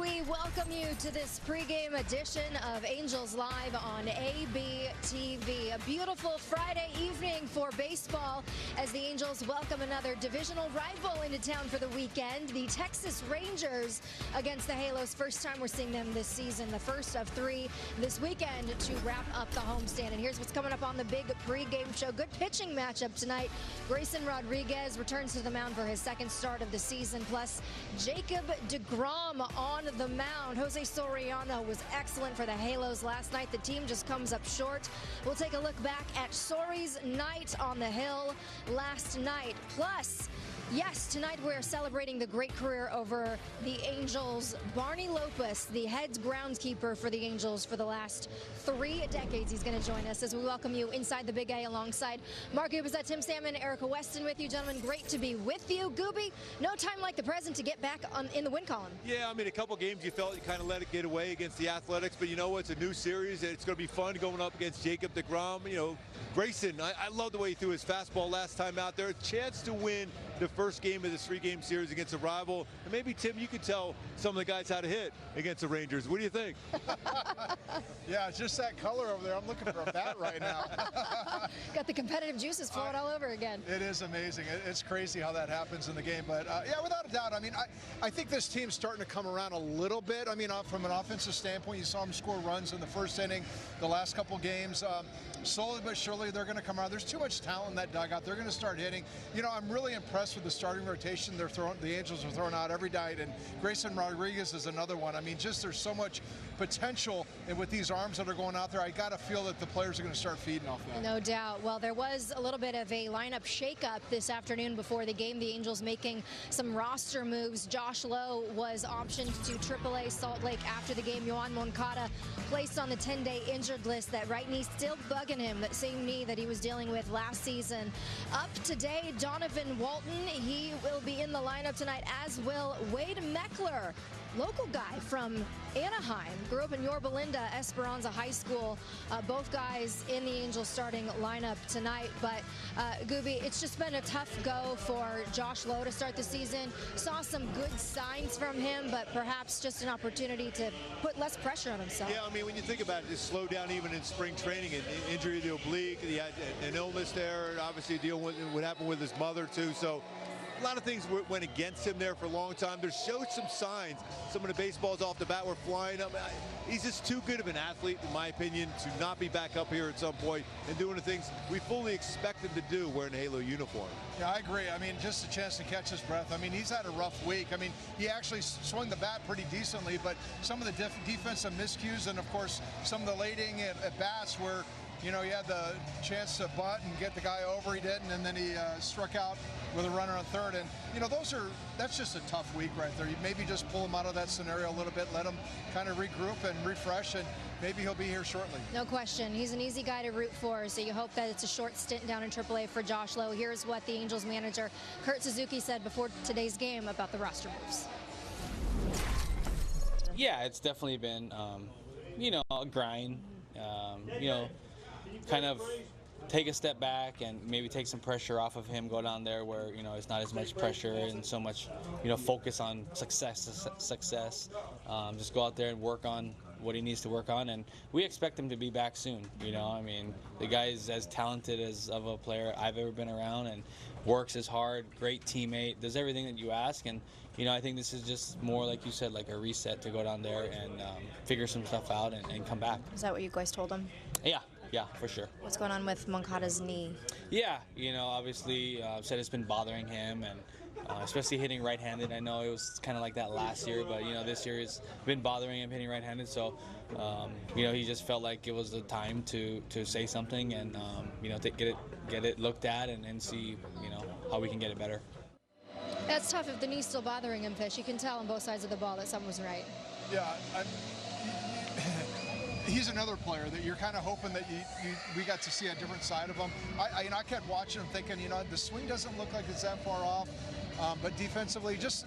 we welcome you to this pregame edition of Angels Live on ABTV. A beautiful Friday evening for baseball as the Angels welcome another divisional rival into town for the weekend. The Texas Rangers against the Halos. First time we're seeing them this season. The first of three this weekend to wrap up the homestand. And here's what's coming up on the big pregame show. Good pitching matchup tonight. Grayson Rodriguez returns to the mound for his second start of the season. Plus, Jacob deGrom on the mound. Jose Soriano was excellent for the Halos last night. The team just comes up short. We'll take a look back at Sori's night on the hill last night. Plus, yes, tonight we're celebrating the great career over the Angels. Barney Lopez, the head groundskeeper for the Angels for the last 3 decades. He's going to join us as we welcome you inside the Big A alongside Mark Gubicza, Tim Salmon, Erica Weston with you, gentlemen. Great to be with you. Gooby, no time like the present to get back in the win column. Yeah, I mean, a couple games you felt you kind of let it get away against the Athletics, but you know what? It's a new series. It's going to be fun going up against Jacob deGrom. You know, Grayson, I love the way he threw his fastball last time out there. A chance to win the first game of this 3-game series against a rival. And maybe, Tim, you could tell some of the guys how to hit against the Rangers. What do you think? Yeah, it's just that color over there. I'm looking for a bat right now. Got the competitive juices flowing all over again. It is amazing. It's crazy how that happens in the game. But, yeah, without a doubt, I mean, I think this team's starting to come around a little bit. I mean, from an offensive standpoint, you saw them score runs in the first inning, the last couple games. Slowly but surely, they're going to come around. There's too much talent in that dugout. They're going to start hitting. You know, I'm really impressed with the starting rotation the Angels are throwing out every night, and Grayson Rodriguez is another one. I mean, just there's so much potential, and with these arms that are going out there, I got to feel that the players are going to start feeding off that. No doubt. Well, there was a little bit of a lineup shakeup this afternoon before the game. The Angels making some roster moves. Josh Lowe was optioned to AAA Salt Lake after the game. Yohan Moncada placed on the 10-day injured list. That right knee still bugging him, that same knee that he was dealing with last season. Up today, Donovan Walton. He will be in the lineup tonight, as will Wade Meckler, local guy from Anaheim. Grew up in Yorba Linda, Esperanza High School. Both guys in the Angels starting lineup tonight. But Gooby, it's just been a tough go for Josh Lowe to start the season. Saw some good signs from him, but perhaps just an opportunity to put less pressure on himself. Yeah, I mean, when you think about it, just slow down even in spring training. An injury to the oblique, he had an illness there, and obviously dealing with what happened with his mother too. So a lot of things went against him there for a long time. There showed some signs. Some of the baseballs off the bat were flying up. He's just too good of an athlete, in my opinion, to not be back up here at some point and doing the things we fully expect him to do wearing a Halo uniform. Yeah, I agree. I mean, just a chance to catch his breath. I mean, he's had a rough week. I mean, he actually swung the bat pretty decently, but some of the defensive miscues and, of course, some of the late-inning at bats were, you know, he had the chance to bunt and get the guy over. He didn't, and then he struck out with a runner on third. And, you know, that's just a tough week right there. You maybe just pull him out of that scenario a little bit, let him kind of regroup and refresh, and maybe he'll be here shortly. No question. He's an easy guy to root for, so you hope that it's a short stint down in AAA for Josh Lowe. Here's what the Angels manager Kurt Suzuki said before today's game about the roster moves. Yeah, it's definitely been, you know, a grind, you know, kind of take a step back and maybe take some pressure off of him, go down there where, you know, it's not as much pressure and so much, you know, focus on success. Just go out there and work on what he needs to work on, and we expect him to be back soon. You know, I mean, the guy is as talented as of a player I've ever been around, and works as hard, great teammate, does everything that you ask. And, you know, I think this is just more, like you said, like a reset to go down there and figure some stuff out and come back. Is that what you guys told him? Yeah, for sure. What's going on with Moncada's knee? Yeah, you know, obviously said it's been bothering him, and especially hitting right-handed. I know it was kind of like that last year, but, you know, this year it's been bothering him hitting right-handed. So, you know, he just felt like it was the time to say something and, you know, to get it looked at and see, you know, how we can get it better. That's tough if the knee's still bothering him, Fish. You can tell on both sides of the ball that something wasn't right. Yeah, he's another player that you're kind of hoping that we got to see a different side of him. I kept watching him thinking, you know, the swing doesn't look like it's that far off, but defensively, just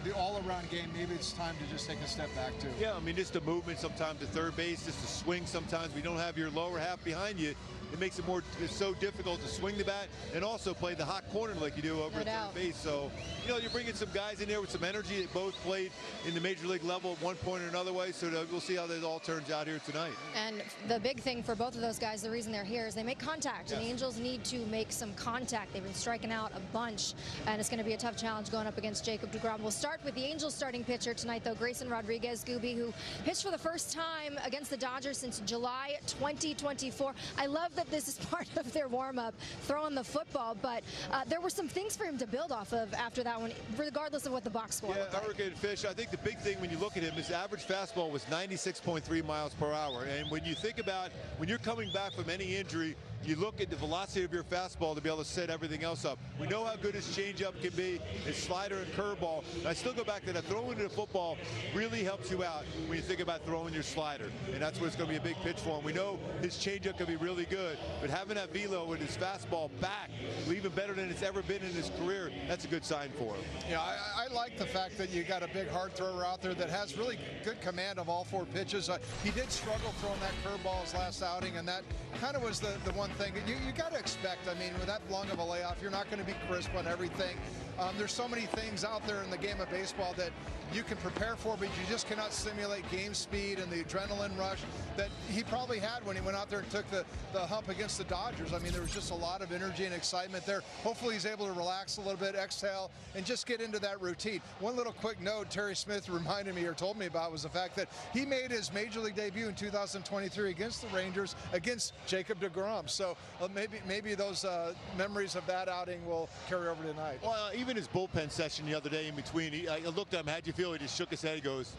the all-around game, maybe it's time to just take a step back too. Yeah, I mean, just the movement sometimes to third base, just the swing sometimes. We don't have your lower half behind you. it makes it so difficult to swing the bat and also play the hot corner like you do over at third base. So, you're bringing some guys in there with some energy that both played in the major league level at one point or another way. So we'll see how that all turns out here tonight. And the big thing for both of those guys, the reason they're here is they make contact. Yes. And the Angels need to make some contact. They've been striking out a bunch, and it's going to be a tough challenge going up against Jacob deGrom. We'll start with the Angels starting pitcher tonight, though, Grayson Rodriguez, Gooby, who pitched for the first time against the Dodgers since July 2024. I love that this is part of their warm-up, throwing the football, but there were some things for him to build off of after that one, regardless of what the box score looked like. Hurricane Fish, I think the big thing when you look at him, his average fastball was 96.3 miles per hour. And when you think about when you're coming back from any injury, you look at the velocity of your fastball to be able to set everything else up. We know how good his changeup can be, his slider and curveball. And I still go back to that. Throwing to the football really helps you out when you think about throwing your slider. And that's where it's going to be a big pitch for him. We know his changeup can be really good, but having that velo with his fastball back, even better than it's ever been in his career, that's a good sign for him. Yeah, I like the fact that you got a big hard thrower out there that has really good command of all four pitches. He did struggle throwing that curveball his last outing, and that kind of was the one thing. You got to expect, I mean, with that long of a layoff, you're not going to be crisp on everything. There's so many things out there in the game of baseball that you can prepare for, but you just cannot simulate game speed and the adrenaline rush that he probably had when he went out there and took the hump against the Dodgers. I mean, there was just a lot of energy and excitement there. Hopefully he's able to relax a little bit, exhale, and just get into that routine. One little quick note Terry Smith reminded me or told me about was the fact that he made his Major League debut in 2023 against the Rangers against Jacob deGrom. So maybe those memories of that outing will carry over tonight. Well, even his bullpen session the other day in between, I looked at him, how'd you feel? He just shook his head. He goes,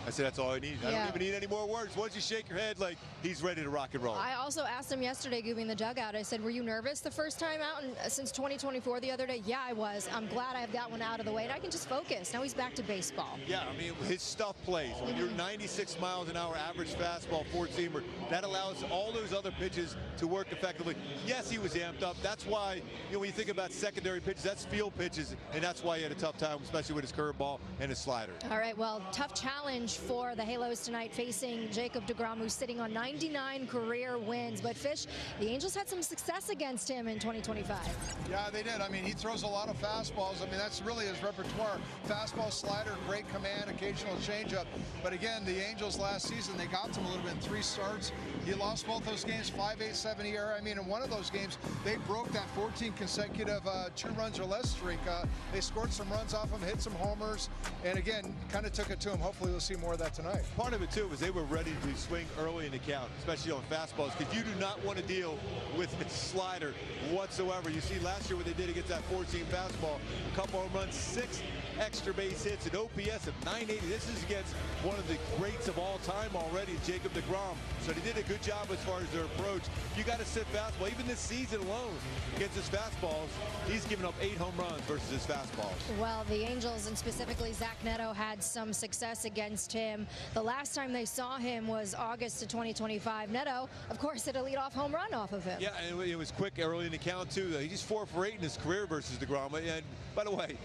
I said, that's all I need. I don't even need any more words. Once you shake your head, like, he's ready to rock and roll. I also asked him yesterday, Gooby, in the dugout, I said, were you nervous the first time out since 2024 the other day? Yeah, I was. I'm glad I have that one out of the way, and I can just focus. Now he's back to baseball. Yeah, I mean, his stuff plays. When you're 96 miles an hour average fastball, four-seamer, that allows all those other pitches to work effectively. Yes, he was amped up. That's why, when you think about secondary pitches, that's field pitches, and that's why he had a tough time, especially with his curveball and his slider. All right, well, tough challenge for the Halos tonight, facing Jacob deGrom, who's sitting on 99 career wins. But Fish, the Angels had some success against him in 2025. Yeah, they did. I mean, he throws a lot of fastballs. I mean, that's really his repertoire. Fastball, slider, great command, occasional changeup. But again, the Angels last season, they got to him a little bit in 3 starts. He lost both those games, 5.87 ERA. I mean, in one of those games, they broke that 14 consecutive 2 runs or less streak. They scored some runs off him, hit some homers, and again, kind of took it to him. Hopefully we'll see more of that tonight. Part of it, too, was they were ready to swing early in the count, especially on fastballs, because you do not want to deal with a slider whatsoever. You see last year what they did against that 14 fastball, a couple home runs, 6 extra base hits, an OPS of 980. This is against one of the greats of all time already, Jacob deGrom. So they did a good job as far as their approach. You got to sit fastball. Even this season alone against his fastballs, he's given up 8 home runs versus his fastballs. Well, the Angels, and specifically Zach Neto, had some success against him. The last time they saw him was August of 2025. Neto, of course, hit a leadoff home run off of him. Yeah, and it was quick early in the count, too. He's 4 for 8 in his career versus deGrom. And by the way,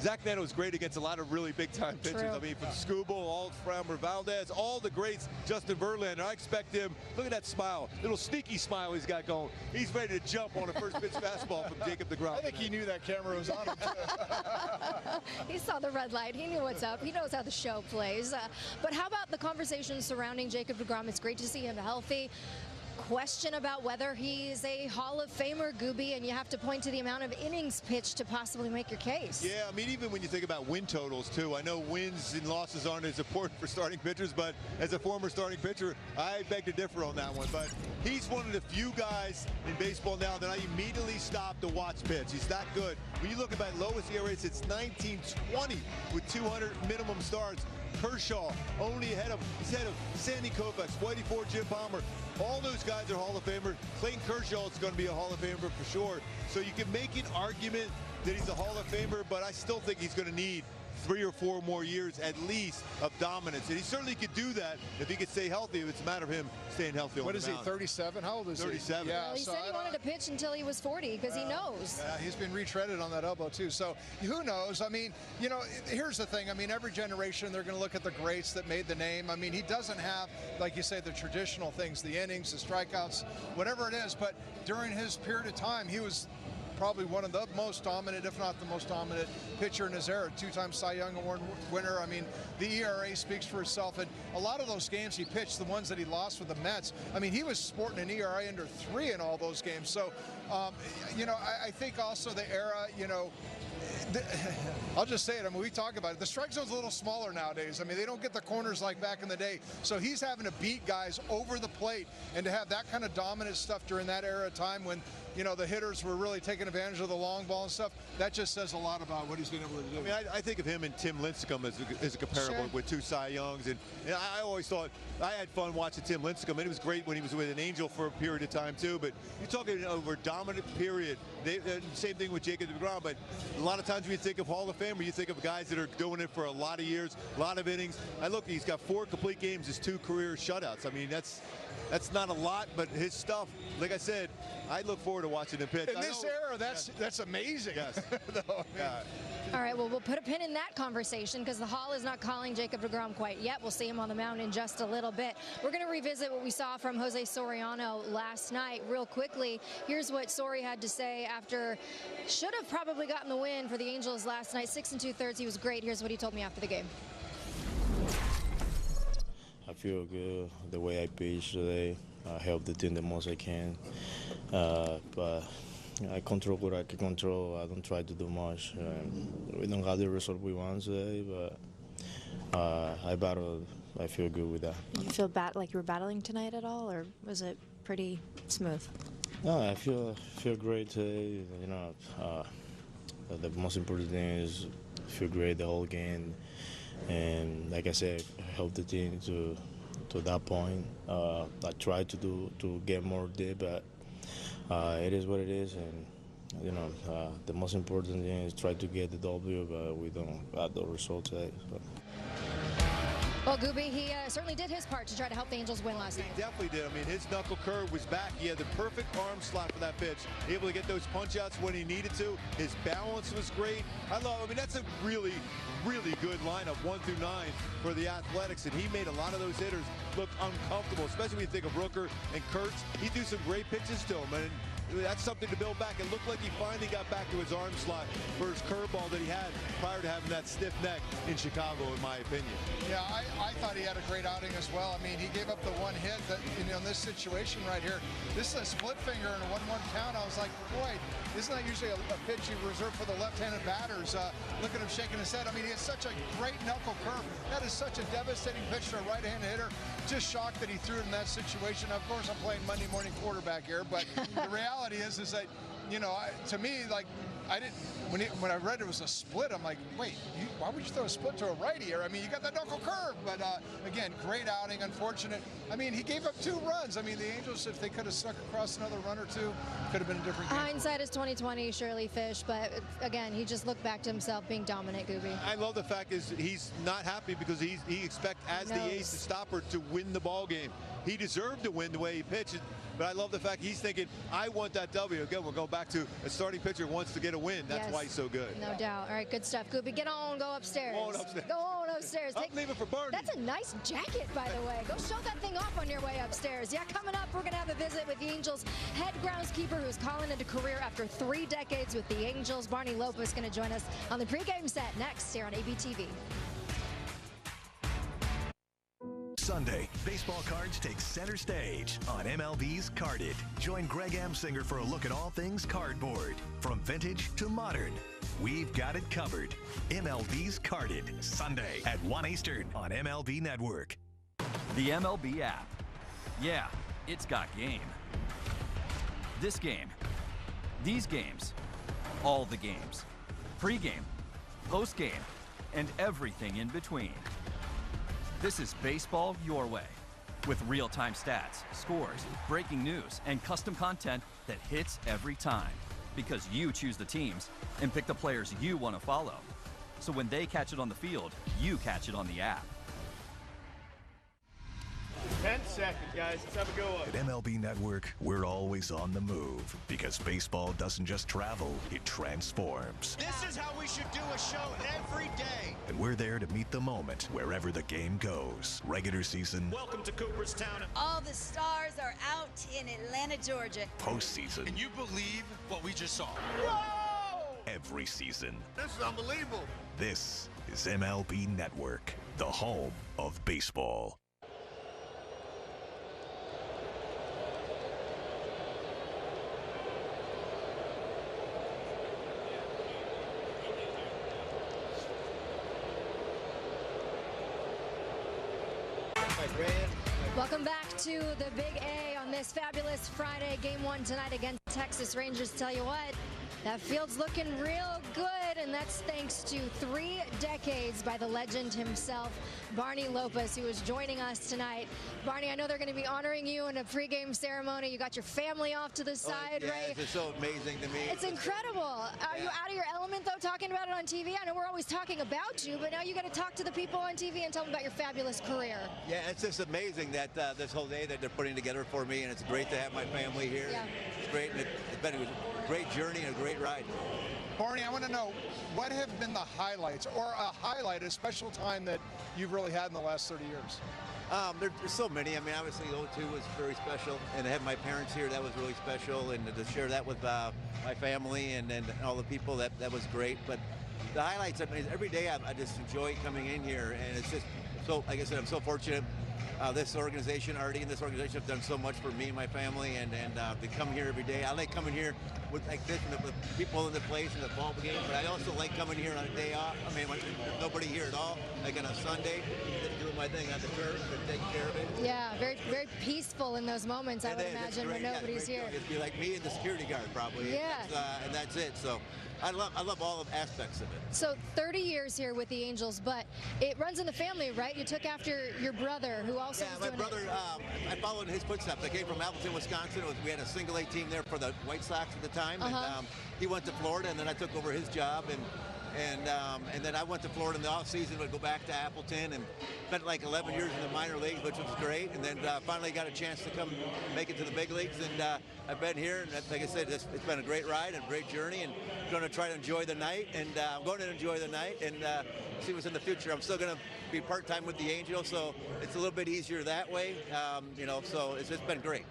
Zach Neto is great against a lot of really big-time pitchers. I mean, from Scooble, all Framber Valdez, all the greats, Justin Verlander. I expect him, look at that smile, little sneaky smile he's got going. He's ready to jump on a first-pitch fastball from Jacob deGrom. I think he knew that camera was on him. He saw the red light. He knew what's up. He knows how the show plays. But how about the conversation surrounding Jacob deGrom? It's great to see him healthy. Question about whether he's a Hall of Famer, Gooby, and you have to point to the amount of innings pitched to possibly make your case. Yeah, I mean, even when you think about win totals, too, I know wins and losses aren't as important for starting pitchers, but as a former starting pitcher, I beg to differ on that one. But he's one of the few guys in baseball now that I immediately stop to watch pitch. He's that good. When you look at my lowest ERA since 1920 with 200 minimum starts, Kershaw only ahead of Sandy Koufax, Whitey Ford, Jim Palmer. All those guys are Hall of Famer. Clayton Kershaw is going to be a Hall of Famer for sure. So you can make an argument that he's a Hall of Famer, but I still think he's going to need 3 or 4 more years at least of dominance. And he certainly could do that if he could stay healthy. If it's a matter of him staying healthy on the mound. What is he, 37? How old is 37. he? Yeah, well, he said he wanted to pitch until he was 40 because he knows. He's been retreaded on that elbow too. So who knows? I mean, you know, here's the thing. I mean, every generation they're going to look at the greats that made the name. I mean, he doesn't have, like you say, the traditional things, the innings, the strikeouts, whatever it is. But during his period of time, he was probably one of the most dominant, if not the most dominant pitcher in his era. 2-time Cy Young Award winner. I mean, the ERA speaks for itself. And a lot of those games he pitched, the ones that he lost with the Mets, I mean, he was sporting an ERA under 3 in all those games. So, you know, I think also the era, you know, I'll just say it. I mean, we talk about it. The strike zone's a little smaller nowadays. I mean, they don't get the corners like back in the day. So he's having to beat guys over the plate, and to have that kind of dominant stuff during that era of time when, you know, the hitters were really taking advantage of the long ball and stuff, that just says a lot about what he's been able to do. I mean, I think of him and Tim Lincecum as a comparable with 2 Cy Youngs. And I always thought, I had fun watching Tim Lincecum, and it was great when he was with an Angel for a period of time too. But you're talking over a dominant period. Same thing with Jacob deGrom. But a lot of times when you think of Hall of Famer, you think of guys that are doing it for a lot of years, a lot of innings. He's got 4 complete games, his 2 career shutouts. I mean, that's not a lot, but his stuff, like I said, I look forward to watching him pitch. In this era, that's amazing. Yes. No, All right, well, we'll put a pin in that conversation because the Hall is not calling Jacob deGrom quite yet. We'll see him on the mound in just a little bit. We're going to revisit what we saw from Jose Soriano last night real quickly. Here's what Sori had to say after should have probably gotten the win for the Angels last night. 6 2/3. He was great. Here's what he told me after the game. I feel good the way I pitched today. I helped the team the most I can. But I control what I can control. I don't try to do much. We don't have the result we want today, but I battled. I feel good with that. Did you feel like you were battling tonight at all, or was it pretty smooth? No, I feel great today. You know, the most important thing is feel great the whole game. And like I said, help the team to that point. I tried to get more deep, but it is what it is. And you know, the most important thing is try to get the W, but we don't have the result today. So. Well, Gooby, he certainly did his part to try to help the Angels win last night. He definitely did. I mean, his knuckle curve was back. He had the perfect arm slot for that pitch. Able to get those punch-outs when he needed to. His balance was great. I mean, that's a really, really good lineup, 1 through 9 for the Athletics, and he made a lot of those hitters look uncomfortable, especially when you think of Rooker and Kurtz. He threw some great pitches to him, and that's something to build back. It looked like he finally got back to his arm slot for his curveball that he had prior to having that stiff neck in Chicago, in my opinion. Yeah, I thought he had a great outing as well. I mean, he gave up the 1 hit that, you know, in this situation right here. This is a split finger and a 1-1 count. I was like, boy, isn't that usually a pitch you reserve for the left-handed batters? Look at him shaking his head. I mean, he has such a great knuckle curve. That is such a devastating pitch to a right-handed hitter. Just shocked that he threw it in that situation. Of course, I'm playing Monday morning quarterback here, but the reality is that, you know, to me, like, I didn't, when I read it was a split, I'm like, wait, why would you throw a split to a righty here? I mean, you got that knuckle curve, but again, great outing, unfortunate. I mean, he gave up 2 runs. I mean, the Angels, if they could have snuck across another run or 2, could have been a different game. Hindsight is 20/20, Shirley Fish, but again, he just looked back to himself being dominant, Gooby. I love the fact is he's not happy because he expects as the ace to stopper to win the ball game. He deserved to win the way he pitched, but I love the fact he's thinking, I want that W. Again, we'll go back to a starting pitcher wants to get a win. That's why he's so good. No doubt. All right, good stuff. Gooby, get on, go upstairs. Go on upstairs. Go on upstairs. I'm leaving for Barney. That's a nice jacket, by the way. Go show that thing off on your way upstairs. Yeah, coming up, we're going to have a visit with the Angels head groundskeeper who's calling into career after 3 decades with the Angels. Barney Lopez is going to join us on the pregame set next here on ABTV. Sunday, baseball cards take center stage on MLB's Carded. Join Greg Amsinger for a look at all things cardboard. From vintage to modern, we've got it covered. MLB's Carded, Sunday at 1 Eastern on MLB Network. The MLB app. Yeah, it's got game. This game. These games. All the games. Pregame, postgame, and everything in between. This is baseball your way, with real-time stats, scores, breaking news, and custom content that hits every time, because you choose the teams and pick the players you want to follow. So when they catch it on the field, you catch it on the app. 10 seconds, guys. Let's have a go up. At MLB Network, we're always on the move because baseball doesn't just travel, it transforms. This is how we should do a show every day. And we're there to meet the moment wherever the game goes. Regular season. Welcome to Cooperstown. All the stars are out in Atlanta, Georgia. Postseason. Can you believe what we just saw? Whoa! Every season. This is unbelievable. This is MLB Network, the home of baseball. Welcome back to the Big A on this fabulous Friday. Game 1 tonight against Texas Rangers. Tell you what, that field's looking real good, and that's thanks to 3 decades by the legend himself, Barney Lopez, who is joining us tonight. Barney, I know they're going to be honoring you in a pregame ceremony. You got your family off to the side, right? It's so amazing to me. It's incredible. Are you out of your element, though, talking about it on TV? I know we're always talking about you, but now you got to talk to the people on TV and tell them about your fabulous career. Yeah, it's just amazing that this whole day that they're putting together for me, and it's great to have my family here. Yeah. It's great, and it's been a great journey and a great ride. Barney, I want to know, what have been the highlights, or a highlight, a special time that you've really had in the last 30 years? There's so many. I mean, obviously, 02 was very special, and to have my parents here, that was really special, and to share that with my family and all the people, that was great. But the highlights, I mean, every day I just enjoy coming in here, and it's just so, like I said, I'm so fortunate. This organization, Artie, and this organization have done so much for me and my family, and to come here every day. I like coming here with like this, and with people in the place and the ball game, but I also like coming here on a day off. I mean, when there's nobody here at all, like on a Sunday, doing my thing on the turf and taking care of it. Yeah, very, very peaceful in those moments, I would imagine, when nobody's here. It'd be like me and the security guard, probably. Yeah. And that's it. So I love all the aspects of it. So 30 years here with the Angels, but it runs in the family, right? You took after your brother, who also was doing my brother, I followed in his footsteps. I came from Appleton, Wisconsin. We had a single A team there for the White Sox at the time. And he went to Florida, and then I took over his job. And then I went to Florida in the off season, would go back to Appleton, and spent like 11 years in the minor leagues, which was great. And then finally got a chance to come make it to the big leagues, and I've been here. And like I said, it's been a great ride and a great journey, and going to try to enjoy the night. And I'm going to enjoy the night and see what's in the future. I'm still going to be part-time with the Angels, so it's a little bit easier that way. So it's just been great.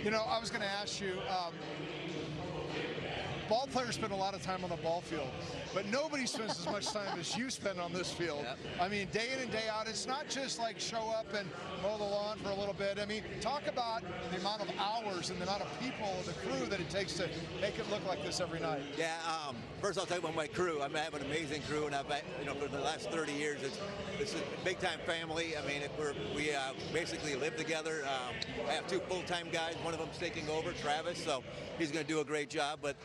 You know, I was going to ask you, ball players spend a lot of time on the ball field, but nobody spends as much time as you spend on this field. Yep. I mean, day in and day out, it's not just like show up and mow the lawn for a little bit. I mean, talk about the amount of hours and the amount of people, the crew that it takes to make it look like this every night. Yeah, first I'll tell you about my crew. I have an amazing crew, and for the last 30 years, it's a big-time family. I mean, we basically live together. I have 2 full-time guys. One of them's taking over, Travis, so he's going to do a great job. But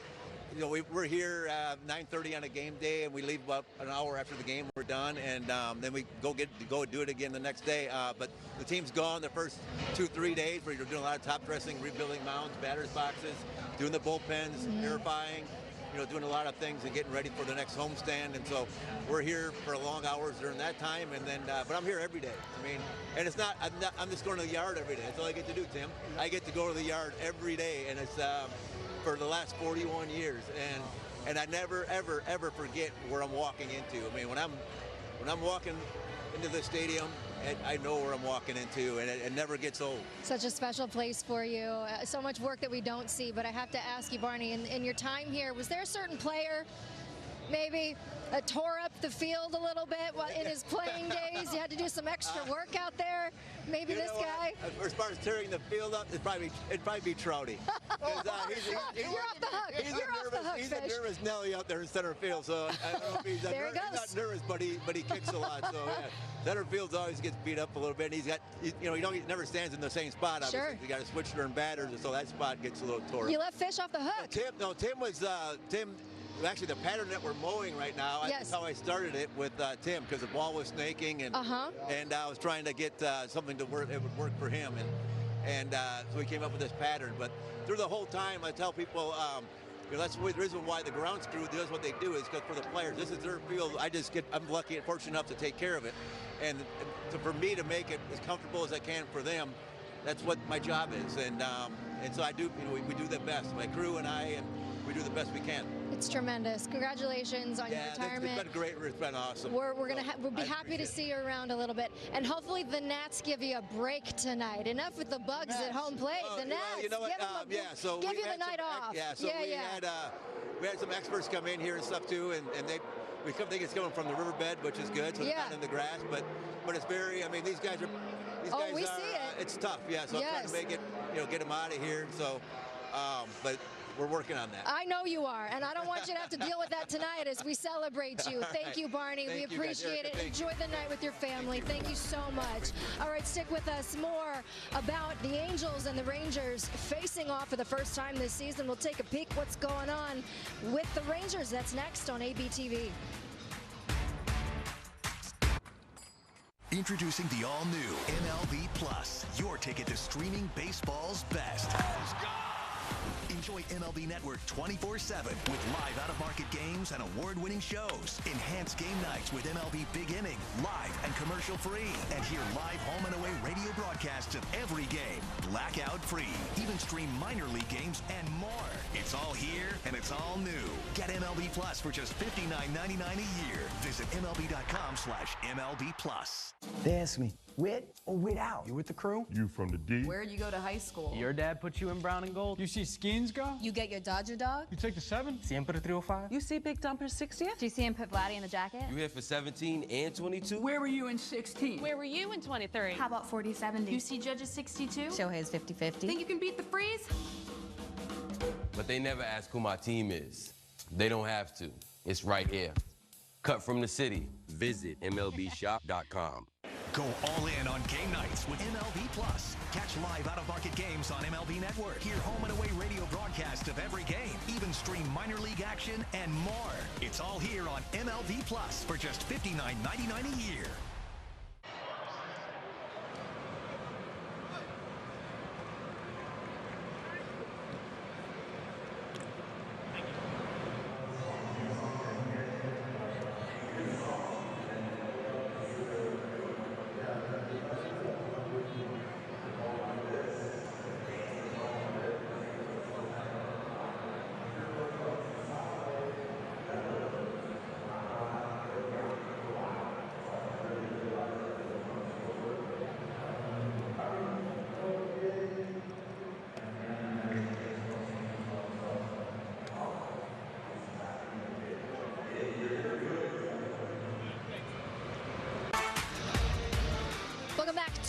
you know, we're here 9:30 on a game day, and we leave about an hour after the game. We're done, and then we go do it again the next day. But the team's gone the first 2-3 days where you're doing a lot of top dressing, rebuilding mounds, batters boxes, doing the bullpens, purifying, doing a lot of things and getting ready for the next homestand. And so we're here for long hours during that time, and then but I'm here every day. I mean, and it's not I'm just going to the yard every day. That's all I get to do, Tim. I get to go to the yard every day, and it's for the last 41 years, and I never ever forget where I'm walking into. I mean, when I'm walking into the stadium, I know where I'm walking into, and it never gets old. Such a special place for you. So much work that we don't see, but I have to ask you, Barney, in your time here, was there a certain player maybe tore up the field a little bit in his playing days? You had to do some extra work out there. Maybe this guy. As far as tearing the field up, it'd probably be Trouty. You're off the hook. He's a nervous Nelly out there in center field. So I don't know if he's not nervous, but he kicks a lot. So yeah, center field always gets beat up a little bit. And he never stands in the same spot. Obviously, sure. You got to switch turn batters, so that spot gets a little tore up. You left fish off the hook. Tim. Actually, the pattern that we're mowing right now, that's how I started it with Tim, because the ball was snaking, and I was trying to get something to work. It would work for him, and so we came up with this pattern. But through the whole time, I tell people, that's the reason why the grounds crew does what they do, is because for the players, this is their field. I'm lucky and fortunate enough to take care of it. And for me to make it as comfortable as I can for them, that's what my job is. And so I do, we do the best. My crew and I, and we do the best we can. It's tremendous. Congratulations on your retirement. It's been great. It's been awesome. We'll be happy to see you around a little bit, and hopefully the Nats give you a break tonight. Enough with the bugs at home plate. The Nats, you know what? give you the night off. We had some experts come in here and stuff too, and we think it's coming from the riverbed, which is good, so it's not in the grass. But it's very. I mean, these guys are. We see it. It's tough. Yeah. So I'm trying to make it. Get them out of here. So, but. We're working on that. I know you are, and I don't want you to have to deal with that tonight as we celebrate you. Thank you, Barney. We appreciate it. Enjoy the night with your family. Thank you so much. All right, stick with us. More about the Angels and the Rangers facing off for the first time this season. We'll take a peek what's going on with the Rangers. That's next on ABTV. Introducing the all-new MLB Plus, your ticket to streaming baseball's best. Enjoy MLB Network 24/7 with live out-of-market games and award-winning shows. Enhance game nights with MLB Big Inning, live and commercial-free. And hear live home and away radio broadcasts of every game, blackout-free. Even stream minor league games and more. It's all here and it's all new. Get MLB Plus for just $59.99 a year. Visit MLB.com/MLB Plus. They ask me, with or without? You with the crew? You from the D? Where'd you go to high school? Your dad put you in brown and gold? You see Skins go? You get your Dodger dog? You take the 7? Siempre 305? You see Big Dumper's 60th? Do you see him put Vladdy in the jacket? You here for 17 and 22? Where were you in 16? Where were you in 23? How about 40-70? You see Judge's 62? Shohei's 50-50. Think you can beat the freeze? But they never ask who my team is. They don't have to. It's right here. Cut from the city. Visit MLBshop.com. Go all in on game nights with MLB Plus. Catch live out-of-market games on MLB Network. Hear home and away radio broadcasts of every game. Even stream minor league action and more. It's all here on MLB Plus for just $59.99 a year.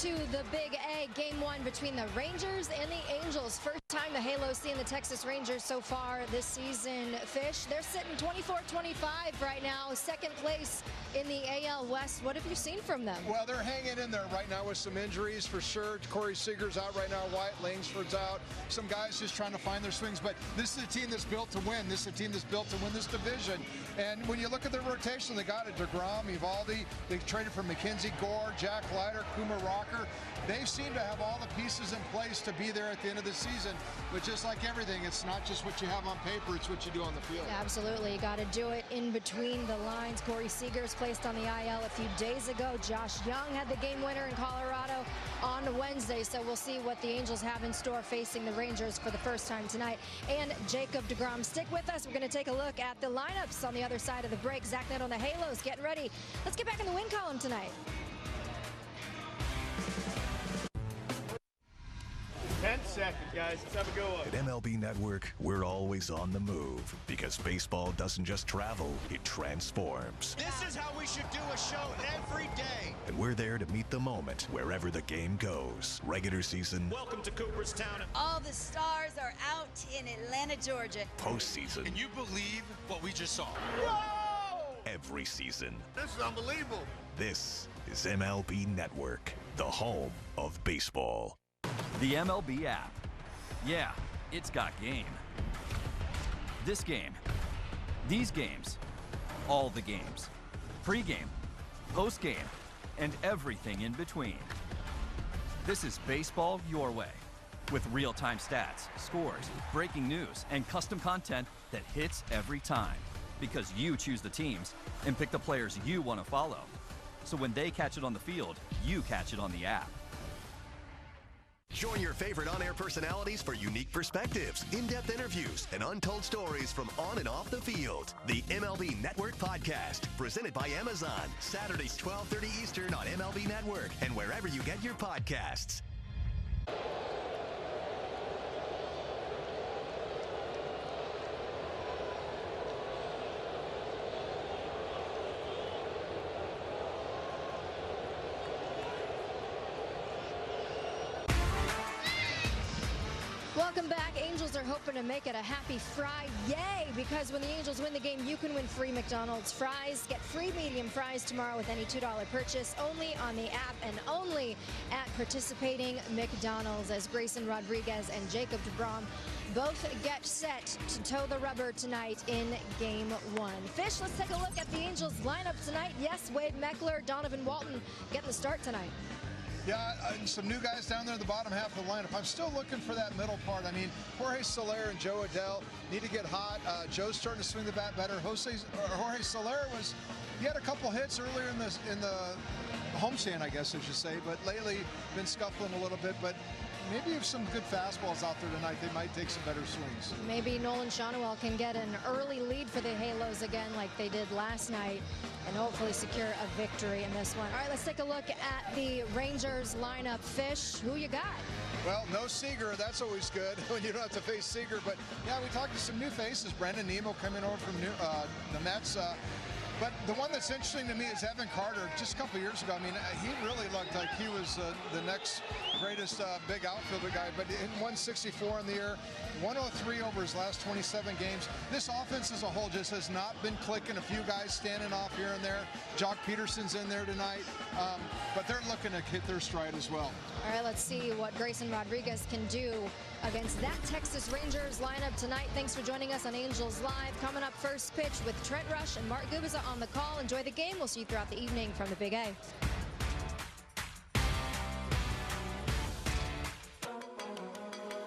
To the Big A, game one between the Rangers and the Angels. First time the Halos seeing the Texas Rangers so far this season. Fish, they're sitting 24-25 right now, second place in the AL West. What have you seen from them? Well, they're hanging in there right now with some injuries for sure. Corey Seager's out right now. Wyatt Langsford's out. Some guys just trying to find their swings. But this is a team that's built to win. This is a team that's built to win this division. And when you look at their rotation, they got a deGrom, Evaldi. They traded for Mackenzie Gore, Jack Leiter, Kuma Rocker. They seem to have all the pieces in place to be there at the end of the season. But just like everything, it's not just what you have on paper, it's what you do on the field. Absolutely. You got to do it in between the lines. Corey Seager's placed on the IL a few days ago. Josh Young had the game winner in Colorado on Wednesday. So we'll see what the Angels have in store facing the Rangers for the first time tonight. And Jacob deGrom. Stick with us. We're going to take a look at the lineups on the other side of the break. Zach Nett on the Halos getting ready. Let's get back in the win column tonight. 10 seconds, guys. Let's have a go up. At MLB Network, we're always on the move because baseball doesn't just travel, it transforms. This is how we should do a show every day. And we're there to meet the moment wherever the game goes. Regular season. Welcome to Cooperstown. All the stars are out in Atlanta, Georgia. Postseason. Can you believe what we just saw? Whoa! Every season. This is unbelievable. This is MLB Network, the home of baseball. The MLB app. Yeah, it's got game. This game. These games. All the games. Pregame, postgame, and everything in between. This is baseball your way. with real-time stats, scores, breaking news, and custom content that hits every time. Because you choose the teams and pick the players you want to follow. So when they catch it on the field, you catch it on the app. Join your favorite on-air personalities for unique perspectives, in-depth interviews, and untold stories from on and off the field. The MLB Network Podcast, presented by Amazon, Saturdays 12:30 Eastern on MLB Network and wherever you get your podcasts. Welcome back. Angels are hoping to make it a happy Friday because when the Angels win the game, you can win free McDonald's fries. Get free medium fries tomorrow with any $2 purchase, only on the app and only at participating McDonald's, as Grayson Rodriguez and Jacob deGrom both get set to toe the rubber tonight in Game 1. Fish, let's take a look at the Angels lineup tonight. Yes, Wade Meckler, Donovan Walton getting the start tonight. Yeah, some new guys down there in the bottom half of the lineup. I'm still looking for that middle part. I mean, Jorge Soler and Joe Adell need to get hot. Joe's starting to swing the bat better. Jorge Soler he had a couple hits earlier in the homestand, I guess I should say, but lately been scuffling a little bit. But maybe if some good fastballs out there tonight, they might take some better swings. Maybe Nolan Shawnuel can get an early lead for the Halos again like they did last night and hopefully secure a victory in this one. All right, let's take a look at the Rangers lineup. Fish, who you got? Well, no Seager. That's always good when you don't have to face Seager. But, yeah, we talked to some new faces. Brandon Nemo coming over from the Mets. But the one that's interesting to me is Evan Carter. Just a couple of years ago, I mean, he really looked like he was the next greatest big outfielder guy. But in 164 in the year, 103 over his last 27 games. This offense as a whole just has not been clicking. A few guys standing off here and there. Jock Peterson's in there tonight. But they're looking to hit their stride as well. All right, let's see what Grayson Rodriguez can do against that Texas Rangers lineup tonight. Thanks for joining us on Angels Live. Coming up, first pitch with Trent Rush and Mark Gubiza on the call. Enjoy the game. We'll see you throughout the evening from the Big A.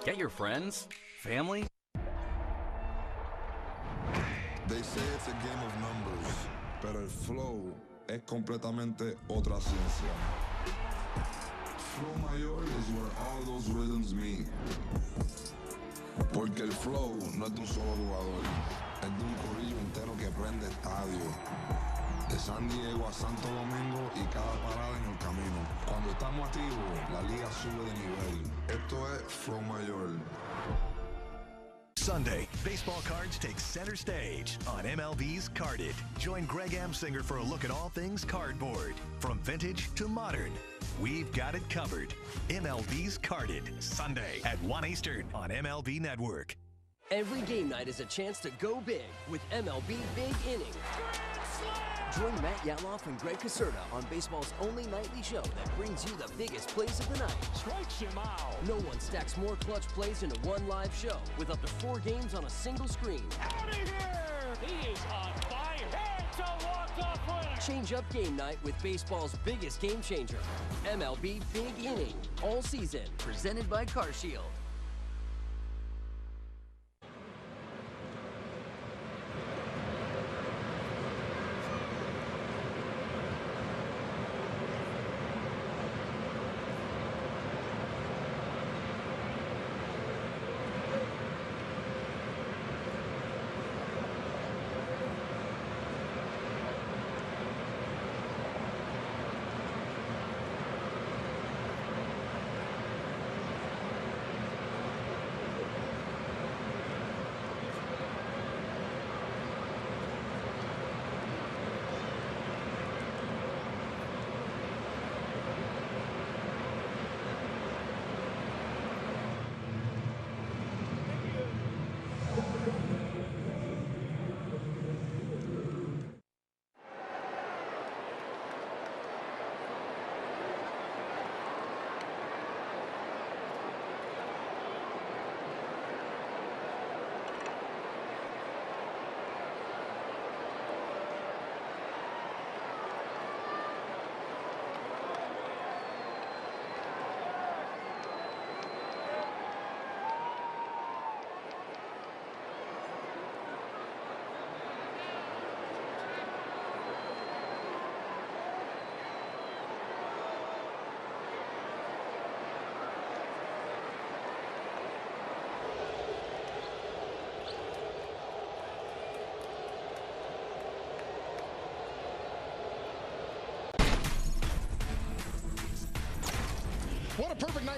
Get your friends, family. They say it's a game of numbers, pero el flow es completamente otra ciencia. Flow mayor is where all those rhythms meet. Porque el flow no es de un solo jugador, es de un corillo entero que prende estadio. De San Diego a Santo Domingo y cada parada en el camino. Cuando estamos activos, la liga sube de nivel. Esto es Flow Mayor. Sunday, baseball cards take center stage on MLB's Carded. Join Greg Amsinger for a look at all things cardboard. From vintage to modern, we've got it covered. MLB's Carded, Sunday at 1 Eastern on MLB Network. Every game night is a chance to go big with MLB Big Inning. Join Matt Yatloff and Greg Caserta on baseball's only nightly show that brings you the biggest plays of the night. Strikes him out. No one stacks more clutch plays into one live show with up to 4 games on a single screen. Out of here! He is on fire. It's a walk-off winner. Change up game night with baseball's biggest game changer. MLB Big Inning. All season. Presented by CarShield.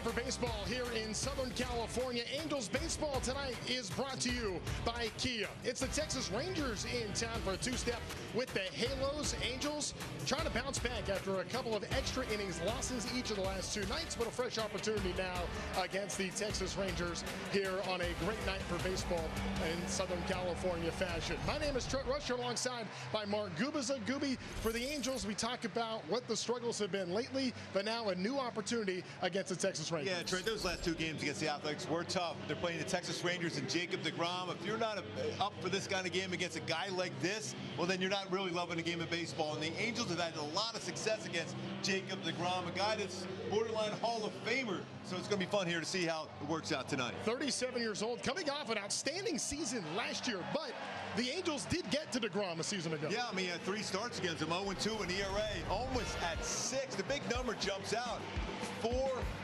for baseball here in Southern California. Angels baseball tonight is brought to you by Kia. It's the Texas Rangers in town for a two-step with the Halos. Angels trying to bounce back after a couple of extra innings losses each of the last two nights, but a fresh opportunity now against the Texas Rangers here on a great night for baseball in Southern California fashion. My name is Trent Rusher alongside by Mark Gubiza. Gooby, for the Angels, we talk about what the struggles have been lately, but now a new opportunity against the Texas Rangers. Yeah, Trent, those last two games against the Athletics were tough. They're playing the Texas Rangers and Jacob deGrom. If you're not up for this kind of game against a guy like this, well, then you're not really loving the game of baseball. And the Angels have had a lot of success against Jacob deGrom, a guy that's borderline Hall of Famer. So it's going to be fun here to see how it works out tonight. 37 years old, coming off an outstanding season last year, but the Angels did get to deGrom a season ago. Yeah, I mean, he had 3 starts against him, 0-2 in ERA, almost at 6. The big number jumps out. 4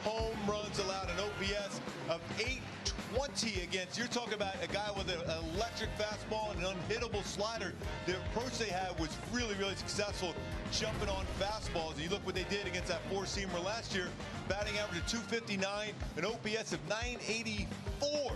home runs allowed, an OPS of 820 against. You're talking about a guy with an electric fastball and an unhittable slider. The approach they had was really, really successful, jumping on fastballs. And you look what they did against that 4-seamer last year, batting average of 259, an OPS of 984.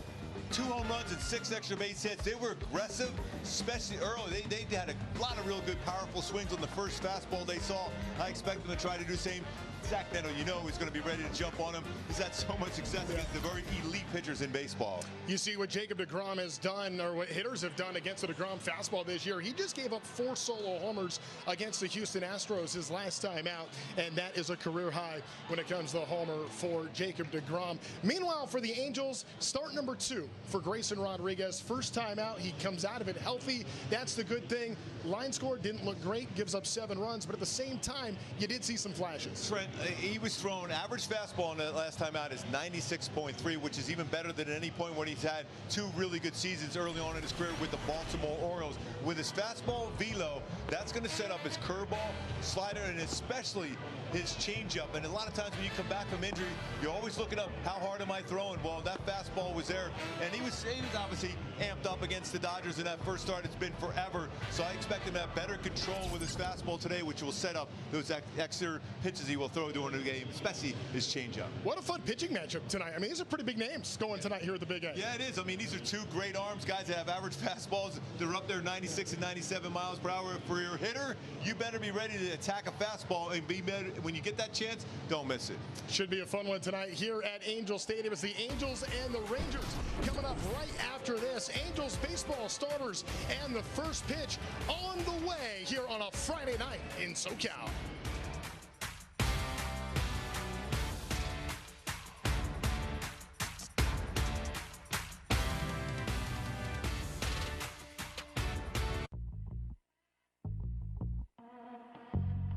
2 home runs and 6 extra base hits. They were aggressive, especially early. They had a lot of real good, powerful swings on the first fastball they saw. I expect them to try to do the same. Zach Neto, you know, is going to be ready to jump on him. He's had so much success against the very elite pitchers in baseball. You see what Jacob deGrom has done, or what hitters have done against the deGrom fastball this year. He just gave up 4 solo homers against the Houston Astros his last time out, and that is a career high when it comes to the homer for Jacob deGrom. Meanwhile, for the Angels, start number 2 for Grayson Rodriguez. First time out, he comes out of it healthy. That's the good thing. Line score didn't look great, gives up 7 runs, but at the same time, you did see some flashes. Trent, he was thrown average fastball in the last time out is 96.3, which is even better than at any point when he's had 2 really good seasons early on in his career with the Baltimore Orioles. With his fastball velo, that's going to set up his curveball, slider, and especially his changeup. And a lot of times when you come back from injury, you're always looking up, how hard am I throwing? Well, that fastball was there, and he was obviously amped up against the Dodgers in that first start. It's been forever, so I expect him to have better control with his fastball today, which will set up those extra pitches he will throw during the game, especially his changeup. What a fun pitching matchup tonight. I mean, these are pretty big names going tonight here at the Big A. Yeah, it is. I mean, these are 2 great arms, guys that have average fastballs. They're up there 96 and 97 miles per hour. For your hitter, you better be ready to attack a fastball and be better. When you get that chance, don't miss it. Should be a fun one tonight here at Angel Stadium. It's the Angels and the Rangers coming up right after this. Angels baseball starters and the first pitch on the way here on a Friday night in SoCal.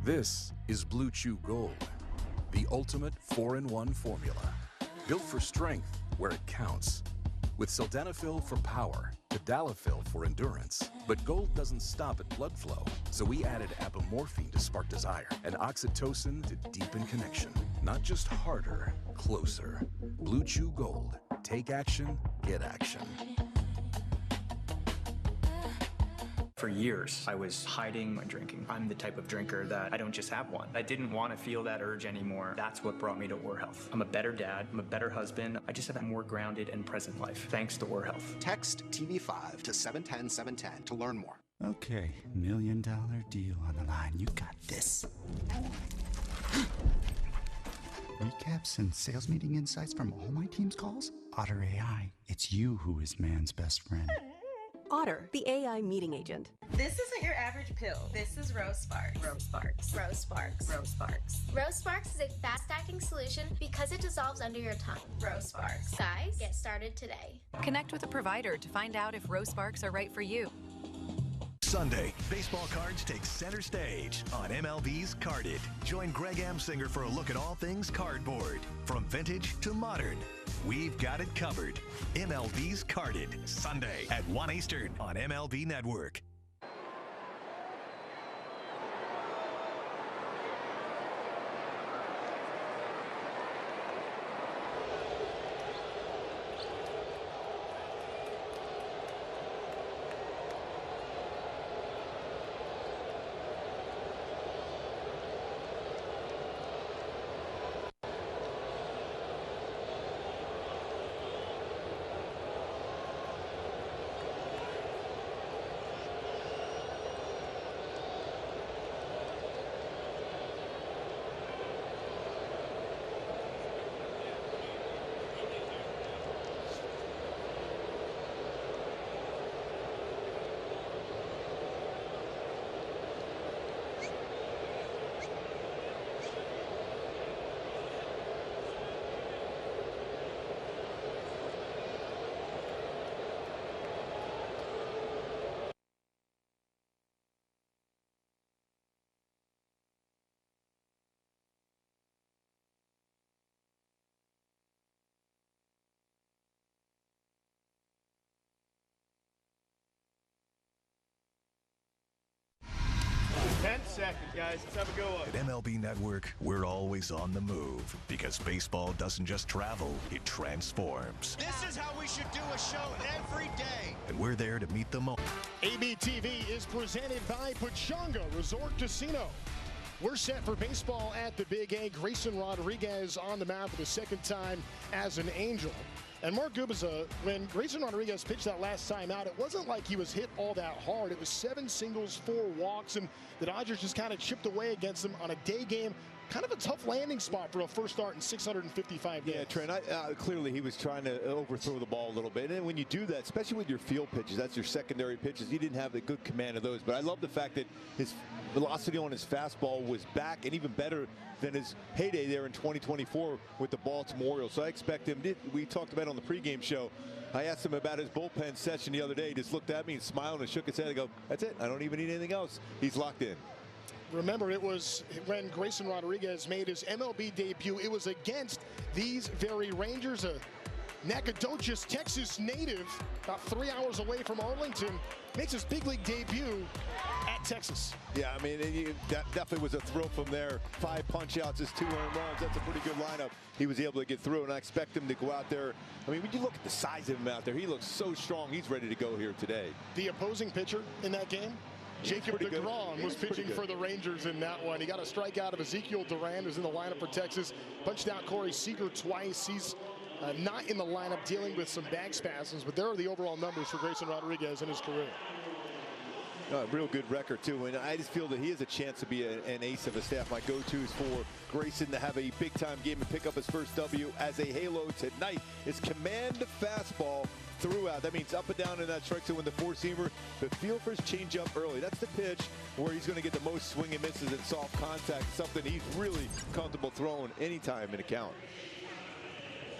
This is Blue Chew Gold, the ultimate 4-in-1 formula. Built for strength where it counts. With sildenafil for power, tadalafil for endurance. But gold doesn't stop at blood flow, so we added apomorphine to spark desire and oxytocin to deepen connection. Not just harder, closer. Blue Chew Gold. Take action, get action. For years, I was hiding my drinking. I'm the type of drinker that I don't just have one. I didn't want to feel that urge anymore. That's what brought me to War Health. I'm a better dad. I'm a better husband. I just have a more grounded and present life, thanks to War Health. Text TV5 to 710-710 to learn more. Okay, $1 million deal on the line. You got this. Recaps and sales meeting insights from all my team's calls? Otter AI, it's you who is man's best friend. Otter, the AI meeting agent. This isn't your average pill. This is Rose Sparks. Rose Sparks. Rose Sparks. Rose Sparks. Rose Sparks is a fast-acting solution because it dissolves under your tongue. Rose Sparks. Guys, get started today. Connect with a provider to find out if Rose Sparks are right for you. Sunday, baseball cards take center stage on MLB's Carded. Join Greg Amsinger for a look at all things cardboard. From vintage to modern, we've got it covered. MLB's Carded, Sunday at 1 Eastern on MLB Network. second, guys. Let's have a go up. At MLB Network, we're always on the move because baseball doesn't just travel, it transforms. This is how we should do a show every day. And we're there to meet the moment. ABTV is presented by Pechanga Resort Casino. We're set for baseball at the Big A. Grayson Rodriguez on the mound for the second time as an Angel. And Mark Gubicza, when Grayson Rodriguez pitched that last time out, it wasn't like he was hit all that hard. It was 7 singles, 4 walks, and the Dodgers just kind of chipped away against him on a day game. Kind of a tough landing spot for a first start in 655 days. Yeah, Trent, clearly he was trying to overthrow the ball a little bit. And when you do that, especially with your field pitches, that's your secondary pitches, he didn't have a good command of those. But I love the fact that his velocity on his fastball was back and even better than his heyday there in 2024 with the Baltimore Orioles. So I expect him, we talked about it on the pregame show, I asked him about his bullpen session the other day. He just looked at me and smiled and shook his head. I go, that's it. I don't even need anything else. He's locked in. Remember, it was when Grayson Rodriguez made his MLB debut. It was against these very Rangers, a Nacogdoches, Texas native, about 3 hours away from Arlington, makes his big league debut at Texas. Yeah, I mean, that definitely was a thrill from there. 5 punch-outs, his 2 earned runs. That's a pretty good lineup. He was able to get through, and I expect him to go out there. I mean, when you look at the size of him out there, he looks so strong. He's ready to go here today. The opposing pitcher in that game, Jacob deGrom, was pitching for the Rangers in that one. He got a strikeout of Ezekiel Duran, who's in the lineup for Texas. Punched out Corey Seager twice. He's not in the lineup, dealing with some back spasms, but there are the overall numbers for Grayson Rodriguez in his career. Real good record, too, and I just feel that he has a chance to be an ace of a staff. My go-to is for Grayson to have a big-time game and pick up his first W as a halo tonight. Is command fastball throughout. That means up and down in that strike zone with the 4-seamer, but feel for his changeup early. That's the pitch where he's going to get the most swing and misses and soft contact, something he's really comfortable throwing anytime in a count.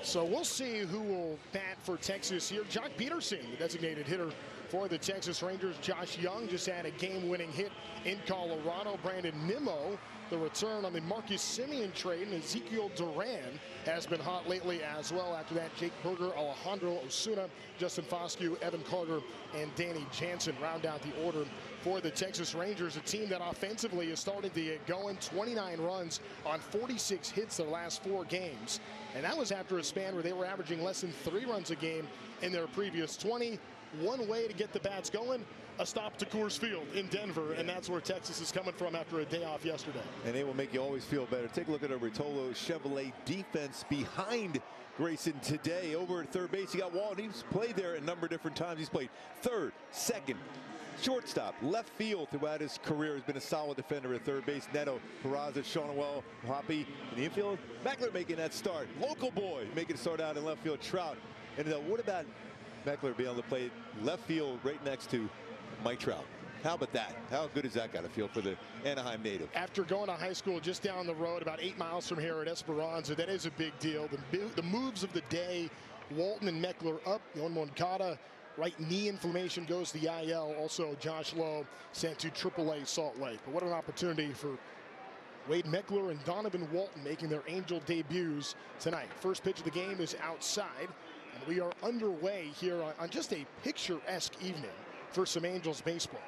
So we'll see who will bat for Texas here. Jock Peterson, the designated hitter for the Texas Rangers. Josh Young just had a game-winning hit in Colorado. Brandon Nimmo, the return on the Marcus Semien trade, and Ezekiel Duran has been hot lately as well. After that, Jake Berger, Alejandro Osuna, Justin Foscue, Evan Carter, and Danny Jansen round out the order for the Texas Rangers, a team that offensively has started to get going. 29 runs on 46 hits their last 4 games. And that was after a span where they were averaging less than 3 runs a game in their previous 20. One way to get the bats going, a stop to Coors Field in Denver, and that's where Texas is coming from after a day off yesterday. And they will make you always feel better. Take a look at our Rotolo Chevrolet defense behind Grayson today. Over at third base, he got Walton. He's played there a number of different times. He's played third, second, shortstop, left field throughout his career. Has been a solid defender at third base. Neto, Peraza, Shawnuel, Hoppy in the infield. Meckler making that start. Local boy making a start out in left field. Trout. And what about Meckler being able to play left field right next to Mike Trout? How about that? How good is that got to feel for the Anaheim native? After going to high school just down the road, about 8 miles from here at Esperanza, that is a big deal. The moves of the day, Walton and Meckler up. Yon Moncada, right knee inflammation, goes to the IL. Also, Josh Lowe sent to AAA Salt Lake. But what an opportunity for Wade Meckler and Donovan Walton making their Angel debuts tonight. First pitch of the game is outside. And we are underway here on just a picturesque evening for some Angels baseball.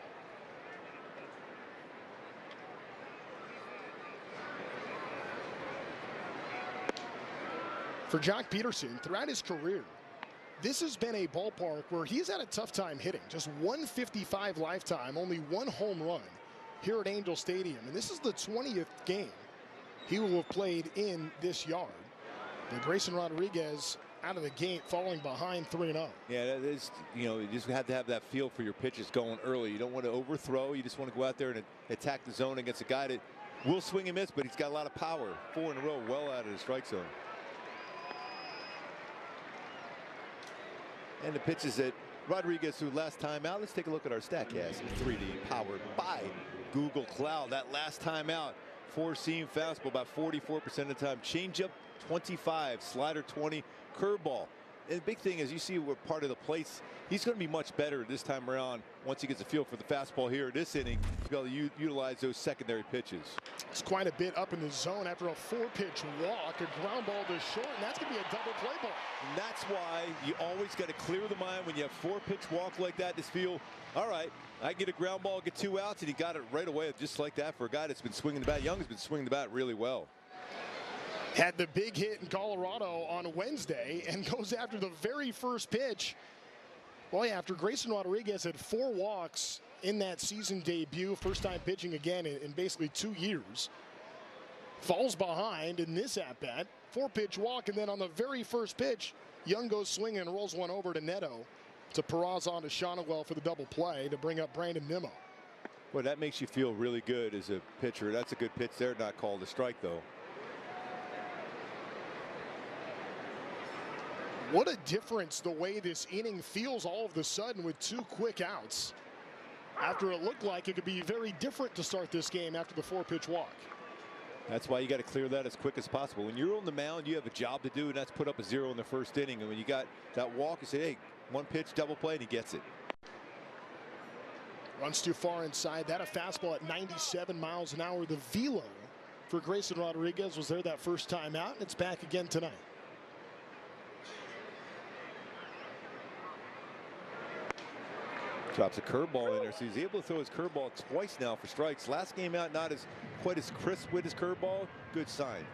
For Jock Peterson, throughout his career, this has been a ballpark where he's had a tough time hitting. Just 155 lifetime, only 1 home run here at Angel Stadium. And this is the 20th game he will have played in this yard. And Grayson Rodriguez out of the gate, falling behind 3-0. Yeah, that is, you just have to have that feel for your pitches going early. You don't want to overthrow. You just want to go out there and attack the zone against a guy that will swing and miss, but he's got a lot of power. 4 in a row, well out of the strike zone. And the pitches that Rodriguez threw last time out. Let's take a look at our StatCast 3D, powered by Google Cloud. That last time out, 4-seam fastball about 44% of the time. Changeup 25, slider 20, curveball And the big thing is, you see what part of the plates, he's going to be much better this time around once he gets a feel for the fastball here this inning, to be able to utilize those secondary pitches. It's quite a bit up in the zone after a 4-pitch walk, a ground ball to short, and that's going to be a double play ball. And that's why you always got to clear the mind when you have 4-pitch walk like that. Just feel, all right, I get a ground ball, get 2 outs, and he got it right away just like that for a guy that's been swinging the bat. Young has been swinging the bat really well. Had the big hit in Colorado on Wednesday and goes after the very first pitch. Boy, after Grayson Rodriguez had 4 walks in that season debut, first time pitching again in basically 2 years. Falls behind in this at-bat, 4-pitch walk, and then on the very first pitch, Young goes swinging and rolls one over to Neto. To Peraza on to Shonowell for the double play to bring up Brandon Nimmo. Well, that makes you feel really good as a pitcher. That's a good pitch there, not called a strike, though. What a difference the way this inning feels all of a sudden with 2 quick outs. After it looked like it could be very different to start this game after the 4-pitch walk. That's why you got to clear that as quick as possible. When you're on the mound, you have a job to do, and that's put up a 0 in the first inning. And when you got that walk, you say, hey, 1 pitch, double play, and he gets it. Runs too far inside. That a fastball at 97 miles an hour. The velo for Grayson Rodriguez was there that first time out, and it's back again tonight. Drops a curveball in there, so he's able to throw his curveball twice now for strikes. Last game out, not quite as crisp with his curveball. Good sign.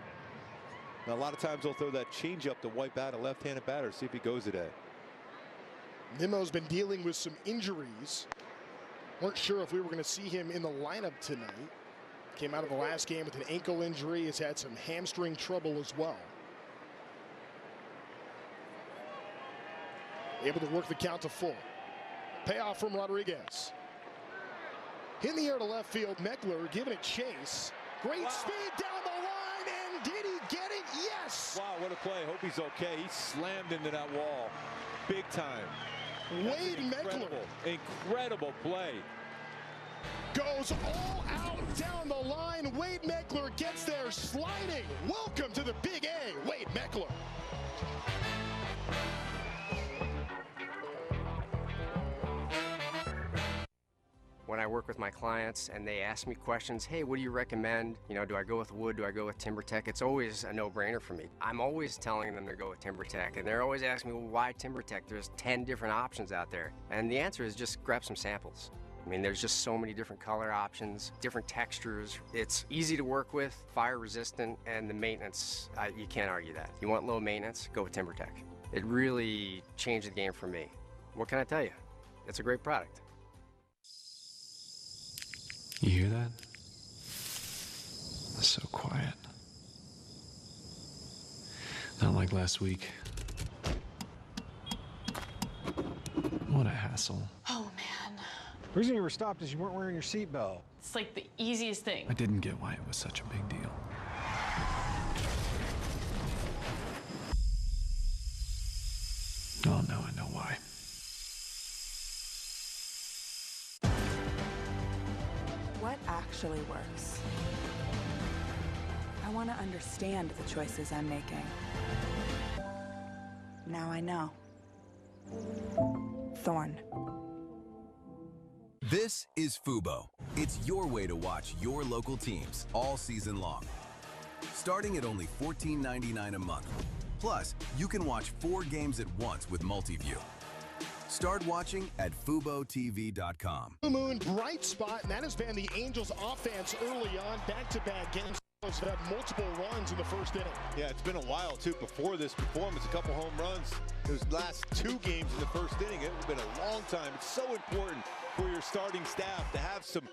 Now, a lot of times they'll throw that changeup to wipe out a left-handed batter. See if he goes today. Nimmo's been dealing with some injuries. Weren't sure if we were going to see him in the lineup tonight. Came out of the last game with an ankle injury. Has had some hamstring trouble as well. Able to work the count to full. Payoff from Rodriguez. Hit in the air to left field. Meckler giving it chase. Great speed down the line, and did he get it? Yes! Wow, what a play. Hope he's okay. He slammed into that wall big time. Wade Meckler. Incredible play. Goes all out down the line. Wade Meckler gets there sliding. Welcome to the Big A, Wade Meckler. When I work with my clients and they ask me questions, hey, what do you recommend? You know, do I go with wood? Do I go with TimberTech? It's always a no-brainer for me. I'm always telling them to go with TimberTech, and they're always asking me, well, why TimberTech? There's 10 different options out there. And the answer is just grab some samples. I mean, there's just so many different color options, different textures. It's easy to work with, fire resistant, and the maintenance, you can't argue that. You want low maintenance, go with TimberTech. It really changed the game for me. What can I tell you? It's a great product. You hear that? It's so quiet. Not like last week. What a hassle. Oh, man. The reason you were stopped is you weren't wearing your seatbelt. It's like the easiest thing. I didn't get why it was such a big deal. Oh, no, I know why. What actually works? I want to understand the choices I'm making. Now I know. Thorn. This is Fubo. It's your way to watch your local teams all season long. Starting at only $14.99 a month. Plus, you can watch 4 games at once with Multiview. Start watching at FuboTV.com. Blue Moon, bright spot, and that has been the Angels' offense early on. Back-to-back games have had multiple runs in the first inning. Yeah, it's been a while, too, before this performance. A couple home runs. Those last 2 games in the first inning. It's been a long time. It's so important for your starting staff to have some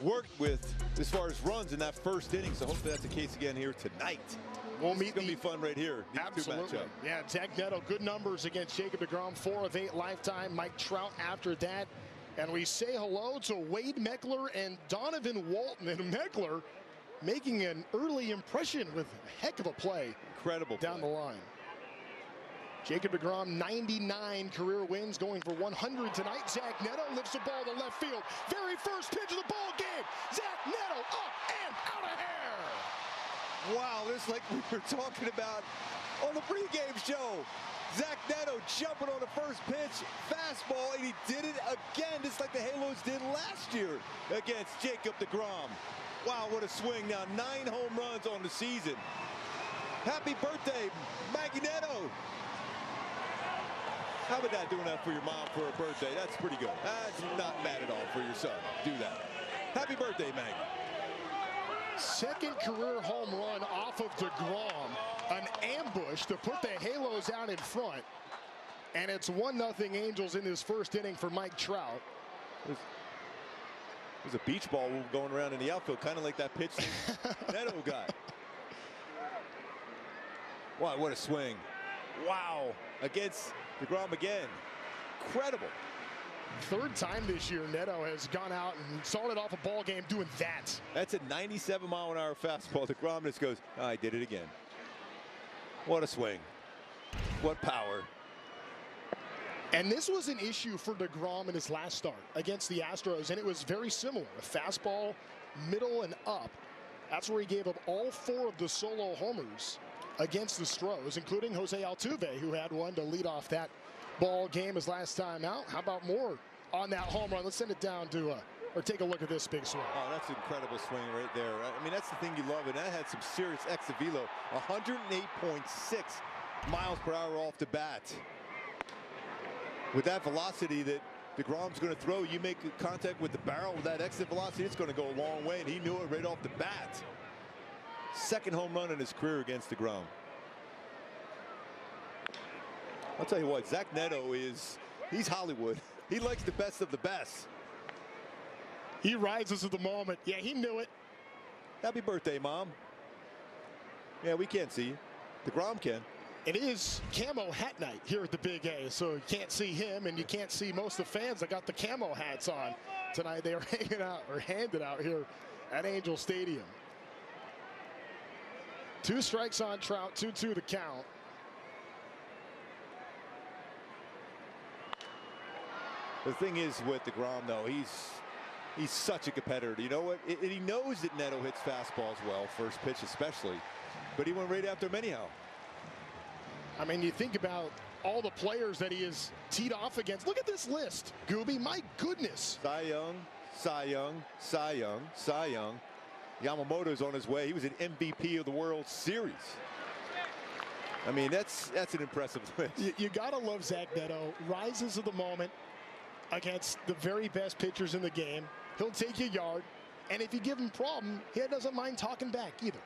work with as far as runs in that first inning. So hopefully that's the case again here tonight. We'll meet. It's going to be fun right here. Absolutely. Yeah, Zach Neto, good numbers against Jacob deGrom, 4 of 8 lifetime. Mike Trout after that. And we say hello to Wade Meckler and Donovan Walton. And Meckler making an early impression with a heck of a play. Incredible down the line. Jacob deGrom, 99 career wins, going for 100 tonight. Zach Neto lifts the ball to left field. Very first pitch of the ball game. Zach Neto up and out of here. Wow, this is like we were talking about on the pregame show. Zach Neto jumping on the first pitch, fastball, and he did it again, just like the Halos did last year against Jacob deGrom. Wow, what a swing now. 9 home runs on the season. Happy birthday, Maggie Neto. How about that, doing that for your mom for her birthday? That's pretty good. That's not bad at all for your son. Do that. Happy birthday, Maggie. Second career home run off of deGrom. An ambush to put the Halos out in front. And it's 1-0 Angels in this first inning for Mike Trout. There's a beach ball going around in the outfield, kind of like that pitch Neto got. Wow, what a swing. Wow, against deGrom again. Incredible. Third time this year Neto has gone out and started off a ball game doing that. That's a 97-mile-an-hour fastball. deGrom just goes, oh, I did it again. What a swing. What power. And this was an issue for deGrom in his last start against the Astros, and it was very similar. A fastball, middle and up. That's where he gave up all 4 of the solo homers against the Stros, including Jose Altuve, who had one to lead off that ball game his last time out. How about more on that home run? Let's send it down to or take a look at this big swing. Oh, that's an incredible swing right there. I mean, that's the thing you love, and that had some serious exit velo. 108.6 miles per hour off the bat. With that velocity that deGrom's going to throw, you make contact with the barrel with that exit velocity, it's going to go a long way, and he knew it right off the bat. Second home run in his career against deGrom. I'll tell you what, Zach Neto he's Hollywood. He likes the best of the best. He rises to the moment. Yeah, he knew it. Happy birthday, Mom. Yeah, we can't see you. deGrom can. It is camo hat night here at the Big A, so you can't see him, and you can't see most of the fans that got the camo hats on tonight. They are hanging out or handed out here at Angel Stadium. 2 strikes on Trout, 2-2 to count. The thing is with deGrom, though, he's such a competitor. You know what? He knows that Neto hits fastballs well, first pitch especially, but he went right after him anyhow. I mean, you think about all the players that he has teed off against. Look at this list, Gooby. My goodness. Cy Young, Cy Young, Cy Young, Cy Young. Yamamoto's on his way. He was an MVP of the World Series. I mean, that's an impressive list. You gotta love Zach Neto. Rises to the moment against the very best pitchers in the game. He'll take you a yard, and if you give him a problem, he doesn't mind talking back either.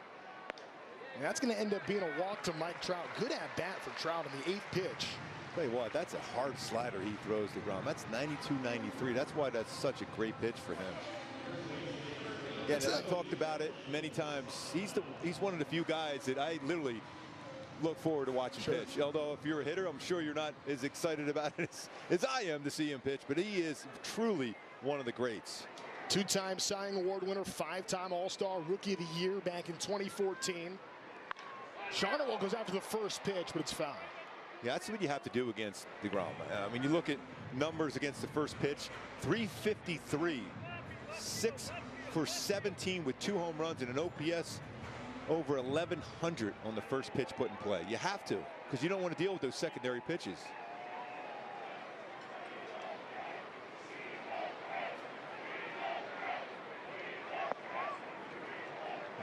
And that's going to end up being a walk to Mike Trout. Good at bat for Trout on the 8th pitch. Tell you what, that's a hard slider he throws to deGrom. That's 92-93. That's why that's such a great pitch for him. Yeah, I've talked about it many times. He's one of the few guys that I literally look forward to watching pitch. Although if you're a hitter, I'm sure you're not as excited about it as I am to see him pitch. But he is truly one of the greats. 2-time Cy Young Award winner, 5-time All-Star Rookie of the Year back in 2014. Soriano goes after the first pitch, but it's foul. Yeah, that's what you have to do against deGrom. I mean, you look at numbers against the first pitch, 353, 6 for 17 with 2 home runs and an OPS over 1,100 on the first pitch put in play. You have to, because you don't want to deal with those secondary pitches.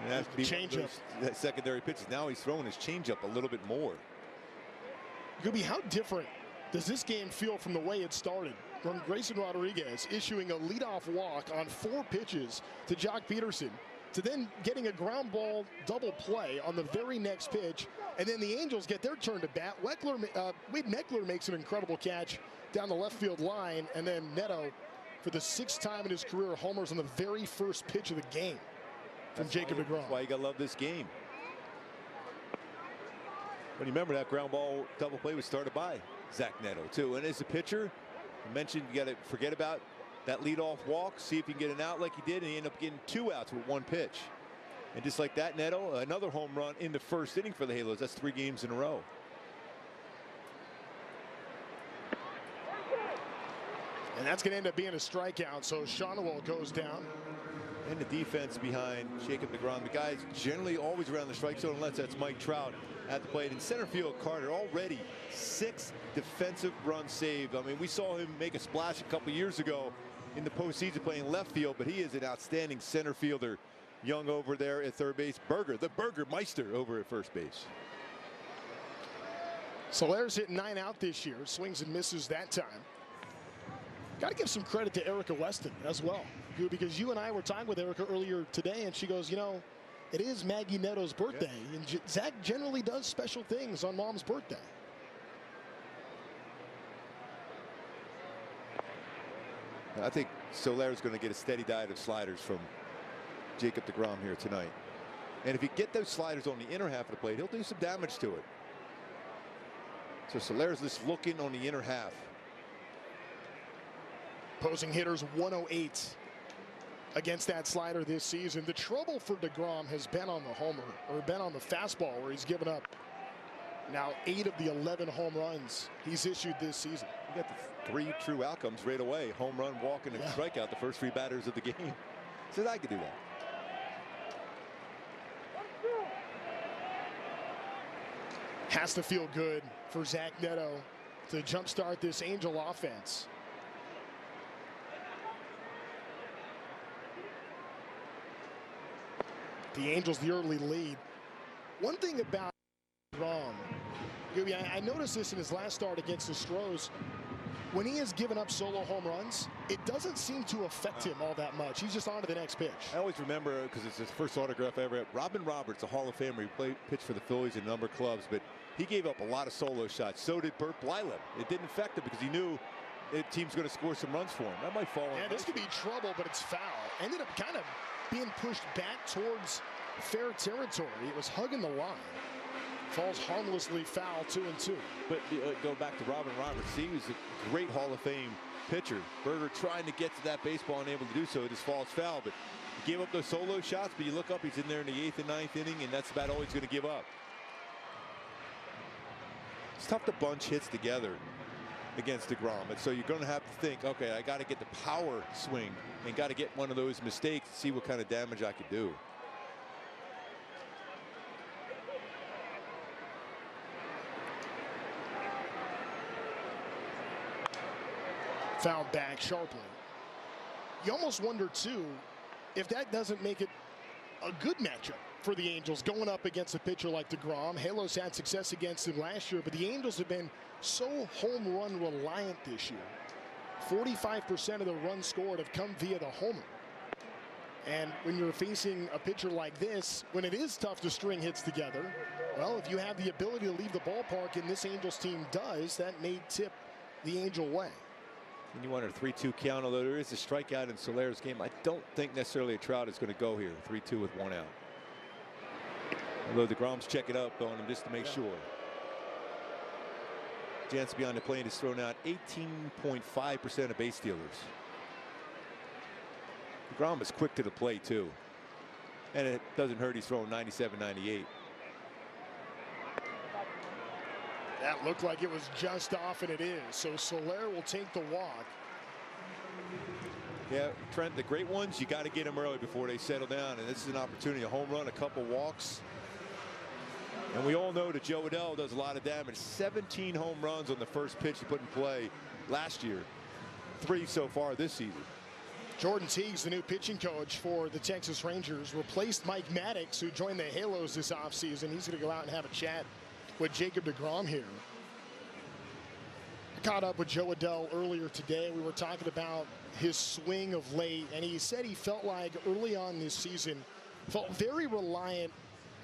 And that's changeup. That secondary pitches. Now he's throwing his changeup a little bit more. Gooby, how different does this game feel from the way it started? From Grayson Rodriguez issuing a leadoff walk on 4 pitches to Jock Peterson, to then getting a ground ball double play on the very next pitch, and then the Angels get their turn to bat. Wade Meckler makes an incredible catch down the left field line, and then Neto, for the 6th time in his career, homers on the very first pitch of the game from Jacob deGrom. That's why you got to love this game. But you remember that ground ball double play was started by Zach Neto too. And as a pitcher, I mentioned you got to forget about that leadoff walk, see if you can get an out like he did, and he ended up getting 2 outs with 1 pitch. And just like that, Neto, another home run in the first inning for the Halos. That's 3 games in a row. And that's going to end up being a strikeout. So Soriano goes down. And the defense behind Jacob deGrom. The guy's generally always around the strike zone unless that's Mike Trout at the plate. In center field, Carter already 6 defensive runs saved. I mean, we saw him make a splash a couple years ago in the postseason playing left field, but he is an outstanding center fielder. Young over there at third base. Berger, the Burger Meister over at first base. Soler's hit 9 out this year. Swings and misses that time. Got to give some credit to Erica Weston as well, because you and I were talking with Erica earlier today, and she goes, you know, it is Maggie Neto's birthday, and Zach generally does special things on Mom's birthday. I think Soler's going to get a steady diet of sliders from Jacob deGrom here tonight. And if you get those sliders on the inner half of the plate, he'll do some damage to it. So Soler's just looking on the inner half. Opposing hitters 108 against that slider this season. The trouble for deGrom has been on the homer, or been on the fastball, where he's given up now 8 of the 11 home runs he's issued this season. You got the 3 true outcomes right away: home run, walk, and a strikeout the first 3 batters of the game. Says I could do that. Has to feel good for Zach Neto to jumpstart this Angel offense. The Angels the early lead. One thing about deGrom, I noticed this in his last start against the Stros. When he has given up solo home runs, it doesn't seem to affect him all that much. He's just on to the next pitch. I always remember, because it's his first autograph I ever had, Robin Roberts, a Hall of Famer. He pitched for the Phillies in a number of clubs, but he gave up a lot of solo shots. So did Bert Blylev. It didn't affect him because he knew the team's going to score some runs for him. That might fall in. Yeah, this could be trouble, but it's foul. Ended up kind of being pushed back towards fair territory. It was hugging the line. Falls harmlessly foul, 2-2. But go back to Robin Roberts. He was a great Hall of Fame pitcher. Berger trying to get to that baseball, unable to do so. It just falls foul. But he gave up those solo shots, but you look up, he's in there in the 8th and 9th inning, and that's about all he's going to give up. It's tough to bunch hits together against deGrom. And so you're going to have to think, okay, I got to get the power swing and got to get one of those mistakes to see what kind of damage I could do. Fouled back sharply. You almost wonder, too, if that doesn't make it a good matchup for the Angels going up against a pitcher like deGrom. Halos had success against him last year, but the Angels have been so home run reliant this year. 45% of the runs scored have come via the homer. And when you're facing a pitcher like this, when it is tough to string hits together, well, if you have the ability to leave the ballpark, and this Angels team does, that may tip the Angel way. And you want a 3-2 count, although there is a strikeout in Soler's game. I don't think necessarily a Trout is going to go here. 3-2 with 1 out. Although deGrom's checking up on him just to make sure. Jans beyond the plate has thrown out 18.5% of base stealers. deGrom is quick to the plate, too. And it doesn't hurt he's throwing 97-98. That looked like it was just off, and it is. So Soler will take the walk. Yeah, Trent, the great ones, you got to get them early before they settle down. And this is an opportunity, a home run, a couple walks. And we all know that Joe Adell does a lot of damage. 17 home runs on the first pitch he put in play last year. 3 so far this season. Jordan Teague's the new pitching coach for the Texas Rangers. Replaced Mike Maddox, who joined the Halos this offseason. He's going to go out and have a chat with Jacob deGrom here. I caught up with Joe Adell earlier today. We were talking about his swing of late, and he said he felt like early on this season, felt very reliant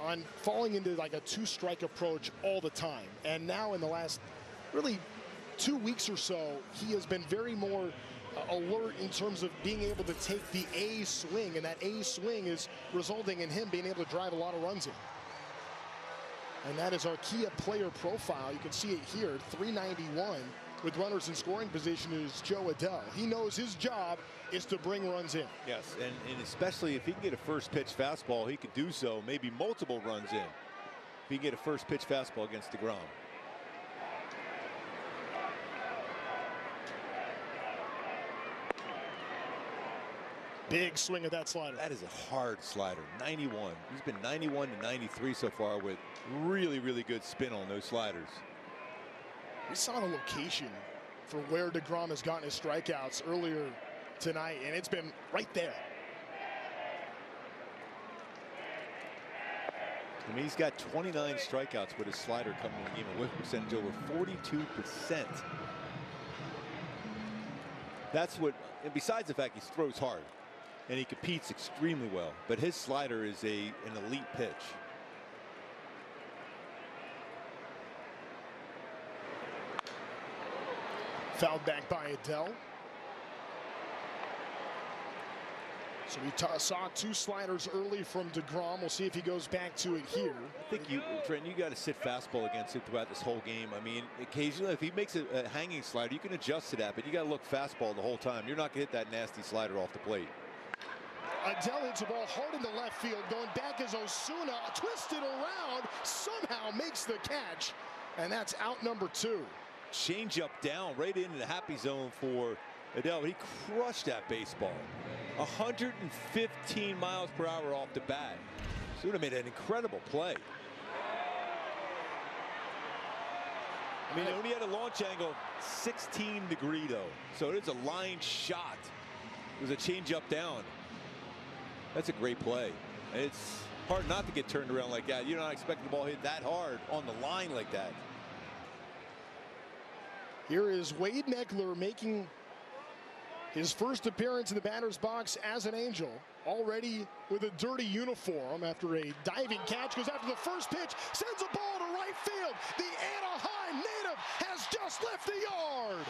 on falling into like a 2-strike approach all the time. And now in the last really 2 weeks or so, he has been very more alert in terms of being able to take the A swing, and that A swing is resulting in him being able to drive a lot of runs in. And that is our Kia player profile. You can see it here, 391 with runners in scoring position is Joe Adell. He knows his job is to bring runs in. Yes, and especially if he can get a first pitch fastball, he could do so, maybe multiple runs in. If he can get a first pitch fastball against deGrom. Big swing of that slider. That is a hard slider. 91. He's been 91 to 93 so far with really, really good spin on those sliders. We saw the location for where deGrom has gotten his strikeouts earlier tonight, and it's been right there. I mean, he's got 29 strikeouts with his slider coming in the game, a whiff percentage over 42%. That's what, and besides the fact he throws hard and he competes extremely well, but his slider is an elite pitch. Fouled back by Adele. So we saw two sliders early from deGrom. We'll see if he goes back to it here. I think Trent, you got to sit fastball against him throughout this whole game. I mean, occasionally if he makes a hanging slider, you can adjust to that, but you got to look fastball the whole time. You're not going to hit that nasty slider off the plate. Adele hits the ball hard in the left field. Going back is Osuna, twisted around, somehow makes the catch, and that's out number 2. Change up down right into the happy zone for Adele. He crushed that baseball. 115 miles per hour off the bat. Osuna made an incredible play. I mean, he only had a launch angle of 16 degree though, so it's a line shot. It was a change up down. That's a great play. It's hard not to get turned around like that. You're not expecting the ball hit that hard on the line like that. Here is Wade Meckler making his first appearance in the batter's box as an Angel, already with a dirty uniform after a diving catch. Goes after the first pitch, sends a ball to right field. The Anaheim native has just left the yard.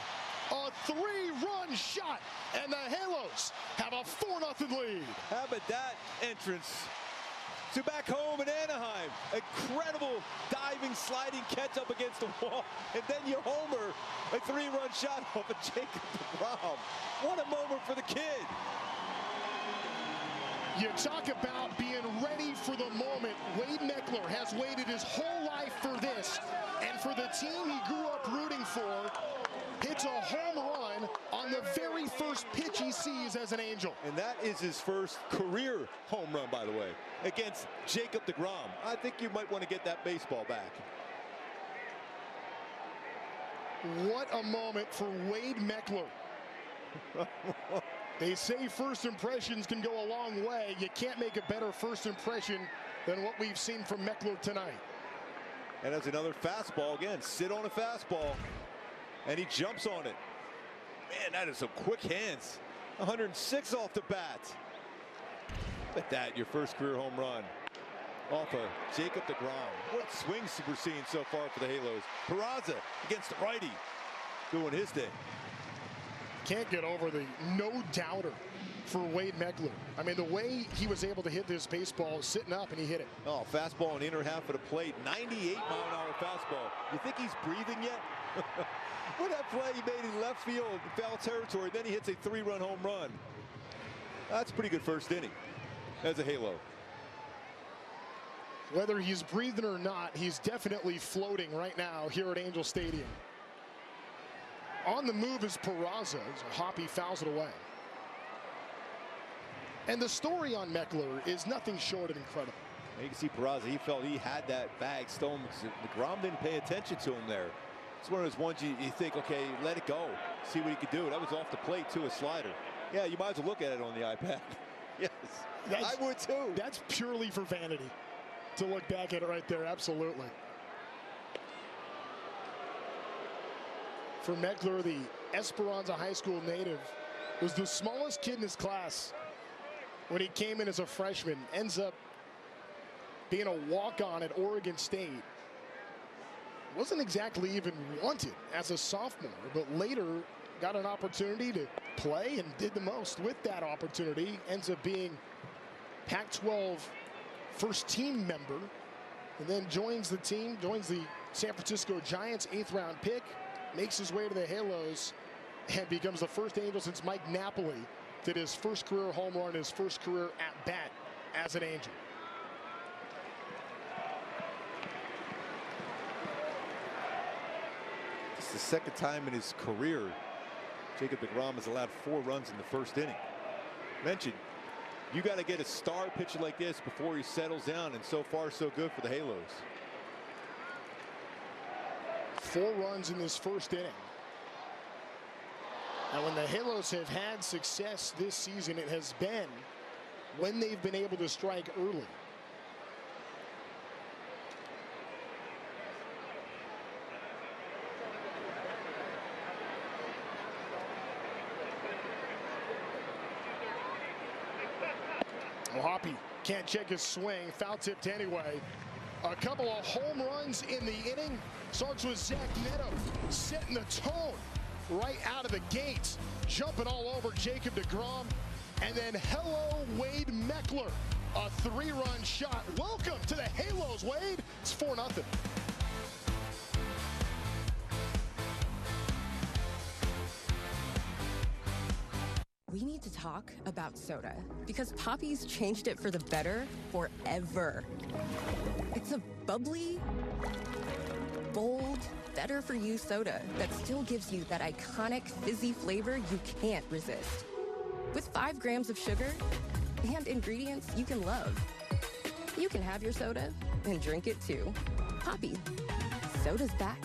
A 3-run shot, and the Halos have a 4-0 lead. How about that entrance to back home in Anaheim? Incredible diving, sliding catch up against the wall, and then you homer a 3-run shot off of Jacob deGrom. What a moment for the kid. You talk about being ready for the moment. Wade Meckler has waited his whole life for this, and for the team he grew up rooting for, hits a home run on the very first pitch he sees as an Angel. And that is his first career home run, by the way, against Jacob deGrom. I think you might want to get that baseball back. What a moment for Wade Meckler. They say first impressions can go a long way. You can't make a better first impression than what we've seen from Meckler tonight. And that's another fastball again. Sit on a fastball, and he jumps on it. Man, that is some quick hands. 106 off the bat. Look at that, your first career home run off of Jacob deGrom. What swings we're seeing so far for the Halos. Peraza against the righty, doing his thing. Can't get over the no-doubter for Wade Meckler. I mean, the way he was able to hit this baseball sitting up, and he hit it. Oh, fastball in the inner half of the plate. 98-mile-an-hour fastball. You think he's breathing yet? What that play he made in left field, foul territory, then he hits a 3-run home run. That's a pretty good first inning as a Halo. Whether he's breathing or not, he's definitely floating right now here at Angel Stadium. On the move is Peraza. Hoppy fouls it away. And the story on Meckler is nothing short of incredible. You can see Peraza, he felt he had that bag stolen because deGrom didn't pay attention to him there. It's one of those ones you think, okay, let it go, see what he could do. That was off the plate too, a slider. Yeah, you might as well look at it on the iPad. Yes, I would too. That's purely for vanity to look back at it right there, absolutely. For Meckler, the Esperanza High School native, was the smallest kid in his class when he came in as a freshman. Ends up being a walk-on at Oregon State. Wasn't exactly even wanted as a sophomore, but later got an opportunity to play and did the most with that opportunity. Ends up being Pac-12 first team member, and then joins the team, joins the San Francisco Giants 8th-round pick, makes his way to the Halos, and becomes the first Angel since Mike Napoli did his first career home run, his first career at bat as an Angel. It's the second time in his career Jacob deGrom has allowed 4 runs in the first inning. Mentioned You got to get a star pitcher like this before he settles down, and so far so good for the Halos. 4 runs in this first inning. And when the Halos have had success this season, it has been when they've been able to strike early. Hoppy can't check his swing. Foul tipped anyway. A couple of home runs in the inning. Starts with Zach Neto setting the tone right out of the gates. Jumping all over Jacob deGrom. And then hello, Wade Meckler. A 3-run shot. Welcome to the Halos, Wade. It's 4-0. We need to talk about soda because Poppy's changed it for the better forever. It's a bubbly, bold, better-for-you soda that still gives you that iconic fizzy flavor you can't resist. With 5 grams of sugar and ingredients you can love. You can have your soda and drink it too. Poppy. Soda's back,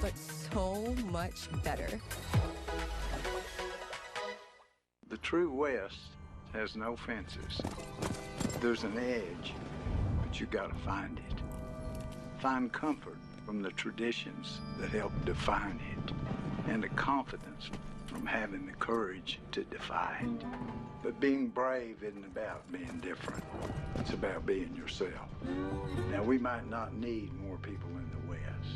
but so much better. The true West has no fences. There's an edge, but you gotta find it. Find comfort from the traditions that help define it, and the confidence from having the courage to defy it. But being brave isn't about being different. It's about being yourself. Now, we might not need more people in the West,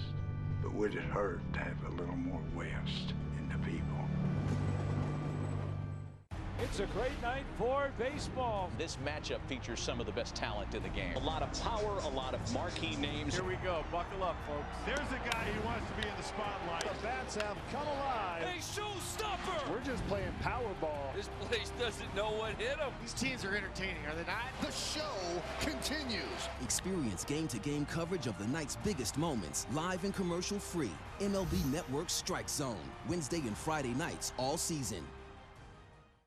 but would it hurt to have a little more West in the people? It's a great night for baseball. This matchup features some of the best talent in the game. A lot of power, a lot of marquee names. Here we go. Buckle up, folks. There's a guy who wants to be in the spotlight. The bats have come alive. Hey, showstopper! We're just playing Powerball. This place doesn't know what hit them. These teams are entertaining, are they not? The show continues. Experience game-to-game coverage of the night's biggest moments, live and commercial-free. MLB Network Strike Zone, Wednesday and Friday nights all season.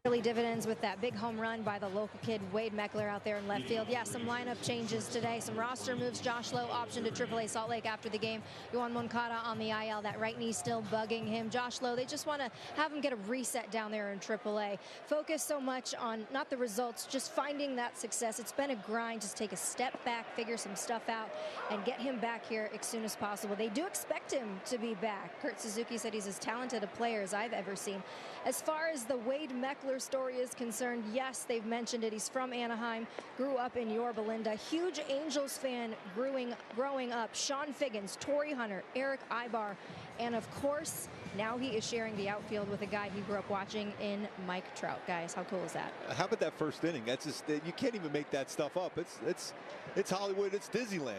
Early dividends with that big home run by the local kid Wade Meckler out there in left field. Yeah, some lineup changes today, some roster moves. Josh Lowe optioned to AAA Salt Lake after the game. Yohan Moncada on the IL, that right knee still bugging him. Josh Lowe, they just want to have him get a reset down there in AAA. Focus so much on not the results, just finding that success. It's been a grind. Just take a step back, figure some stuff out, and get him back here as soon as possible. They do expect him to be back. Kurt Suzuki said he's as talented a player as I've ever seen. As far as the Wade Meckler story is concerned, yes, they've mentioned it. He's from Anaheim, grew up in Yorba Linda. Huge Angels fan growing up. Sean Figgins, Torrey Hunter, Eric Ibar, and of course, now he is sharing the outfield with a guy he grew up watching in Mike Trout. Guys, how cool is that? How about that first inning? That's just, you can't even make that stuff up. It's Hollywood. It's Disneyland.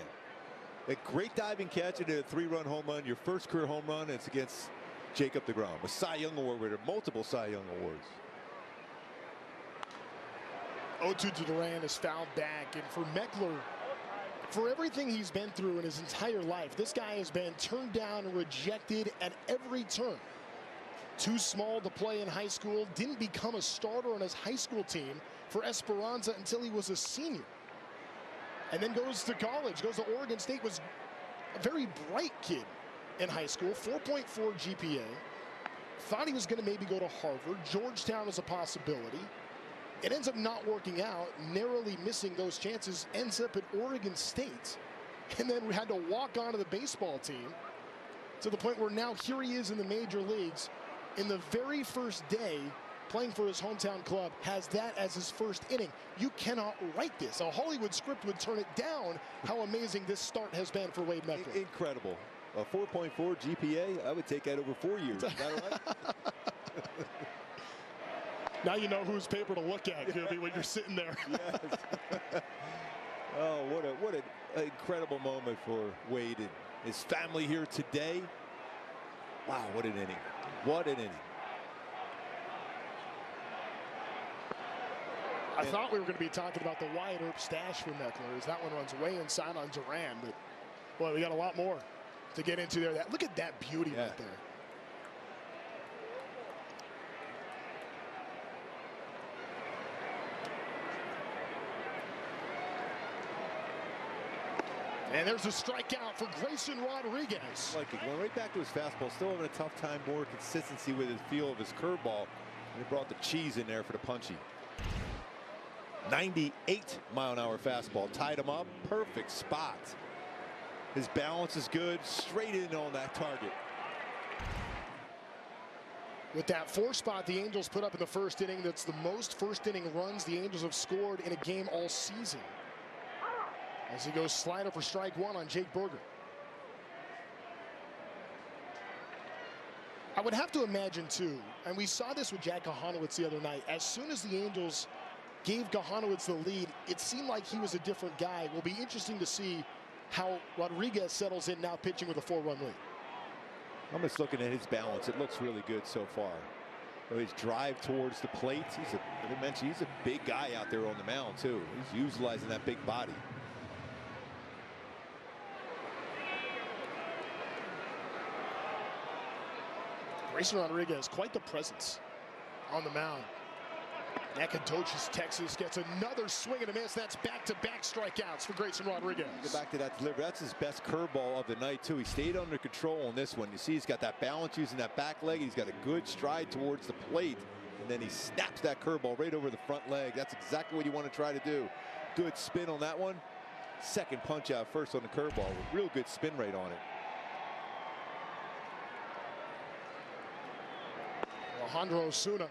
A great diving catch and a 3-run home run. Your first career home run. It's against Jacob deGrom, a Cy Young Award winner, multiple Cy Young Awards. 0-2 to Duran is fouled back, and for Meckler, for everything he's been through in his entire life, this guy has been turned down and rejected at every turn. Too small to play in high school, didn't become a starter on his high school team for Esperanza until he was a senior. And then goes to college, goes to Oregon State, was a very bright kid in high school, 4.4 GPA. Thought he was going to maybe go to Harvard. Georgetown was a possibility. It ends up not working out, narrowly missing those chances, ends up at Oregon State, and then we had to walk onto the baseball team to the point where now here he is in the major leagues. In the very first day playing for his hometown club, has that as his first inning. You cannot write this. A Hollywood script would turn it down how amazing this start has been for Wade Meckler. Incredible. A 4.4 GPA, I would take that over 4 years. Is that right? Now you know whose paper to look at, Gooby, when you're sitting there. Yes. Oh, what an incredible moment for Wade and his family here today. Wow, what an inning. What an inning. I thought we were going to be talking about the Wyatt Earp stash for Meckler, as that one runs way inside on Duran, but boy, we got a lot more to get into there. Look at that beauty right there. And there's a strikeout for Grayson Rodriguez. Like it went right back to his fastball. Still having a tough time, more consistency with his feel of his curveball. And he brought the cheese in there for the punchy. 98-mile-an-hour fastball. Tied him up. Perfect spot. His balance is good. Straight in on that target. With that 4 spot the Angels put up in the first inning, that's the most first inning runs the Angels have scored in a game all season. As he goes slider for strike 1 on Jake Burger. I would have to imagine too, and we saw this with Jack Gahanowitz the other night, as soon as the Angels gave Gahanowitz the lead, it seemed like he was a different guy. It will be interesting to see how Rodriguez settles in now pitching with a 4-run lead. I'm just looking at his balance. It looks really good so far. His drive towards the plate. He's a big guy out there on the mound too. He's utilizing that big body. Grayson Rodriguez, quite the presence on the mound. Nacogdoches, Texas gets another swing and a miss. That's back-to-back strikeouts for Grayson Rodriguez. Get back to that delivery. That's his best curveball of the night too. He stayed under control on this one. You see he's got that balance using that back leg. He's got a good stride towards the plate. And then he snaps that curveball right over the front leg. That's exactly what you want to try to do. Good spin on that one. Second punch out first on the curveball with real good spin rate on it. Alejandro Osuna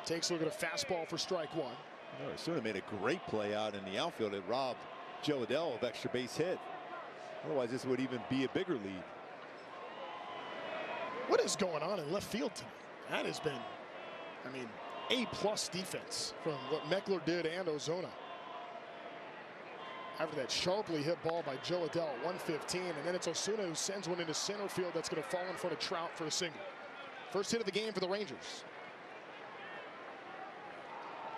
takes a look at a fastball for strike 1. Osuna made a great play out in the outfield. It robbed Joe Adell of extra base hit. Otherwise, this would even be a bigger lead. What is going on in left field tonight? That has been, I mean, A+ defense from what Meckler did and Ozuna. After that sharply hit ball by Joe Adell at 115, and then it's Osuna who sends one into center field that's going to fall in front of Trout for a single. First hit of the game for the Rangers.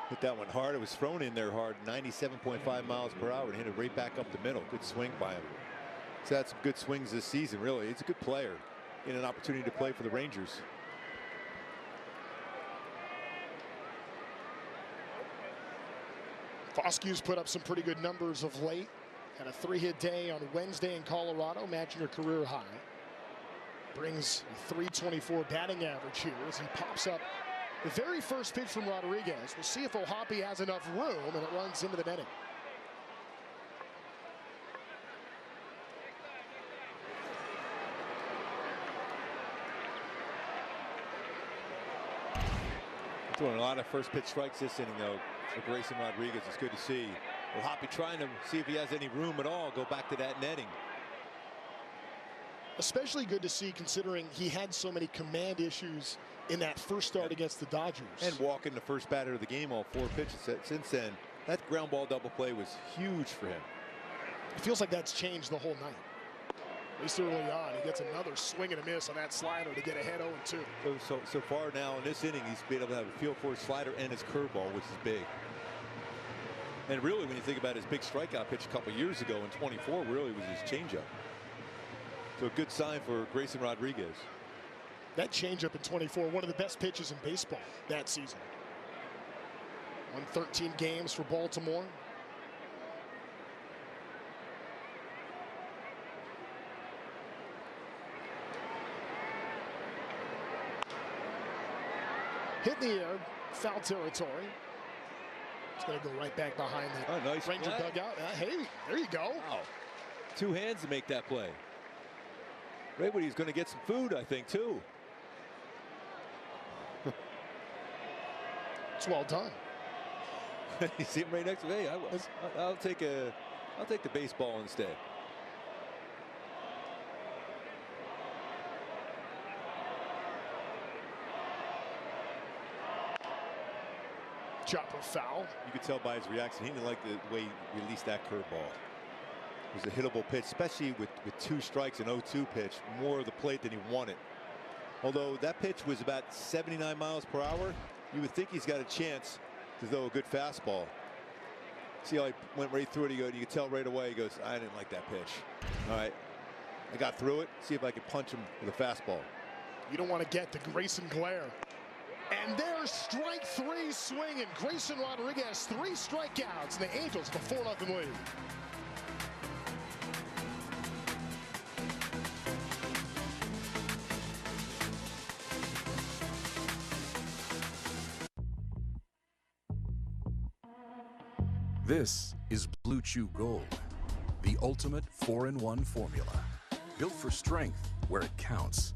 Hit that one hard. It was thrown in there hard. 97.5 miles per hour and hit it right back up the middle. Good swing by him. He's had some good swings this season, really. He's a good player. Getting an opportunity to play for the Rangers. Foskew's put up some pretty good numbers of late. Had a 3-hit day on Wednesday in Colorado, matching a career high. Brings a .324 batting average here as he pops up the very first pitch from Rodriguez. We'll see if O'Hoppe has enough room, and it runs into the netting. Throwing a lot of first pitch strikes this inning, though, for Grayson Rodriguez. It's good to see. O'Hoppe trying to see if he has any room at all. Go back to that netting. Especially good to see, considering he had so many command issues in that first start against the Dodgers. And walking the first batter of the game, all 4 pitches since then. That ground ball double play was huge for him. It feels like that's changed the whole night. At least early on, he gets another swing and a miss on that slider to get ahead 0-2. So far now in this inning, he's been able to have a feel for his slider and his curveball, which is big. And really, when you think about his big strikeout pitch a couple years ago in 24, really was his changeup. So a good sign for Grayson Rodriguez. That changeup in 24, one of the best pitches in baseball that season. Won 13 games for Baltimore. Hit in the air, foul territory. It's going to go right back behind that nice Ranger play. dugout. Hey, there you go. Wow. 2 hands to make that play. Right when he's going to get some food, I think, too. It's well done. You see him right next to me. I'll take the baseball instead. Chopper foul. You could tell by his reaction, he didn't like the way he released that curveball. It was a hittable pitch, especially with 2 strikes and 0-2 pitch, more of the plate than he wanted. Although that pitch was about 79 miles per hour, you would think he's got a chance to throw a good fastball. See how he went right through it? You could tell right away. He goes, I didn't like that pitch. All right, I got through it. See if I can punch him with a fastball. You don't want to get the Grayson glare. And there's strike 3 swinging. Grayson Rodriguez, 3 strikeouts. And the Angels have a 4-0 lead. This is Blue Chew Gold, the ultimate 4-in-1 formula. Built for strength where it counts.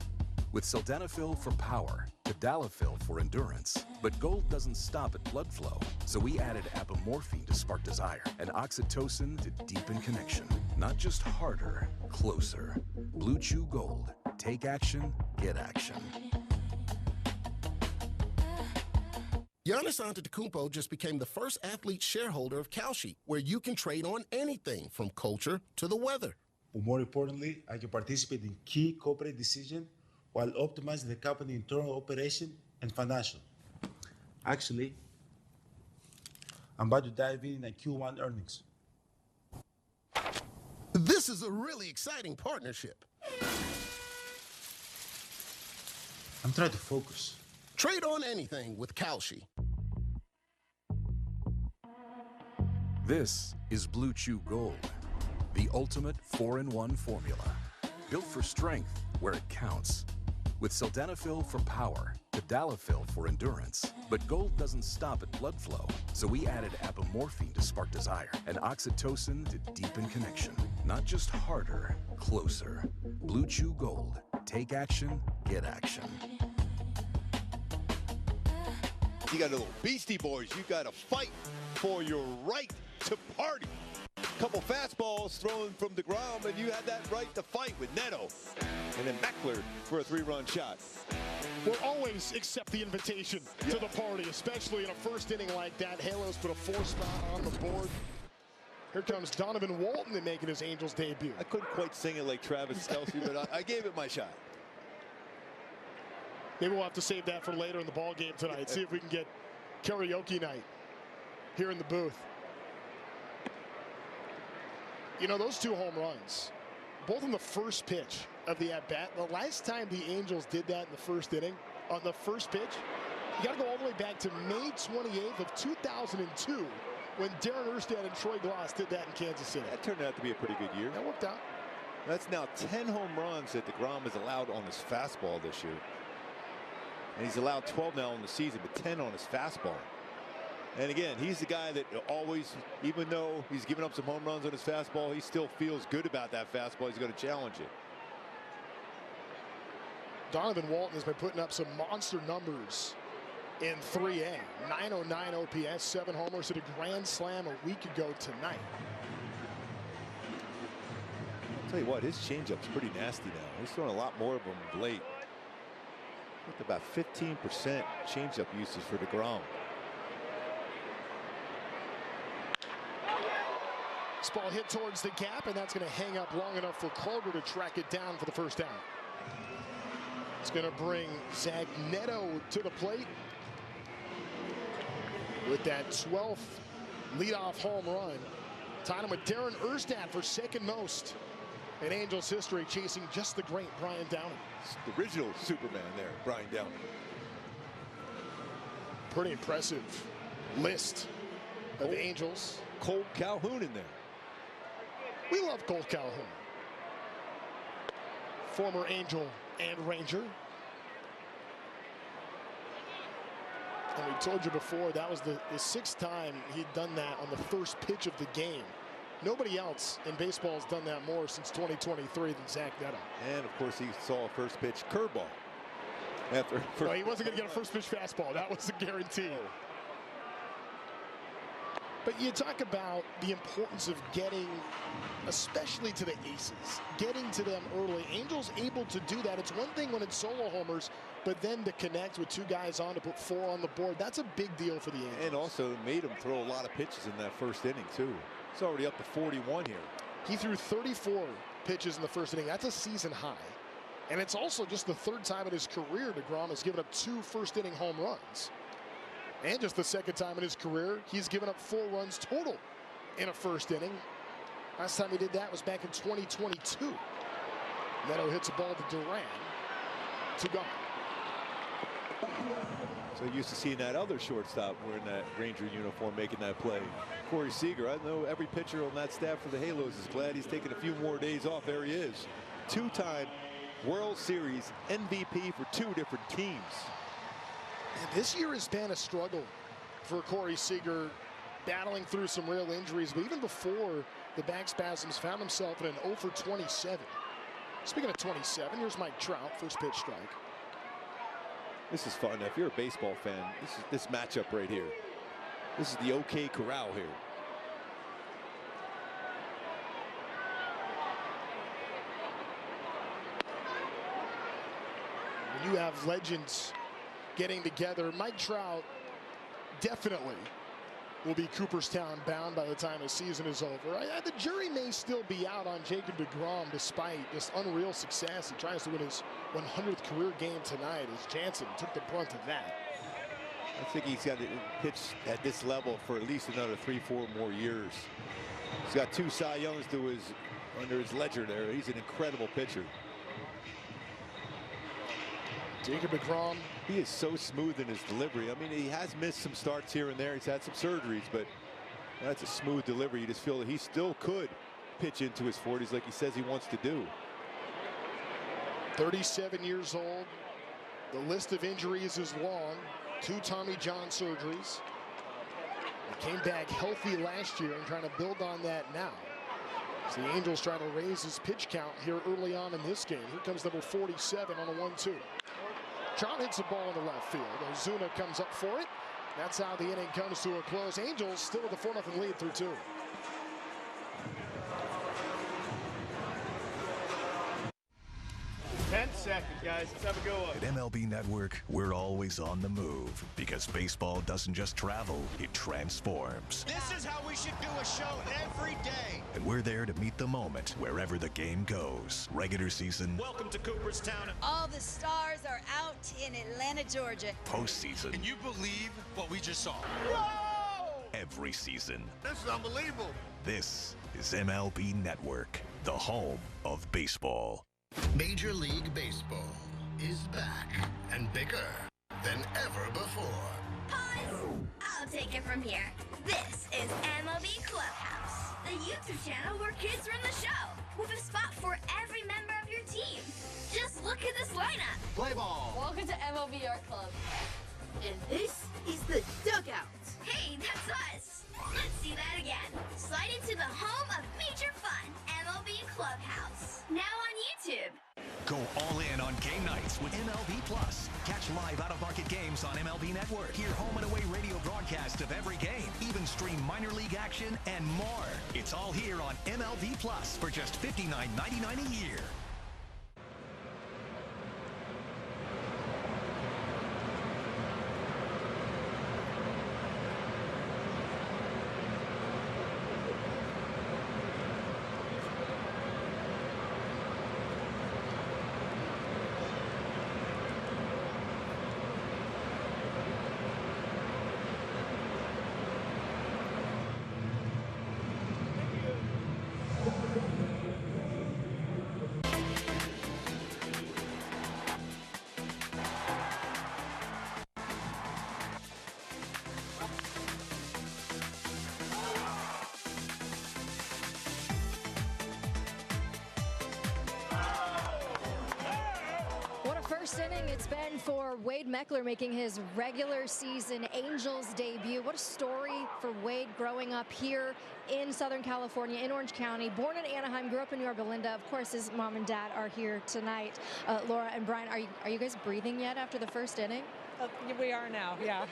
With sildenafil for power, tadalafil for endurance. But gold doesn't stop at blood flow, so we added apomorphine to spark desire and oxytocin to deepen connection. Not just harder, closer. Blue Chew Gold. Take action, get action. Giannis Antetokounmpo just became the first athlete shareholder of Kalshi, where you can trade on anything from culture to the weather. But more importantly, I can participate in key corporate decisions while optimizing the company's internal operation and financial. Actually, I'm about to dive in Q1 earnings. This is a really exciting partnership. I'm trying to focus. Trade on anything with Kalshi. This is Blue Chew Gold, the ultimate 4-in-1 formula. Built for strength where it counts. With sildenafil for power, tadalafil for endurance. But gold doesn't stop at blood flow, so we added apomorphine to spark desire and oxytocin to deepen connection. Not just harder, closer. Blue Chew Gold. Take action, get action. You got a little Beastie Boys. You got to fight for your right to party. Couple fastballs thrown from deGrom, and you had that right to fight with Neto. And then Meckler for a 3-run shot. We'll always accept the invitation to the party, especially in a first inning like that. Halos put a 4-spot on the board. Here comes Donovan Walton making his Angels debut. I couldn't quite sing it like Travis Kelce, but I gave it my shot. Maybe we'll have to save that for later in the ball game tonight. See if we can get karaoke night here in the booth. You know, those 2 home runs, both on the first pitch of the at-bat. The last time the Angels did that in the first inning, on the first pitch, you got to go all the way back to May 28th of 2002 when Darren Erstad and Troy Glaus did that in Kansas City. That turned out to be a pretty good year. That worked out. That's now 10 home runs that deGrom has allowed on his fastball this year. And he's allowed 12 now in the season, but 10 on his fastball. And again, he's the guy that always, even though he's given up some home runs on his fastball, he still feels good about that fastball. He's going to challenge it. Donovan Walton has been putting up some monster numbers in 3A. 909 OPS, 7 homers, hit a grand slam a week ago tonight. I'll tell you what, his changeup's pretty nasty now. He's throwing a lot more of them late. With about 15% changeup usage for deGrom. This ball hit towards the gap, and that's going to hang up long enough for Carter to track it down for the first down. It's going to bring Zach Neto to the plate with that 12th leadoff home run. Tied him with Darren Erstad for second most in Angels history, chasing just the great Brian Downey. It's the original Superman there, Brian Downey. Pretty impressive list of Angels. Cole Calhoun in there. We love Cole Calhoun. Former Angel and Ranger. And we told you before, that was the 6th time he'd done that on the first pitch of the game. Nobody else in baseball has done that more since 2023 than Zach Neto. And of course, he saw a first pitch curveball. No, he wasn't going to get a first pitch fastball. That was a guarantee. But you talk about the importance of getting, especially to the aces, getting to them early. Angels able to do that. It's one thing when it's solo homers, but then to connect with 2 guys on to put 4 on the board, that's a big deal for the Angels. And also made him throw a lot of pitches in that first inning, too. It's already up to 41 here. He threw 34 pitches in the first inning. That's a season high. And it's also just the 3rd time in his career deGrom has given up 2 first-inning home runs. And just the 2nd time in his career, he's given up 4 runs total in a first inning. Last time he did that was back in 2022. Neto hits a ball to Duran. 2 gone. So used to seeing that other shortstop wearing that Ranger uniform making that play. Corey Seager. I know every pitcher on that staff for the Halos is glad he's taking a few more days off. There he is. 2-time World Series MVP for 2 different teams. And this year has been a struggle for Corey Seager battling through some real injuries, but even before the back spasms, found himself in an 0 for 27. Speaking of 27, here's Mike Trout, first pitch strike. This is fun. If you're a baseball fan, this matchup right here. This is the OK Corral here. When you have legends getting together, Mike Trout definitely will be Cooperstown bound by the time the season is over. The jury may still be out on Jacob deGrom despite this unreal success. He tries to win his 100th career game tonight as Jansen took the brunt of that. I think he's got to pitch at this level for at least another 3-4 more years. He's got 2 Cy Youngs under his ledger there. He's an incredible pitcher. Jacob deGrom. He is so smooth in his delivery. I mean, he has missed some starts here and there. He's had some surgeries, but that's a smooth delivery. You just feel that he still could pitch into his 40s like he says he wants to do. 37 years old. The list of injuries is long. 2 Tommy John surgeries. He came back healthy last year and trying to build on that now. So the Angels trying to raise his pitch count here early on in this game. Here comes number 47 on a 1-2. Trout hits the ball in the left field. Ozuna comes up for it. That's how the inning comes to a close. Angels still with a 4-0 lead through 2. Guys, let's have a go. At MLB Network, we're always on the move because baseball doesn't just travel, it transforms. This is how we should do a show every day. And we're there to meet the moment wherever the game goes. Regular season. Welcome to Cooperstown. All the stars are out in Atlanta, Georgia. Postseason. Can you believe what we just saw? Whoa! Every season. This is unbelievable. This is MLB Network, the home of baseball. Major League Baseball is back and bigger than ever before. Pause. I'll take it from here. This is MLB Clubhouse, the YouTube channel where kids run the show, with a spot for every member of your team. Just look at this lineup. Play ball. Welcome to MLB Art Club. And this is the dugout. Hey, that's us. Let's see that again. Slide into the home of major fun, MLB Clubhouse. Now on YouTube. Go all in on game nights with MLB Plus. Catch live out-of-market games on MLB Network. Hear home and away radio broadcast of every game. Even stream minor league action and more. It's all here on MLB Plus for just $59.99 a year. First inning it's been for Wade Meckler making his regular season Angels debut. What a story for Wade growing up here in Southern California, in Orange County. Born in Anaheim, grew up in Yorba Linda. Of course, his mom and dad are here tonight. Laura and Brian, are you guys breathing yet after the first inning? We are now, yeah.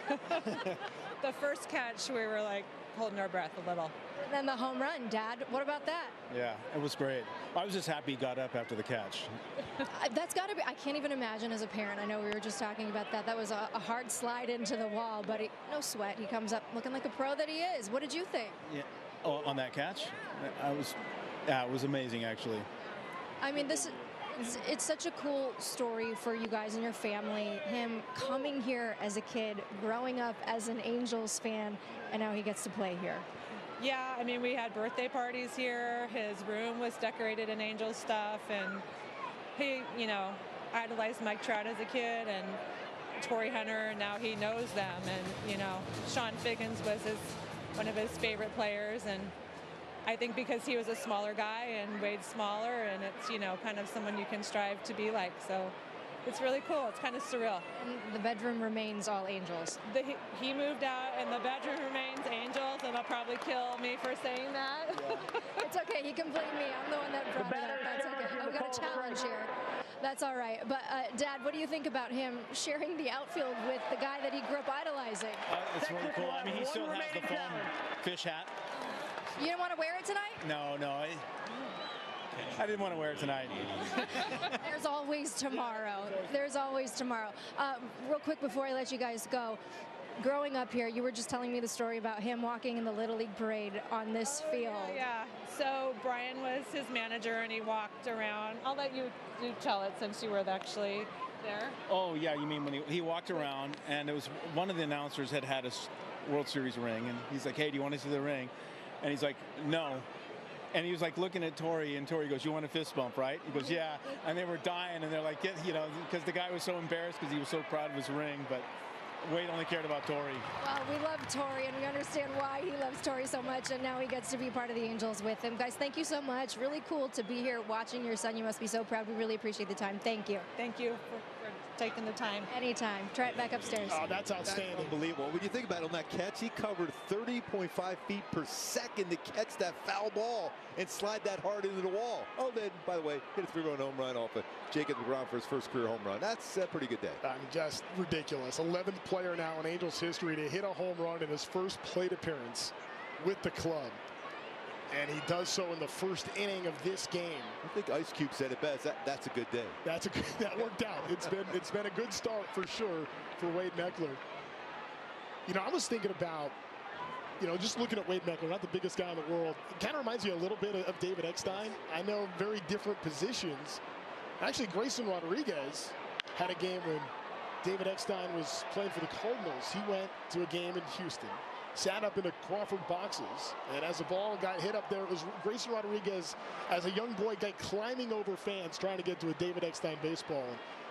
The first catch, we were like holding our breath a little. And then the home run, Dad. What about that? Yeah, it was great. I was just happy he got up after the catch. That's got to be, I can't even imagine as a parent. I know we were just talking about that. That was a hard slide into the wall, but no sweat. He comes up looking like the pro that he is. What did you think? Yeah, on that catch? It was amazing, actually. I mean, it's such a cool story for you guys and your family. Him coming here as a kid, growing up as an Angels fan, and now he gets to play here. Yeah, I mean, we had birthday parties here. His room was decorated in Angels stuff, and he, idolized Mike Trout as a kid, and Torrey Hunter, and now he knows them. And, Sean Figgins was one of his favorite players, and I think because he was a smaller guy and Wade's smaller, and it's, kind of someone you can strive to be like. So it's really cool. It's kind of surreal. And the bedroom remains all Angels. He moved out, and the bedroom remains Angels, and they'll probably kill me for saying that. Yeah. It's okay. He can blame me. I'm the one that brought it up. That's okay. Oh, we got a challenge here. That's all right. But, Dad, what do you think about him sharing the outfield with the guy that he grew up idolizing? It's really cool. I mean, he still has the foam fish hat. You didn't want to wear it tonight? No. I didn't want to wear it tonight. There's always tomorrow. There's always tomorrow. Real quick before I let you guys go, growing up here, you were just telling me the story about him walking in the Little League parade on this field. Yeah. So Brian was his manager, and he walked around. I'll let you tell it since you were actually there. Oh, yeah, you mean when he walked around, and it was one of the announcers had a World Series ring, and he's like, hey, do you want to see the ring? And he's like, no. And he was like looking at Tori, and Tori goes, you want a fist bump, right? He goes, yeah. And they were dying, and they're like, because the guy was so embarrassed because he was so proud of his ring, but Wade only cared about Tori. Well, we love Tori, and we understand why he loves Tori so much, and now he gets to be part of the Angels with him. Guys, thank you so much. Really cool to be here watching your son. You must be so proud. We really appreciate the time. Thank you. Thank you for taking the time. Anytime. Try it back upstairs. Oh, that's outstanding. That's unbelievable. When you think about it, on that catch, he covered 30.5 feet per second to catch that foul ball and slide that hard into the wall. Oh, then, by the way, hit a 3-run home run off of Jacob deGrom for his first career home run. That's a pretty good day. Just ridiculous. 11th player now in Angels history to hit a home run in his first plate appearance with the club. And he does so in the first inning of this game. I think Ice Cube said it best. That's a good day. That worked out. It's been a good start for sure for Wade Meckler. You know, I was thinking about, just looking at Wade Meckler, not the biggest guy in the world. It kind of reminds me a little bit of David Eckstein. I know very different positions. Actually, Grayson Rodriguez had a game when David Eckstein was playing for the Cardinals. He went to a game in Houston, sat up in the Crawford boxes, and as the ball got hit up there, it was Grayson Rodriguez, as a young boy, guy climbing over fans trying to get to a David Eckstein baseball.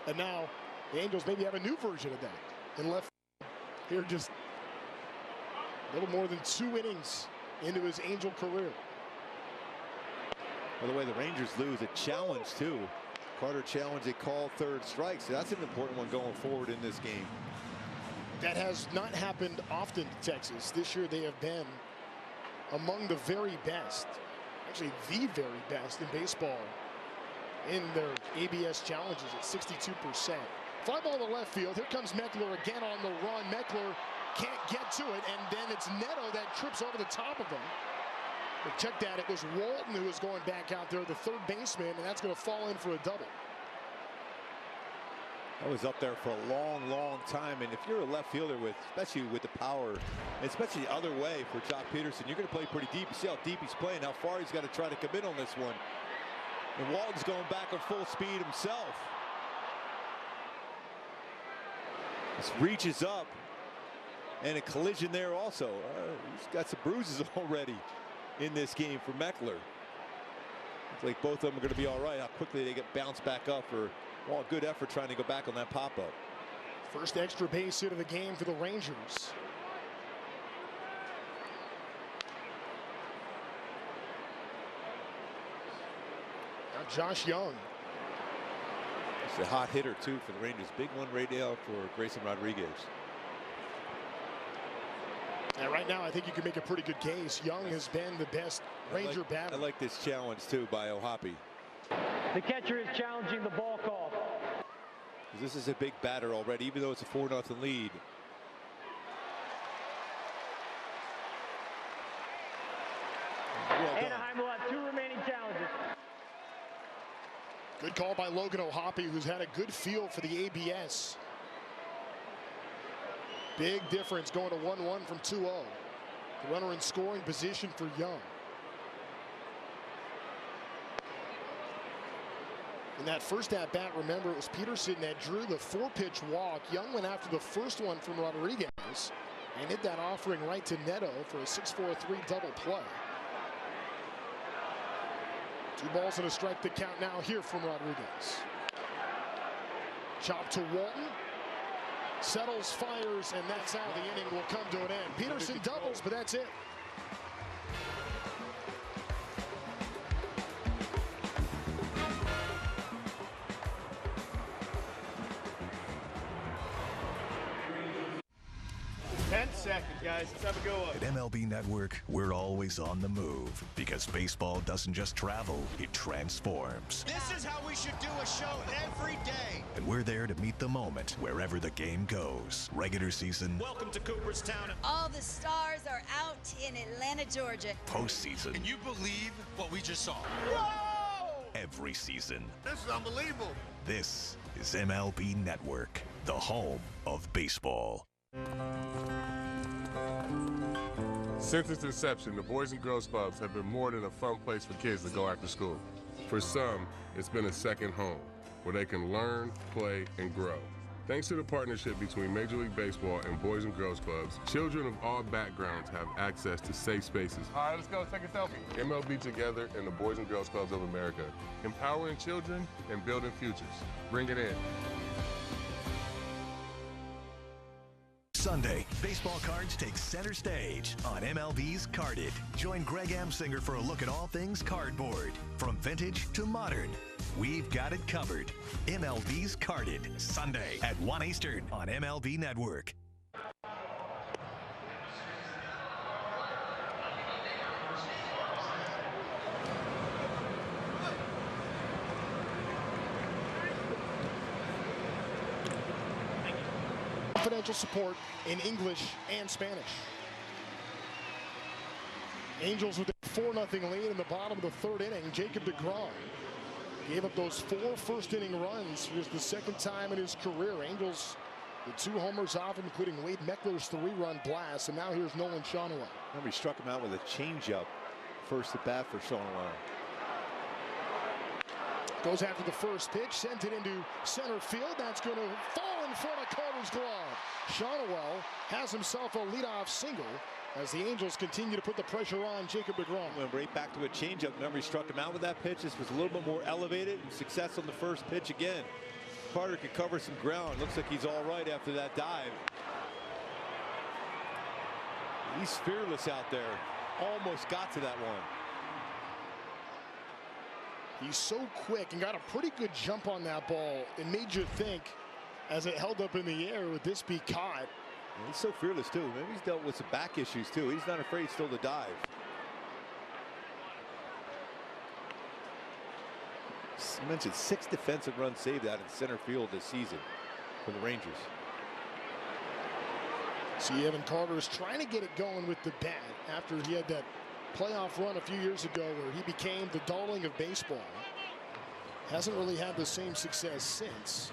And now the Angels maybe have a new version of that in left here, just a little more than 2 innings into his Angel career. By the way, the Rangers lose a challenge too. Carter challenged a call third strike, so that's an important one going forward in this game. That has not happened often to Texas. This year they have been among the very best, actually the very best in baseball in their ABS challenges at 62%. Fly ball to left field. Here comes Meckler again on the run. Meckler can't get to it, and then it's Neto that trips over the top of him. But check that, it was Walton who was going back out there, the third baseman, and that's going to fall in for a double. I was up there for a long, long time, and if you're a left fielder especially with the power, especially the other way for Jock Peterson, you're going to play pretty deep. You see how deep he's playing, how far he's got to try to commit on this one. And Walton's going back at full speed himself. This reaches up, and a collision there also. He's got some bruises already in this game for Meckler. Looks like both of them are going to be all right. How quickly they get bounced back up for a good effort trying to go back on that pop-up. First extra base hit of the game for the Rangers. Now Josh Young. He's a hot hitter too for the Rangers. Big one right now for Grayson Rodriguez. And right now, I think you can make a pretty good case. Young has been the best Ranger batter. I like this challenge too by O'Hoppe. The catcher is challenging the ball call. This is a big batter already, even though it's a 4-0 lead. Well Anaheim will have 2 remaining challenges. Good call by Logan O'Hoppe, who's had a good feel for the ABS. Big difference going to 1-1 from 2-0. The runner in scoring position for Young. In that first at bat, remember, it was Peterson that drew the 4-pitch walk. Young went after the first one from Rodriguez and hit that offering right to Neto for a 6-4-3 double play. 2 balls and a strike to count now here from Rodriguez. Chop to Walton. Settles, fires, and that's how the inning will come to an end. Peterson doubles, but that's it. second, guys. Let's have a go up. At MLB Network, we're always on the move because baseball doesn't just travel, it transforms. This is how we should do a show every day. And we're there to meet the moment wherever the game goes. Regular season. Welcome to Cooperstown. All the stars are out in Atlanta, Georgia. Postseason. Can you believe what we just saw? Whoa! Every season. This is unbelievable. This is MLB Network, the home of baseball. Since its inception, the Boys and Girls Clubs have been more than a fun place for kids to go after school. For some, it's been a second home where they can learn, play, and grow. Thanks to the partnership between Major League Baseball and Boys and Girls Clubs, children of all backgrounds have access to safe spaces. All right, let's go take a selfie. MLB Together and the Boys and Girls Clubs of America, empowering children and building futures. Bring it in. Sunday, baseball cards take center stage on MLB's Carded. Join Greg Amsinger for a look at all things cardboard. From vintage to modern, we've got it covered. MLB's Carded, Sunday at 1 Eastern on MLB Network. Confidential support in English and Spanish. Angels with a 4-0 lead in the bottom of the third inning. Jacob deGrom gave up those 4 first-inning runs. It was the second time in his career. Angels with 2 homers off, including Wade Meckler's 3-run blast. And now here's Nolan Shawnow. Remember, he struck him out with a changeup first at bat for Shawnow. Goes after the first pitch, sent it into center field. That's going to fall in front of Carter's glove. Shawnow has himself a leadoff single as the Angels continue to put the pressure on Jacob deGrom. Went right back to a changeup. Remember, he struck him out with that pitch. This was a little bit more elevated, and success on the first pitch again. Carter could cover some ground. Looks like he's all right after that dive. He's fearless out there. Almost got to that one. He's so quick and got a pretty good jump on that ball. It made you think, as it held up in the air, would this be caught? And he's so fearless, too. Maybe he's dealt with some back issues, too. He's not afraid still to dive. I mentioned 6 defensive runs saved out in center field this season for the Rangers. See, Evan Carter is trying to get it going with the bat after he had that playoff run a few years ago where he became the darling of baseball. Hasn't really had the same success since.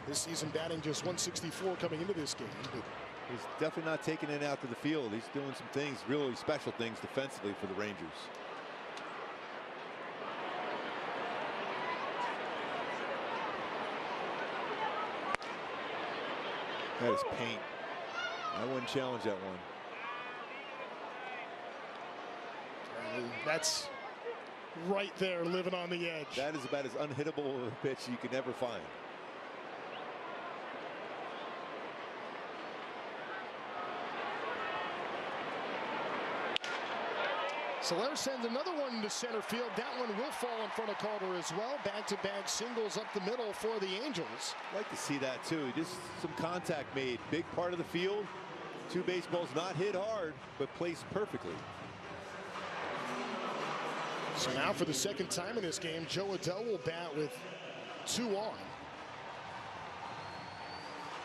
This season batting just 164 coming into this game. But he's definitely not taking it out to the field. He's doing some things, really special things defensively for the Rangers. That is paint. I wouldn't challenge that one. That's right there, living on the edge. That is about as unhittable of a pitch you could ever find. Soler sends another one into center field. That one will fall in front of Carter as well. Back-to-back singles up the middle for the Angels. I'd like to see that too. Just some contact made. Big part of the field. 2 baseballs not hit hard, but placed perfectly. So now for the second time in this game, Joe Adell will bat with 2 on.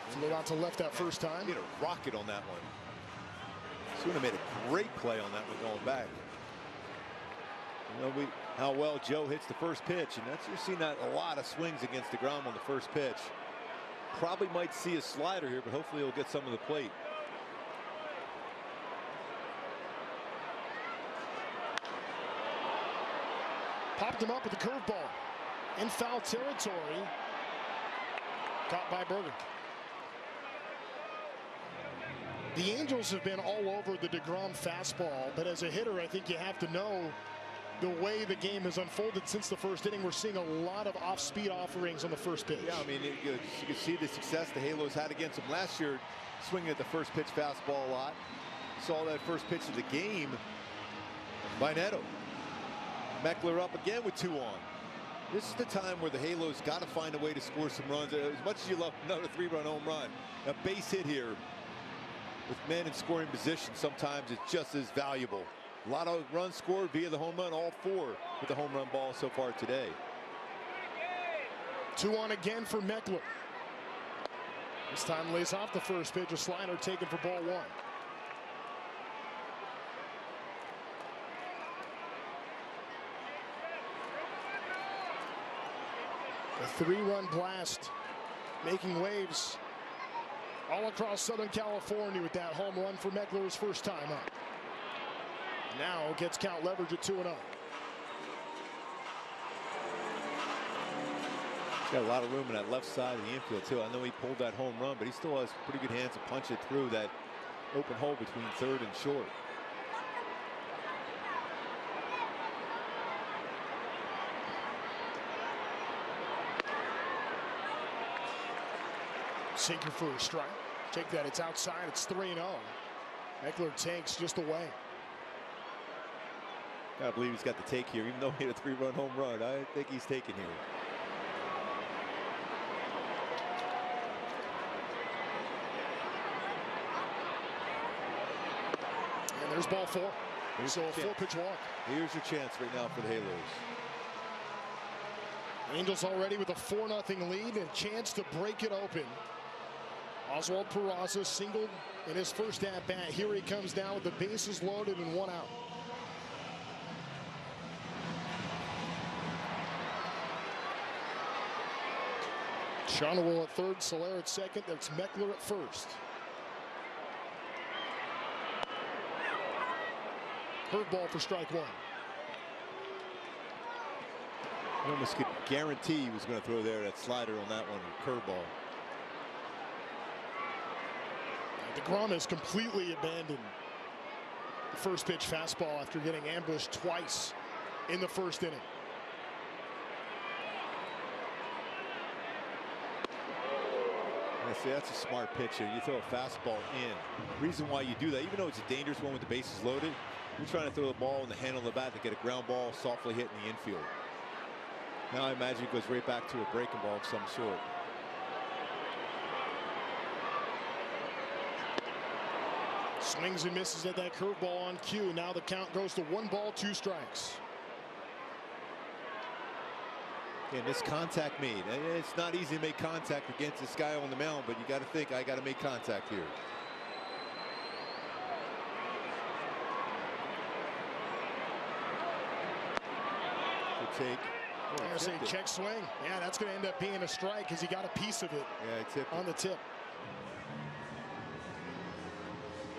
Flew out to left that first time. He had a rocket on that one. He would have made a great play on that one going back. You know how well Joe hits the first pitch, and you're seeing that a lot of swings against deGrom on the first pitch. Probably might see a slider here, but hopefully he'll get some of the plate. Popped him up with the curveball in foul territory. Caught by Berger. The Angels have been all over the deGrom fastball, but as a hitter, I think you have to know the way the game has unfolded since the first inning. We're seeing a lot of off-speed offerings on the first pitch. Yeah, I mean, you can see the success the Halos had against them last year, swinging at the first pitch fastball a lot. Saw that first pitch of the game by Neto. Meckler up again with 2 on. This is the time where the Halos got to find a way to score some runs. As much as you love another 3-run home run, a base hit here with men in scoring position, sometimes it's just as valuable. A lot of runs scored via the home run, all 4 with the home run ball so far today. 2 on again for Meckler. This time lays off the first pitch, a slider taken for ball 1. A 3-run blast making waves all across Southern California with that home run for Meckler's first time up. Now gets count leverage at 2-0. Got a lot of room in that left side of the infield too. I know he pulled that home run, but he still has pretty good hands to punch it through that open hole between third and short. Sinker for a strike. Take that, it's outside, it's 3-0. Meckler takes just away. Gotta believe he's got the take here, even though he had a 3-run home run. I think he's taking here. And there's ball 4. So a 4-pitch walk. Here's your chance right now for the Halos. Angels already with a 4-0 lead and a chance to break it open. Oswald Peraza singled in his first at-bat. Here he comes down with the bases loaded and 1 out. Charnowell at third, Soler at second. That's Meckler at first. Curveball for strike 1. You almost could guarantee he was going to throw there that slider on that one, curveball. deGrom has completely abandoned the first pitch fastball after getting ambushed twice in the first inning. See, that's a smart pitch here. You throw a fastball in. Reason why you do that, even though it's a dangerous one with the bases loaded, you're trying to throw the ball in the handle of the bat to get a ground ball softly hit in the infield. Now I imagine it goes right back to a breaking ball of some sort. Swings and misses at that curveball on cue. Now the count goes to 1 ball, 2 strikes. And this contact made. It's not easy to make contact against this guy on the mound, but you got to think, I got to make contact here. Good take. There's a check swing. Yeah, that's going to end up being a strike because he got a piece of it on the tip.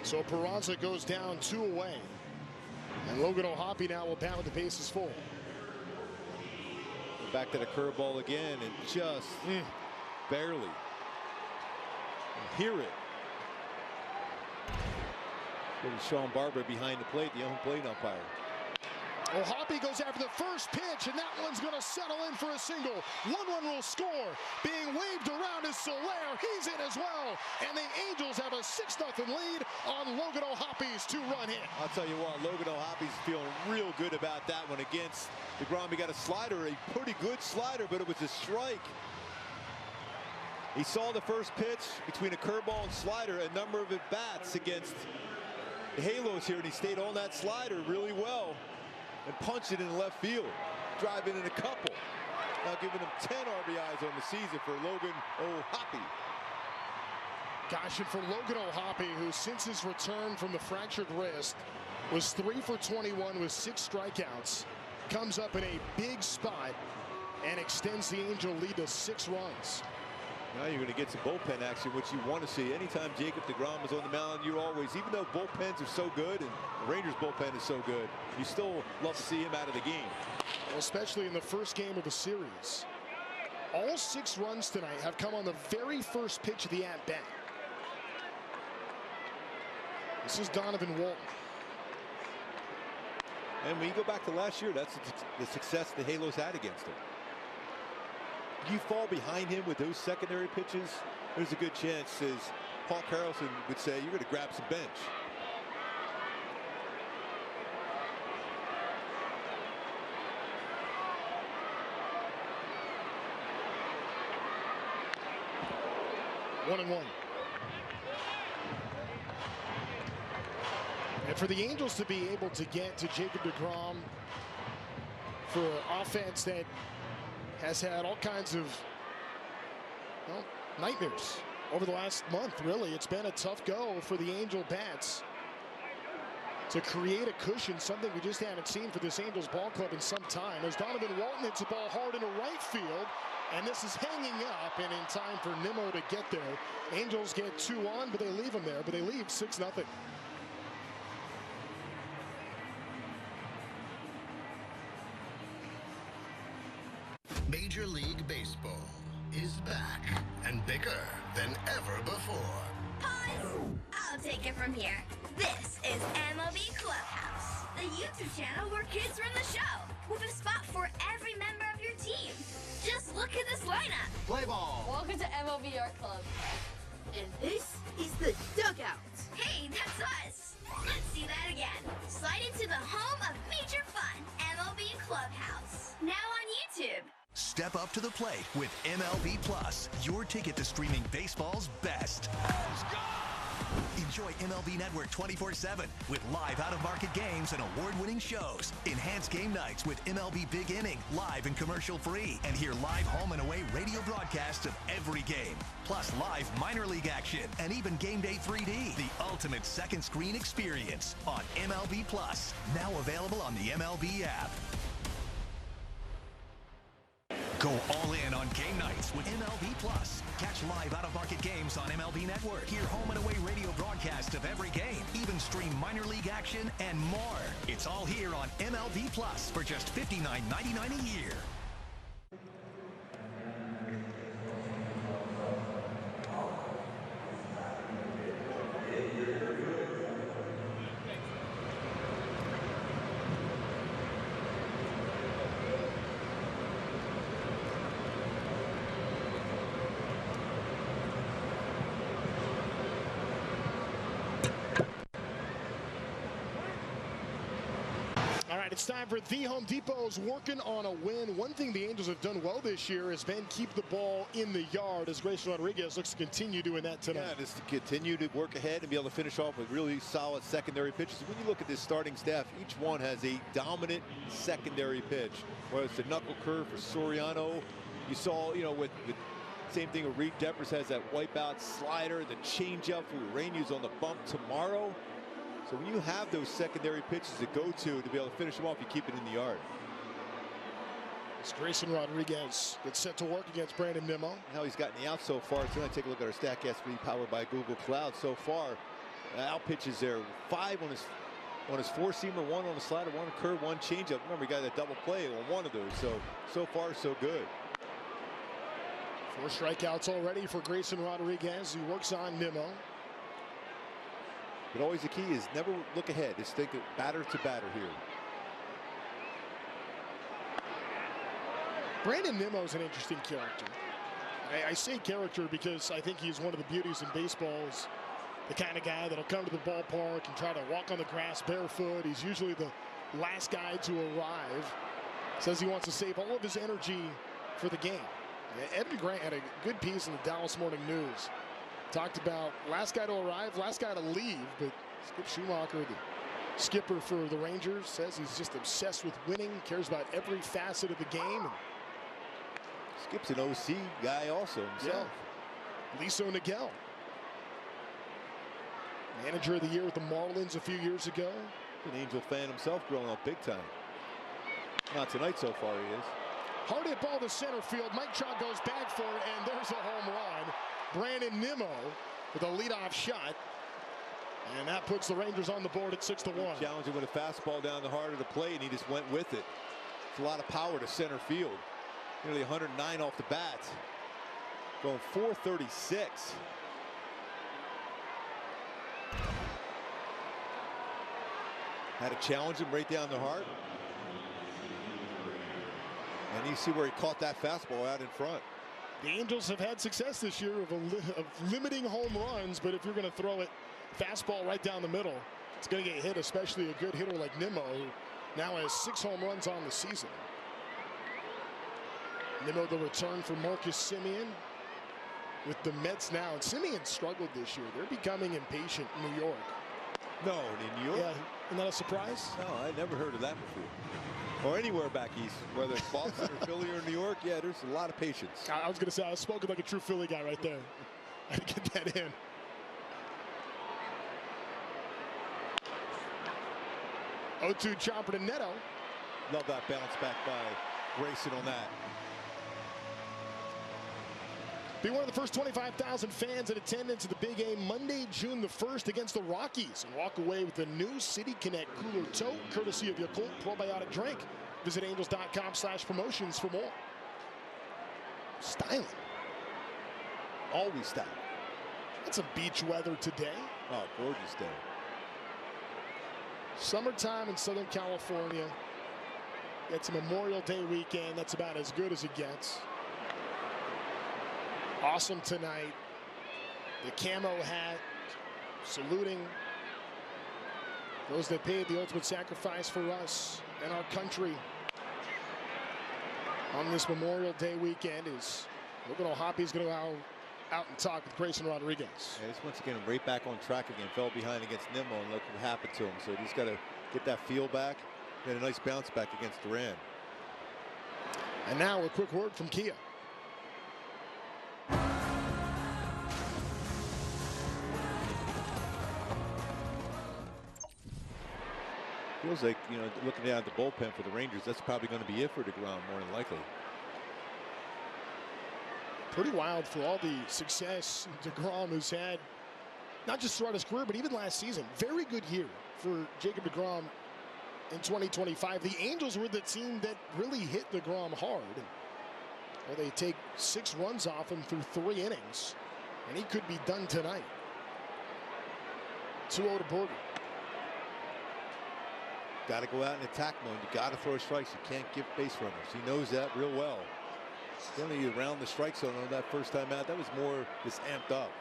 So Peraza goes down 2 away. And Logan O'Hoppe now will bat with the bases full. Back to the curveball again and just barely. You hear it. Little Sean Barber behind the plate, the home plate umpire. O'Hoppe goes after the first pitch, and that one's going to settle in for a single. 1-1 will score. Being waved around is Soler. He's in as well. And the Angels have a 6-0 lead on Logan O'Hoppe's 2-run hit. I'll tell you what, Logan O'Hoppe's feeling real good about that one against deGrom. He got a slider, a pretty good slider, but it was a strike. He saw the first pitch between a curveball and slider, a number of at-bats against the Halos here, and he stayed on that slider really well and punched it in left field, driving in a couple. Now giving him 10 RBIs on the season for Logan O'Hoppe. Gosh, and for Logan O'Hoppe, who since his return from the fractured wrist was 3 for 21 with 6 strikeouts, comes up in a big spot and extends the Angel lead to 6 runs. Now you're going to get some bullpen action, which you want to see. Anytime Jacob deGrom is on the mound, you're always, even though bullpens are so good and the Rangers bullpen is so good, you still love to see him out of the game. Well, especially in the first game of the series. All 6 runs tonight have come on the very first pitch of the at-bat. This is Donovan Walton. And when you go back to last year, that's the success the Halos had against him. You fall behind him with those secondary pitches, there's a good chance, as Paul Carlson would say, you're going to grab some bench. And for the Angels to be able to get to Jacob deGrom for an offense that has had all kinds of, well, nightmares over the last month, really. It's been a tough go for the Angel bats to create a cushion, something we just haven't seen for this Angels ball club in some time. As Donovan Walton hits the ball hard into right field, and this is hanging up, and in time for Nimmo to get there. Angels get 2 on, but they leave him there, but they leave 6-0. Major League Baseball is back and bigger than ever before. Pause. I'll take it from here. This is MLB Clubhouse, the YouTube channel where kids run the show, with a spot for every member of your team. Just look at this lineup. Play ball. Welcome to MLB Art Club. And this is the dugout. Hey, that's us. Let's see that again. Slide into the home of major fun, MLB Clubhouse. Now on YouTube. Step up to the plate with MLB Plus, your ticket to streaming baseball's best. Enjoy MLB Network 24/7 with live out-of-market games and award-winning shows. Enhance game nights with MLB Big Inning, live and commercial-free. And hear live home and away radio broadcasts of every game. Plus live minor league action and even Game Day 3D. The ultimate second screen experience on MLB Plus. Now available on the MLB app. Go all in on game nights with MLB Plus. Catch live out-of-market games on MLB Network. Hear home and away radio broadcasts of every game. Even stream minor league action and more. It's all here on MLB Plus for just $59.99 a year. It's time for the Home Depot's working on a win. One thing the Angels have done well this year has been keep the ball in the yard, as Grayson Rodriguez looks to continue doing that tonight. Yeah, just to continue to work ahead and be able to finish off with really solid secondary pitches. When you look at this starting staff, each one has a dominant secondary pitch. Whether it's the knuckle curve for Soriano, you saw, with same thing with Reed Devers has that wipeout slider, the changeup for Rainey's on the bump tomorrow. So when you have those secondary pitches to go to be able to finish them off, you keep it in the yard. It's Grayson Rodriguez gets set to work against Brandon Nimmo. How he's gotten the out so far. So take a look at our StatCast feed powered by Google Cloud. So far, out pitches there, 5 on his four-seamer, 1 on the slider, 1 curve, 1 changeup. Remember, he got that double play on 1 of those. So far, so good. 4 strikeouts already for Grayson Rodriguez. He works on Nimmo. But always the key is never look ahead. Just think of batter to batter here. Brandon Nimmo is an interesting character. I say character because I think he's one of the beauties in baseball. Is the kind of guy that'll come to the ballpark and try to walk on the grass barefoot. He's usually the last guy to arrive. Says he wants to save all of his energy for the game. Evan Grant had a good piece in the Dallas Morning News. Talked about last guy to arrive, last guy to leave, but Skip Schumacher, the skipper for the Rangers, says he's just obsessed with winning, cares about every facet of the game. Skip's an OC guy also himself. Yeah. Lisa Nagel, manager of the year with the Marlins a few years ago. An Angel fan himself growing up big time. Not tonight so far he is. Hard hit ball to center field. Mike Trout goes back for it, and there's a home run. Brandon Nimmo with a leadoff shot. And that puts the Rangers on the board at 6-1. Challenging with a fastball down the heart of the plate, and he just went with it. It's a lot of power to center field. Nearly 109 off the bat. Going 436. Had to challenge him right down the heart. And you see where he caught that fastball out in front. The Angels have had success this year of limiting home runs, but if you're going to throw it fastball right down the middle, it's going to get hit, especially a good hitter like Nimmo, who now has 6 home runs on the season. Nimmo the return for Marcus Semien with the Mets now. And Semien struggled this year. They're becoming impatient in New York. No, in New York? Yeah, isn't that a surprise? No, I never heard of that before. Or anywhere back east, whether it's Boston or Philly or New York, yeah, there's a lot of patience. I was going to say, I was spoken like a true Philly guy right there. I had to get that in. O2 chopper to Neto. Love that bounce back by Grayson on that. Be one of the first 25,000 fans in attendance at the big game Monday, June the 1st against the Rockies, and walk away with the new City Connect cooler tote, courtesy of Yakult probiotic drink. Visit angels.com/promotions for more. Styling. Always styling. It's some beach weather today. Oh, gorgeous day. Summertime in Southern California. It's a Memorial Day weekend. That's about as good as it gets. Awesome tonight. The camo hat saluting those that paid the ultimate sacrifice for us and our country on this Memorial Day weekend. Is looking all Hoppy's going to go out and talk with Grayson Rodriguez. Yeah, he's once again right back on track again. Fell behind against Nimmo and look what happened to him. So he's got to get that feel back. Get a nice bounce back against Duran. And now a quick word from Kia. Feels like, you know, looking down at the bullpen for the Rangers, that's probably going to be it for deGrom, more than likely. Pretty wild for all the success deGrom has had, not just throughout his career, but even last season. Very good year for Jacob deGrom in 2025. The Angels were the team that really hit deGrom hard. Well, they take 6 runs off him through 3 innings, and he could be done tonight. 2-0 to Berger. Got to go out in attack mode. You got to throw strikes. You can't give base runners. He knows that real well. Only around the strike zone on that first time out. That was more just amped up.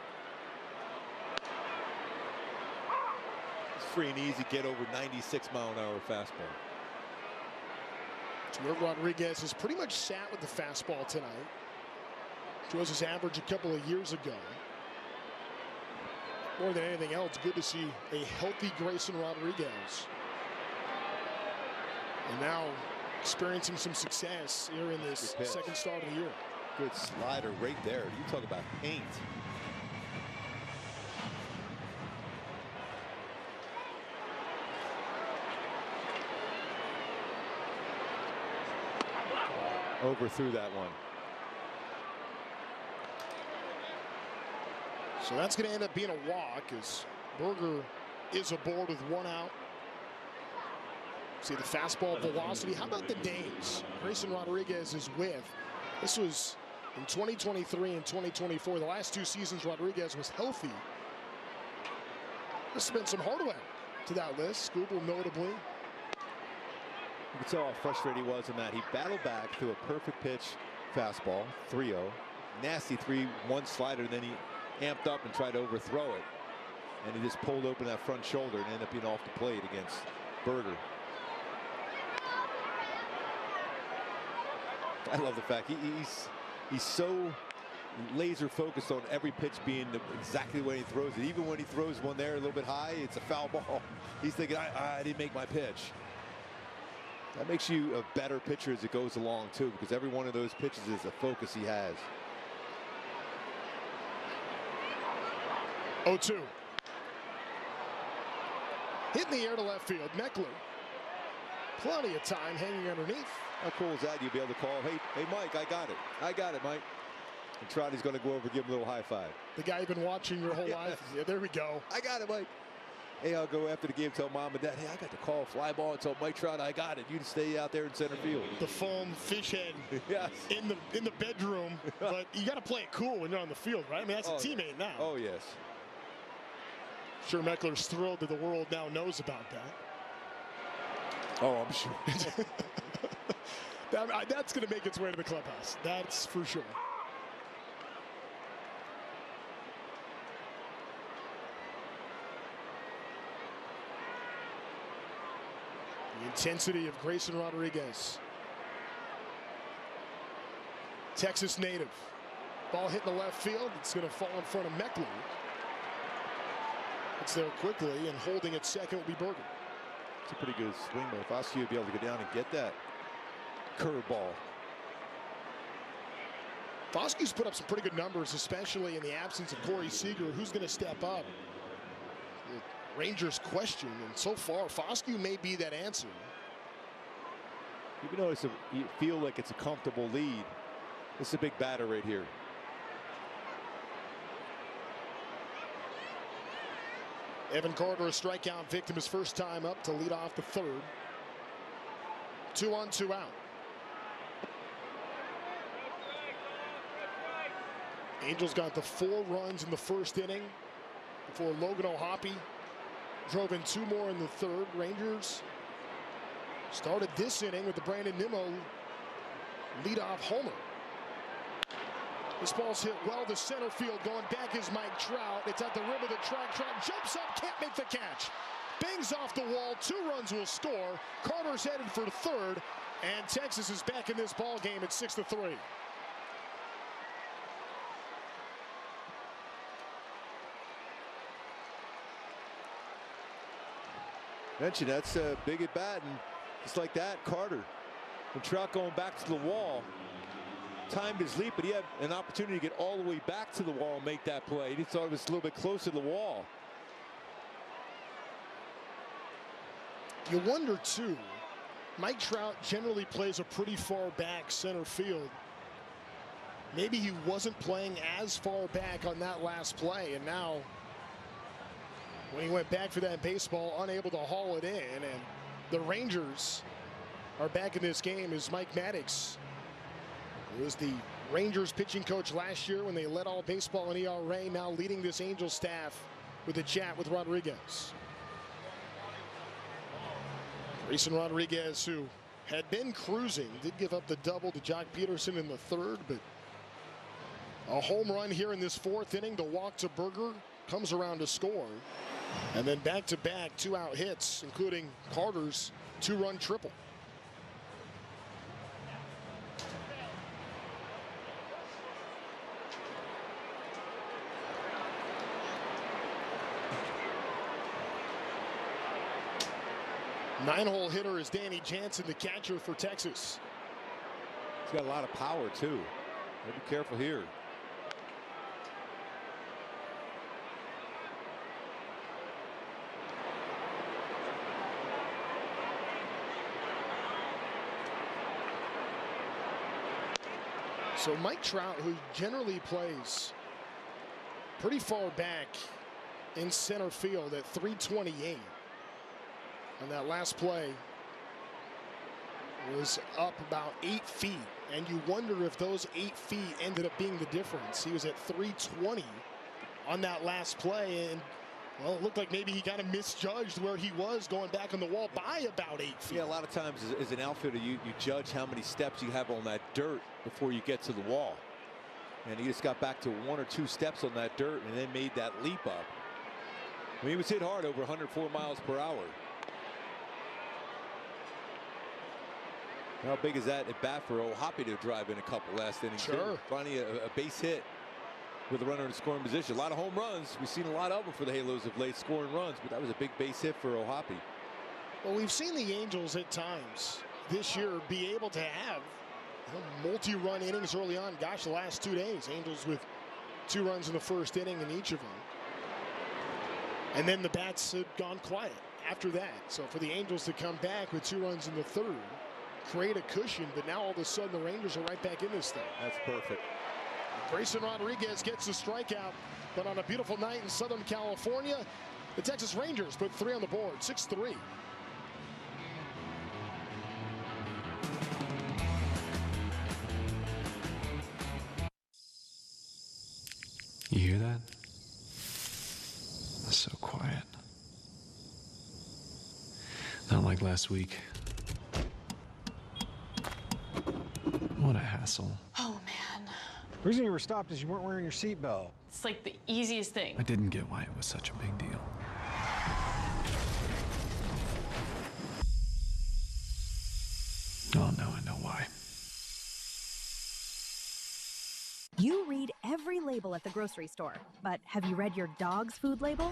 It's free and easy. Get over 96-mile-an-hour fastball. Rodriguez has pretty much sat with the fastball tonight, which was his average a couple of years ago. More than anything else, good to see a healthy Grayson Rodriguez. And now experiencing some success here in this second start of the year. Good slider right there. You talk about paint. Overthrew that one. So that's going to end up being a walk as Berger is aboard with 1 out. See the fastball velocity. How about the days Grayson Rodriguez is with? This was in 2023 and 2024. The last 2 seasons Rodriguez was healthy. There's been some hardware to that list. Scooble notably. You can tell how frustrated he was in that. He battled back through a perfect pitch fastball, 3-0. Nasty 3-1 slider, and then he amped up and tried to overthrow it. And he just pulled open that front shoulder and ended up being off the plate against Berger. I love the fact he's so laser focused on every pitch being exactly the way he throws it. Even when he throws one there a little bit high, it's a foul ball. He's thinking, I didn't make my pitch. That makes you a better pitcher as it goes along too, because every one of those pitches is a focus he has. 0-2. Hit in the air to left field. Meckler. Plenty of time hanging underneath. How cool is that? You'll be able to call, hey, Mike, I got it. I got it, Mike. And Trouty's going to go over and give him a little high five. The guy you've been watching your whole life. Yeah, there we go. I got it, Mike. Hey, I'll go after the game, tell Mom and Dad, hey, I got the call, fly ball, and tell Mike Trout I got it. You just stay out there in center field. The foam fish head yes. in the bedroom. But you got to play it cool when you're on the field, right? I mean, that's a teammate now. Oh, yes. Sure, Meckler's thrilled that the world now knows about that. Oh, I'm sure. That's going to make its way to the clubhouse. That's for sure. The intensity of Grayson Rodriguez. Texas native. Ball hit in the left field. It's going to fall in front of Meckler. It's there quickly, and holding at second will be Berger. It's a pretty good swing by Foscue to be able to go down and get that curveball. Foscue's put up some pretty good numbers, especially in the absence of Corey Seager. Who's going to step up? The Rangers question, and so far, Foscue may be that answer. Even though you feel like it's a comfortable lead, this is a big batter right here. Evan Carter, a strikeout victim, his first time up to lead off the third. 2 on, 2 out. Angels got the 4 runs in the first inning before Logan O'Hoppe drove in 2 more in the third. Rangers started this inning with the Brandon Nimmo leadoff homer. This ball's hit well to center field. Going back is Mike Trout. It's at the rim of the track. Trout jumps up, can't make the catch. Bangs off the wall. 2 runs will score. Carter's headed for third, and Texas is back in this ball game at 6-3. Mentioned that's a big at bat, and just like that, Carter, when Trout going back to the wall, timed his leap, but he had an opportunity to get all the way back to the wall and make that play. He thought it was a little bit closer to the wall. You wonder too, Mike Trout generally plays a pretty far back center field. Maybe he wasn't playing as far back on that last play, and now when he went back for that baseball, unable to haul it in, and the Rangers are back in this game as Mike Maddox, who was the Rangers pitching coach last year when they led all baseball in ERA, now leading this Angels staff with a chat with Rodriguez. Grayson Rodriguez, who had been cruising, did give up the double to Jock Peterson in the third, but a home run here in this 4th inning. The walk to Berger, comes around to score, and then back-to-back 2-out hits, including Carter's 2-run triple. Nine-hole hitter is Danny Jansen, the catcher for Texas. He's got a lot of power too. Gotta be careful here. So Mike Trout, who generally plays pretty far back in center field at 328. On that last play was up about 8 feet, and you wonder if those 8 feet ended up being the difference. He was at 320 on that last play, and well, it looked like maybe he kind of misjudged where he was going back on the wall by about 8 feet. Yeah, a lot of times as an outfielder, you judge how many steps you have on that dirt before you get to the wall, and he just got back to 1 or 2 steps on that dirt and then made that leap up. I mean, he was hit hard, over 104 miles per hour. How big is that at bat for O'Hoppe to drive in a couple last innings? Sure. Finally a base hit with a runner in scoring position. A lot of home runs. We've seen a lot of them for the Halos of late, scoring runs, but that was a big base hit for O'Hoppe. Well, we've seen the Angels at times this year be able to have multi-run innings early on. Gosh, the last 2 days, Angels with 2 runs in the first inning in each of them. And then the bats had gone quiet after that. So for the Angels to come back with 2 runs in the third, create a cushion, but now all of a sudden the Rangers are right back in this thing. That's perfect. Grayson Rodriguez gets the strikeout, but on a beautiful night in Southern California, the Texas Rangers put 3 on the board, 6-3. You hear that? That's so quiet. Not like last week. What a hassle. Oh, man. The reason you were stopped is you weren't wearing your seatbelt. It's like the easiest thing. I didn't get why it was such a big deal. Oh, no, I know why. You read every label at the grocery store, but have you read your dog's food label?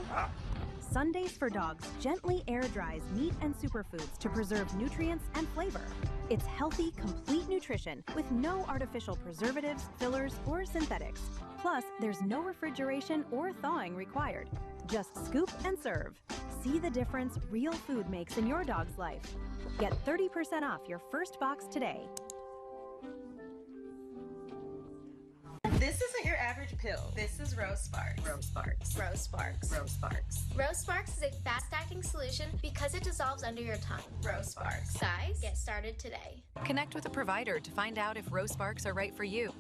Sundays for Dogs gently air dries meat and superfoods to preserve nutrients and flavor. It's healthy, complete nutrition with no artificial preservatives, fillers, or synthetics. Plus, there's no refrigeration or thawing required. Just scoop and serve. See the difference real food makes in your dog's life. Get 30% off your first box today. This isn't your average pill. This is Rose Sparks. Rose Sparks. Rose Sparks. Rose Sparks. Rose Sparks is a fast-acting solution because it dissolves under your tongue. Rose Sparks. Guys, get started today. Connect with a provider to find out if Rose Sparks are right for you.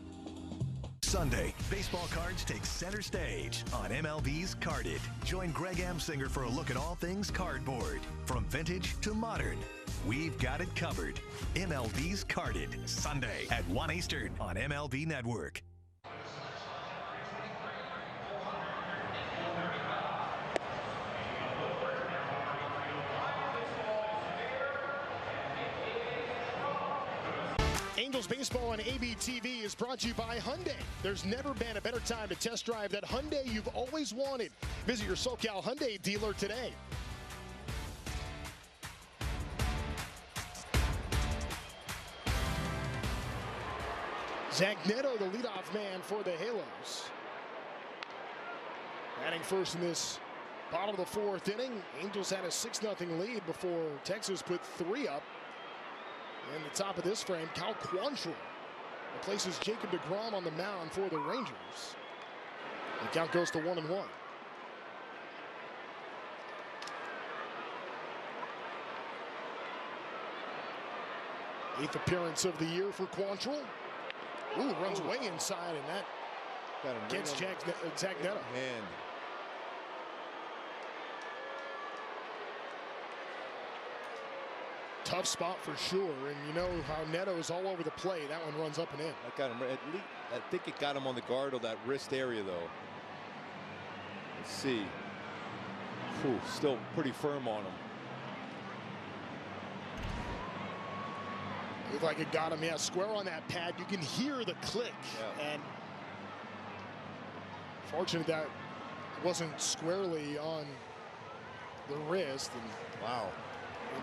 Sunday, baseball cards take center stage on MLB's Carded. Join Greg Amsinger for a look at all things cardboard, from vintage to modern. We've got it covered. MLB's Carded, Sunday at 1 Eastern on MLB Network. Angels baseball on ABTV is brought to you by Hyundai. There's never been a better time to test drive that Hyundai you've always wanted. Visit your SoCal Hyundai dealer today. Zach Neto, the leadoff man for the Halos. Batting first in this bottom of the fourth inning. Angels had a 6-0 lead before Texas put 3 up. In the top of this frame, Cal Quantrill replaces Jacob deGrom on the mound for the Rangers. The count goes to 1-1. 8th appearance of the year for Quantrill. Ooh, runs way inside, and that gets Zach Neto. Man. Tough spot for sure, and you know how Neto is all over the play. That one runs up and in. That got him at least. I think it got him on the guard of that wrist area, though. Let's see. Whew, still pretty firm on him. Looked like it got him, yeah, square on that pad. You can hear the click, and fortunate that wasn't squarely on the wrist. And wow.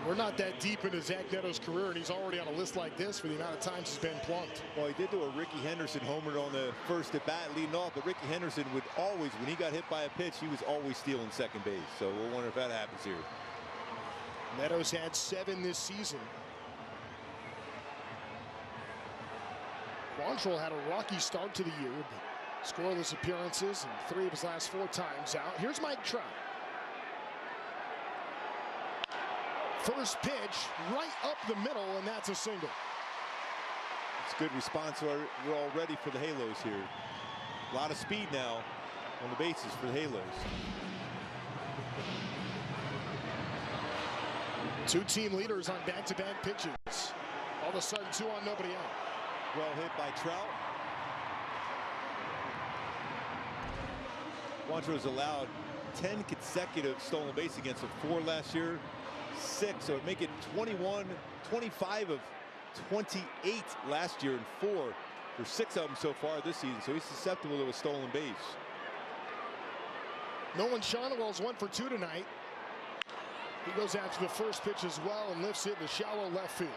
We're not that deep into Zach Neto's career, and he's already on a list like this for the amount of times he's been plunked. Well, he did do a Ricky Henderson homer on the first at bat leading off, but Ricky Henderson would always, when he got hit by a pitch, he was always stealing second base. So we'll wonder if that happens here. Neto's had 7 this season. Quantrill had a rocky start to the year, but scoreless appearances and 3 of his last 4 times out. Here's Mike Trout. First pitch right up the middle, and that's a single. It's a good response. We're all ready for the Halos here. A lot of speed now on the bases for the Halos. 2 team leaders on back-to-back pitches. All of a sudden, 2 on, nobody out. Well hit by Trout. Quantrill was allowed 10 consecutive stolen base against him, 4 last year. 6, so it'd make it 25 of 28 last year, and 4 for 6 of them so far this season. So he's susceptible to a stolen base. Nolan Shonwell's 1 for 2 tonight. He goes after the first pitch as well and lifts it in the shallow left field.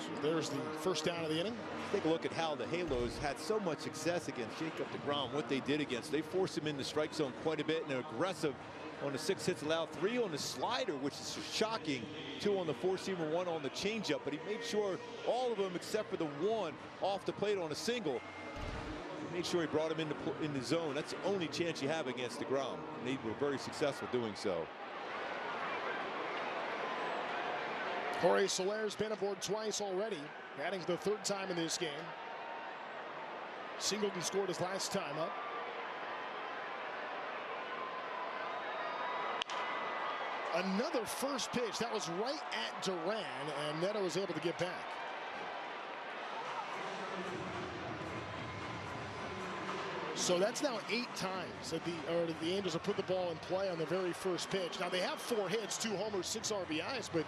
So there's the first down of the inning. Take a look at how the Halos had so much success against Jacob deGrom. What they did against, they forced him in the strike zone quite a bit, and they're aggressive on the 6 hits allowed, 3 on the slider, which is shocking, 2 on the 4-seamer, 1 on the changeup. But he made sure all of them except for the 1 off the plate on a single. He made sure he brought him in the zone. That's the only chance you have against deGrom. And they were very successful doing so. Jorge Soler's been aboard twice already, batting for the 3rd time in this game. Singleton scored his last time up. Another first pitch that was right at Duran, and Neto was able to get back. So that's now 8 times that the Angels have put the ball in play on the very first pitch. Now they have 4 hits, 2 homers, 6 RBIs, but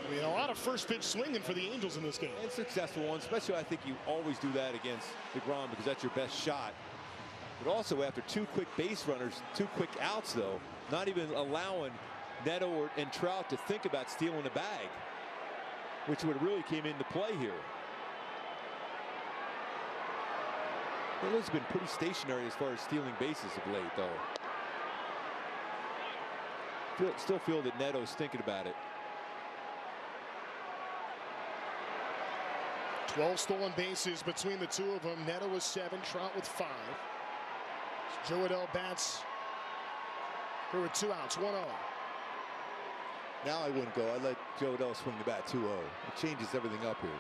I mean, a lot of first pitch swinging for the Angels in this game. And successful ones, especially I think you always do that against deGrom because that's your best shot. But also after 2 quick base runners, 2 quick outs, though, not even allowing Neto and Trout to think about stealing the bag, which would really came into play here. Neto's been pretty stationary as far as stealing bases of late, though. Still feel that Neto's thinking about it. 12 stolen bases between the two of them. Neto with 7, Trout with 5. Joe Adell bats here with 2 outs, 1-0. Now I wouldn't go. I'd let Joe Adell swing the bat 2-0. It changes everything up here.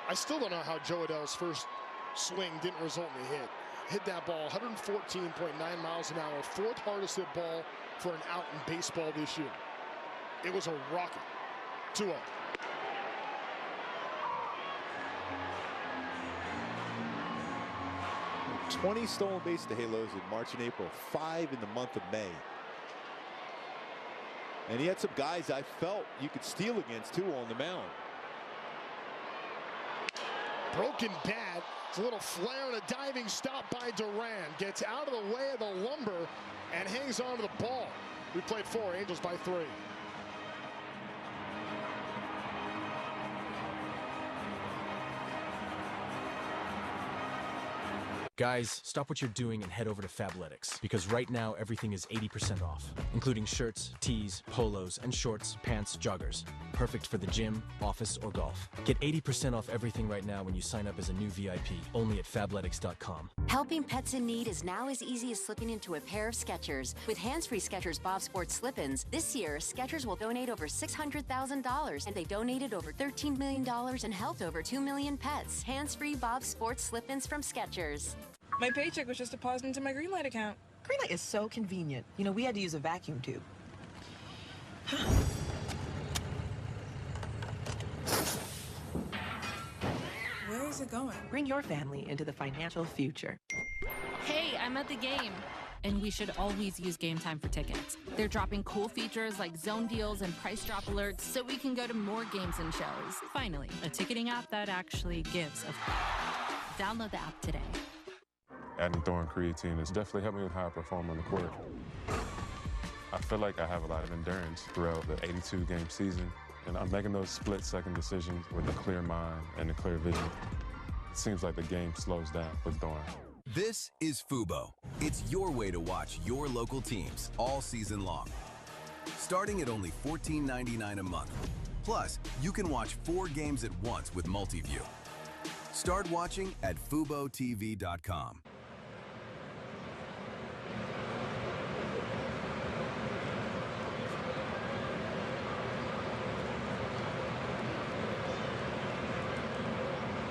I still don't know how Joe Adell's first swing didn't result in a hit. Hit that ball 114.9 miles an hour, 4th hardest hit ball for an out in baseball this year. It was a rocket. 2-0. $20 stolen bases to Halos in March and April, 5 in the month of May. And he had some guys I felt you could steal against too on the mound. Broken bat. It's a little flare and a diving stop by Duran. Gets out of the way of the lumber and hangs on to the ball. We played 4, Angels by 3. Guys, stop what you're doing and head over to Fabletics, because right now everything is 80% off, including shirts, tees, polos, and shorts, pants, joggers. Perfect for the gym, office, or golf. Get 80% off everything right now when you sign up as a new VIP, only at Fabletics.com. Helping pets in need is now as easy as slipping into a pair of Skechers. With hands-free Skechers Bob Sports slip-ins, this year, Skechers will donate over $600,000, and they donated over $13 million and helped over 2 million pets. Hands-free Bob Sports slip-ins from Skechers. My paycheck was just deposited into my Greenlight account. Greenlight is so convenient. You know, we had to use a vacuum tube. Where is it going? Bring your family into the financial future. Hey, I'm at the game. And we should always use Game Time for tickets. They're dropping cool features like zone deals and price drop alerts so we can go to more games and shows. Finally, a ticketing app that actually gives a Download the app today. Adding throwing creatine has definitely helped me with how I perform on the court. I feel like I have a lot of endurance throughout the 82-game season, and I'm making those split-second decisions with a clear mind and a clear vision. It seems like the game slows down with throwing. This is Fubo. It's your way to watch your local teams all season long. Starting at only $14.99 a month. Plus, you can watch 4 games at once with Multiview. Start watching at FuboTV.com.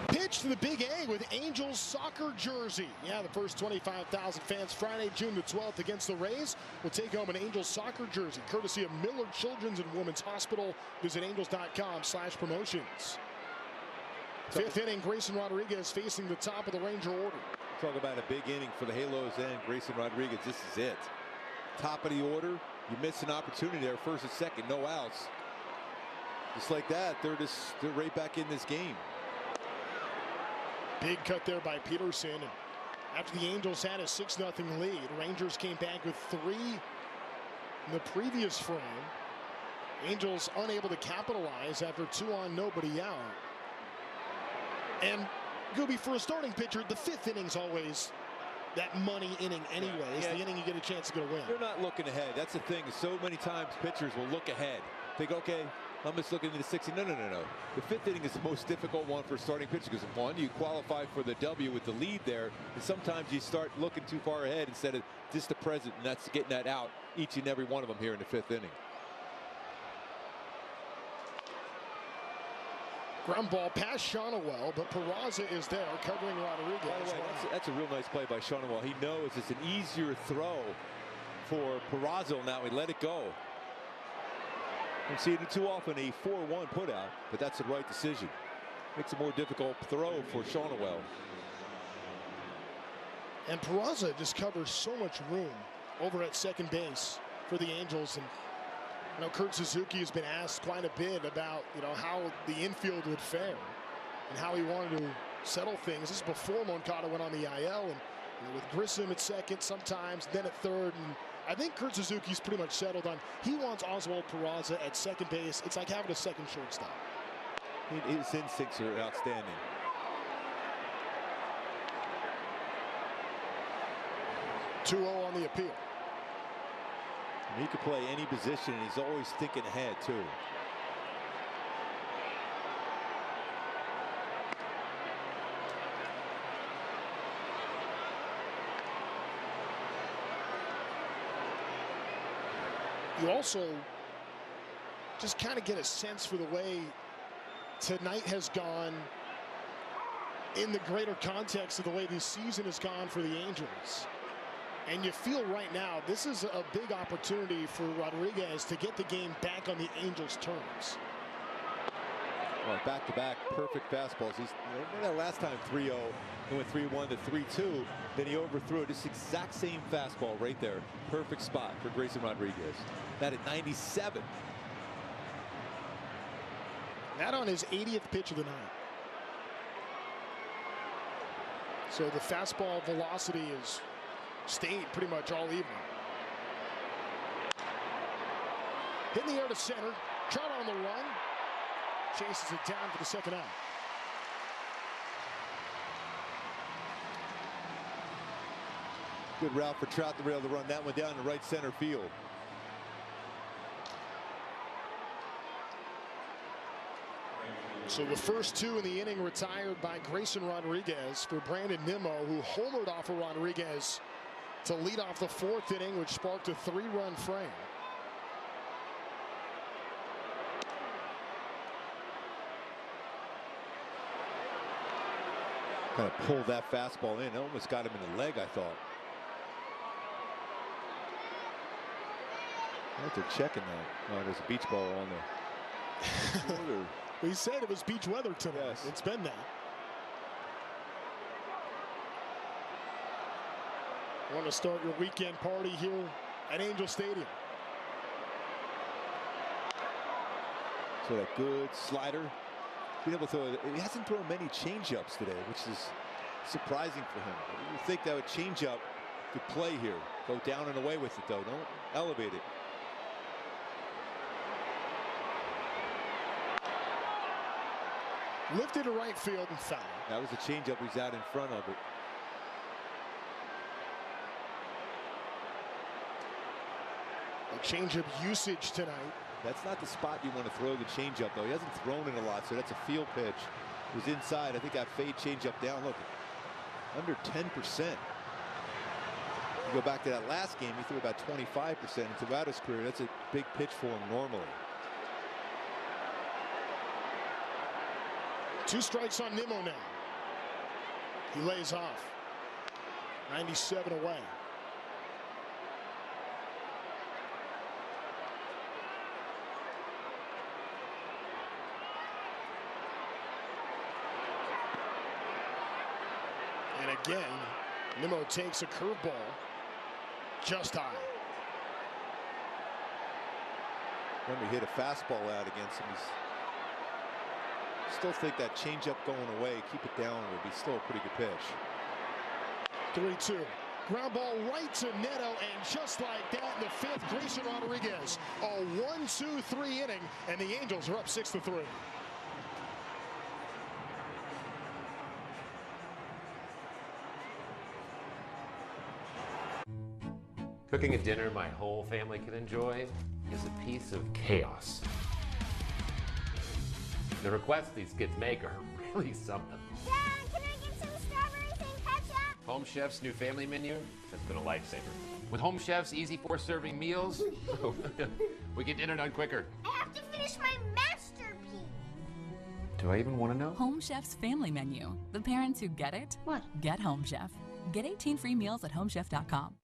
Pitch to the Big A with Angels soccer jersey. Yeah, the first 25,000 fans Friday, June the 12th against the Rays will take home an Angels soccer jersey, courtesy of Miller Children's and Women's Hospital. Visit angels.com/promotions. 5th inning, Grayson Rodriguez facing the top of the Ranger order. Talk about a big inning for the Halos and Grayson Rodriguez. This is it. Top of the order. You miss an opportunity there, first and second, no outs. Just like that, they're right back in this game. Big cut there by Peterson. And after the Angels had a 6-0 lead, Rangers came back with 3 in the previous frame. Angels unable to capitalize after 2 on, nobody out. And Gooby, for a starting pitcher, the 5th inning's always that money inning anyways. Yeah. The inning you get a chance to get a win. They're not looking ahead. That's the thing. So many times pitchers will look ahead. Think, okay, I'm just looking into the 60. No. The 5th inning is the most difficult one for starting pitcher because, one, you qualify for the W with the lead there, and sometimes you start looking too far ahead instead of just the present, and that's getting that out each and every one of them here in the 5th inning. Ground ball past Shonowell, but Peraza is there covering Rodriguez. By the way, that's a real nice play by Shonowell. He knows it's an easier throw for Peraza now. He let it go. I'm seeing it too often, a 4-1 put out, but that's the right decision. Makes a more difficult throw for Shonowell. And Peraza just covers so much room over at second base for the Angels. And you know, Kurt Suzuki has been asked quite a bit about, you know, how the infield would fare and how he wanted to settle things. This is before Moncada went on the IL, and With Grissom at second sometimes, then at third. And I think Kurt Suzuki's pretty much settled on. He wants Oswald Peraza at second base. It's like having a second shortstop. His instincts are outstanding. (2-0) on the appeal. He could play any position, and he's always thinking ahead, too. You also just kind of get a sense for the way tonight has gone in the greater context of the way this season has gone for the Angels. And you feel right now this is a big opportunity for Rodriguez to get the game back on the Angels' terms. Well, back-to-back perfect fastballs. Remember that last time 3-0, he went 3-1 to 3-2, then he overthrew it. This exact same fastball right there. Perfect spot for Grayson Rodriguez. That at 97. That on his 80th pitch of the night. So the fastball velocity has stayed pretty much all evening. Hit in the air to center. Trout on the run. Chases it down for the second out. Good route for Trout to be able to run that one down to right center field. So the first two in the inning retired by Grayson Rodriguez for Brandon Nimmo, who homered off of Rodriguez to lead off the fourth inning, which sparked a 3-run frame. Kind of pulled that fastball in. Almost got him in the leg, I thought. They're checking that. Oh, there's a beach ball on there. We said it was beach weather tonight. Yes. It's been that. Want to start your weekend party here at Angel Stadium. So that good slider. Being able to throw, he hasn't thrown many changeups today, which is surprising for him. You think that a changeup could play here. Go down and away with it, though. Don't elevate it. Lifted to right field and foul. That was a changeup. He's out in front of it. A changeup usage tonight. That's not the spot you want to throw the changeup, though. He hasn't thrown it a lot, so that's a field pitch. It was inside. I think that fade changeup down. Look, under 10%. You go back to that last game, he threw about 25%. And throughout his career, that's a big pitch for him normally. 2 strikes on Nimmo now. He lays off. 97 away. And again, Nimmo takes a curveball just high. Remember, he hit a fastball out against him. Still think that changeup going away, keep it down, would be still a pretty good pitch. 3-2. Ground ball right to Neto, and just like that in the fifth, Grayson Rodriguez. A 1-2-3 inning, and the Angels are up 6-3. Cooking a dinner my whole family can enjoy is a piece of chaos. The requests these kids make are really something. Dad, can I get some strawberries and ketchup? Home Chef's new family menu has been a lifesaver. With Home Chef's easy 4-serving meals, we get dinner done quicker. I have to finish my masterpiece. Do I even want to know? Home Chef's family menu. The parents who get it, What? Get Home Chef. Get 18 free meals at homechef.com.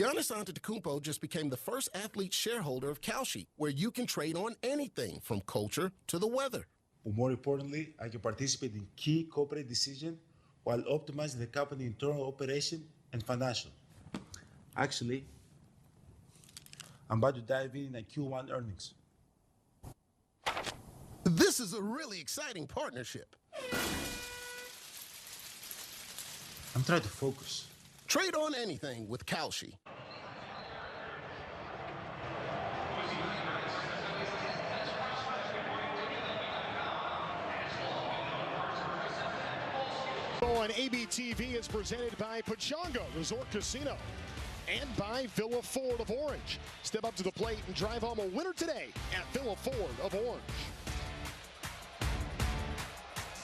Giannis Antetokounmpo just became the first athlete shareholder of Kalshi, where you can trade on anything from culture to the weather. But more importantly, I can participate in key corporate decisions while optimizing the company's internal operation and financial. Actually, I'm about to dive in at Q1 earnings. This is a really exciting partnership. I'm trying to focus. Trade on anything with Kalshi. On ABTV is presented by Pechanga Resort Casino and by Villa Ford of Orange. Step up to the plate and drive home a winner today at Villa Ford of Orange.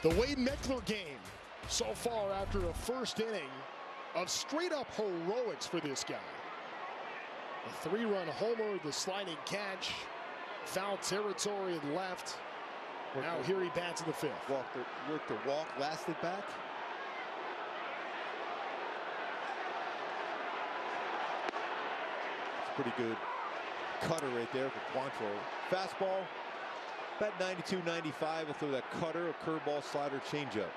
The Wade Meckler game so far after a first inning of straight-up heroics for this guy. A 3-run homer, the sliding catch, foul territory and left. Now here he bats in the 5th. Worked the walk, lasted back. Pretty good cutter right there for Quantrill. Fastball, about 92, 95. He'll throw that cutter, a curveball, slider, changeup.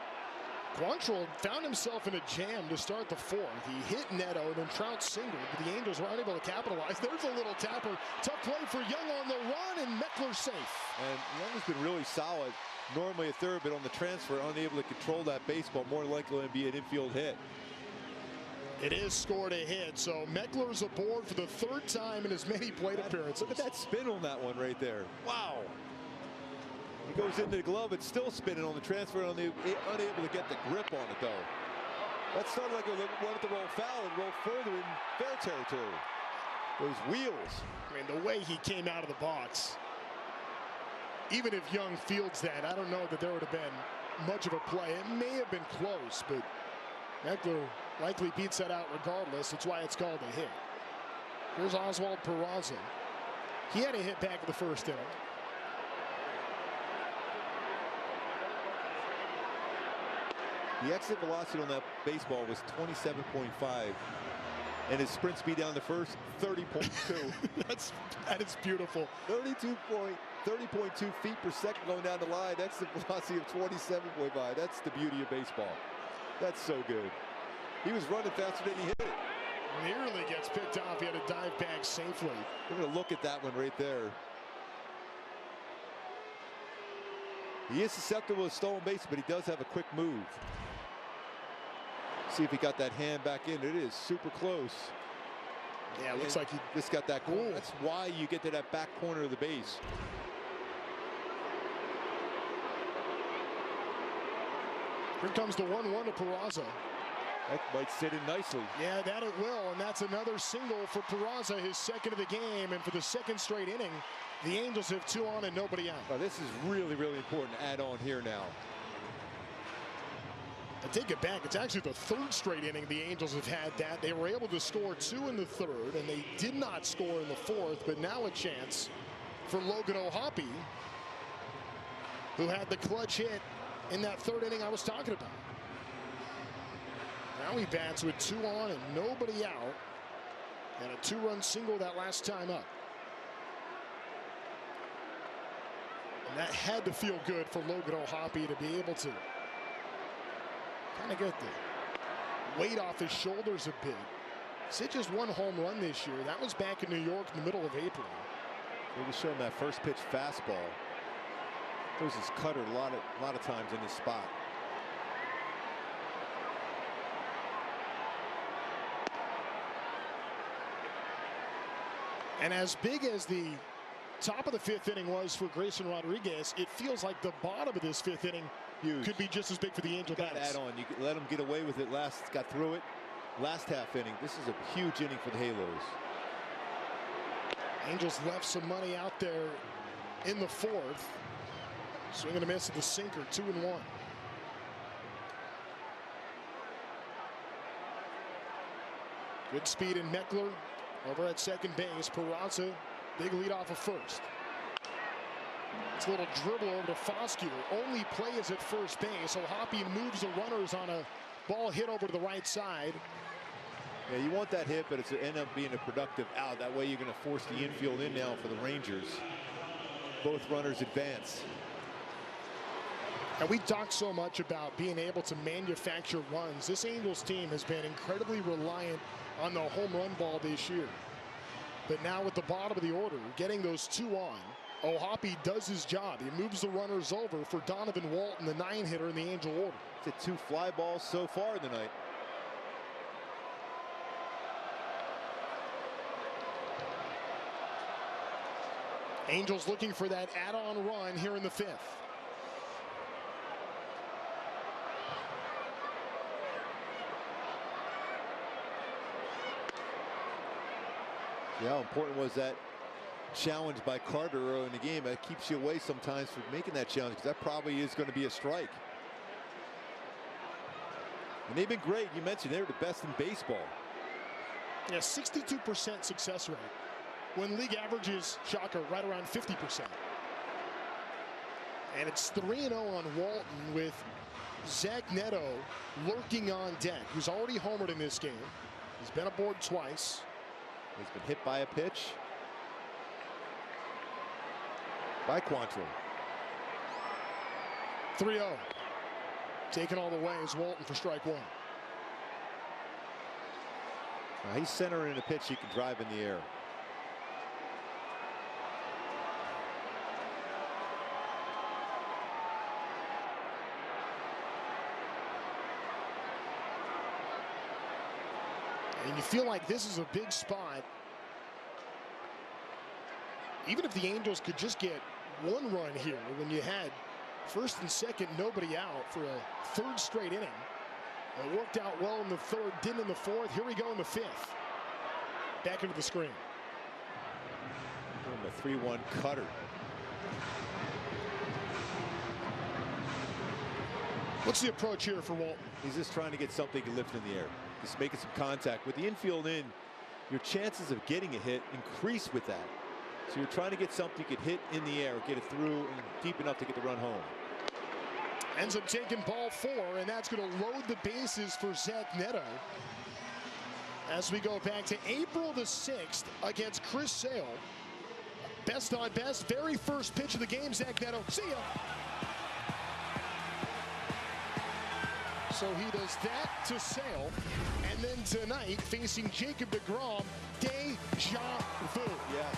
Quantrill found himself in a jam to start the 4th. He hit Neto, and then Trout singled, but the Angels were unable to capitalize. There's a little tapper. Tough play for Young on the run, and Meckler safe. And Young has been really solid. Normally a third, but on the transfer, unable to control that baseball. More likely to be an infield hit. It is scored a hit, so Meckler's aboard for the 3rd time in as many plate appearances. Look at that spin on that one right there. Wow. He goes into the glove, it's still spinning on the transfer, unable to get the grip on it, though. That started like a wanted to roll foul and roll further in fair territory. Those wheels. I mean, the way he came out of the box, even if Young fields that, I don't know that there would have been much of a play. It may have been close, but Meckler likely beats that out regardless. That's why it's called a hit. Here's Oswald Peraza. He had a hit back in the 1st inning. The exit velocity on that baseball was 27.5. And his sprint speed down the 1st, 30.2. that is beautiful. 30.2 feet per second going down the line. Exit velocity of 27.5. That's the beauty of baseball. That's so good. He was running faster than he hit it. Nearly gets picked off. He had to dive back safely. We're going to look at that one right there. He is susceptible to stolen base, but he does have a quick move. See if he got that hand back in. It is super close. Yeah, it looks like he just got that corner. That's why you get to that back corner of the base. Here comes the 1-1 to Peraza. That might sit in nicely. Yeah, that it will, and that's another single for Peraza, his 2nd of the game, and for the 2nd straight inning, the Angels have 2 on and nobody out. Oh, this is really, really important to add on here now. I take it back. It's actually the 3rd straight inning the Angels have had that. They were able to score 2 in the 3rd, and they did not score in the 4th, but now a chance for Logan O'Hoppe, who had the clutch hit in that 3rd inning I was talking about. Now he bats with 2 on and nobody out, and a 2-run single that last time up. And that had to feel good for Logan O'Hoppe to be able to kind of get the weight off his shoulders a bit. Sid just 1 home run this year. That was back in New York in the middle of April. They just showed him that first pitch fastball. Throws his cutter a lot of times in his spot. And as big as the top of the 5th inning was for Grayson Rodriguez, it feels like the bottom of this 5th inning could be just as big for the Angel bats. Add on. You let them get away with it. Got through it. Last half inning. This is a huge inning for the Halos. Angels left some money out there in the 4th. Swing and a miss at the sinker, 2-1. Good speed in Meckler. Over at 2nd base, Peraza, big lead off of 1st. It's a little dribble over to Foscue. Only play is at 1st base. O'Hoppe moves the runners on a ball hit over to the right side. Yeah, you want that hit, but it's end up being a productive out. That way you're going to force the infield in now for the Rangers. Both runners advance. And we talk so much about being able to manufacture runs. This Angels team has been incredibly reliant on the home run ball this year. But now with the bottom of the order, getting those 2 on, O'Hoppe does his job. He moves the runners over for Donovan Walton, the 9-hitter in the Angel order. It's 2 fly balls so far in the night. Angels looking for that add-on run here in the 5th. Yeah, how important was that challenge by Carter early in the game? That keeps you away sometimes from making that challenge, because that probably is going to be a strike. And they've been great. You mentioned they're the best in baseball. Yeah, 62% success rate, when league average is, shocker, right around 50%. And it's 3-0 on Walton, with Zach Neto lurking on deck, who's already homered in this game. He's been aboard twice. He's been hit by a pitch by Quantrill. 3-0. Taken all the way is Walton for strike 1. Now he's centering a pitch he can drive in the air. And you feel like this is a big spot. Even if the Angels could just get 1 run here, when you had first and second, nobody out for a 3rd straight inning. It worked out well in the 3rd, didn't in the 4th. Here we go in the 5th. Back into the screen. The 3-1 cutter. What's the approach here for Walton? He's just trying to get something to lift in the air. Just making some contact. With the infield in, your chances of getting a hit increase with that. So you're trying to get something you could hit in the air, get it through and deep enough to get the run home. Ends up taking ball 4, and that's going to load the bases for Zach Neto. As we go back to April the 6th against Chris Sale. Best on best, very first pitch of the game, Zach Neto. See ya. So he does that to Sale, and then tonight facing Jacob deGrom, deja vu. Yes,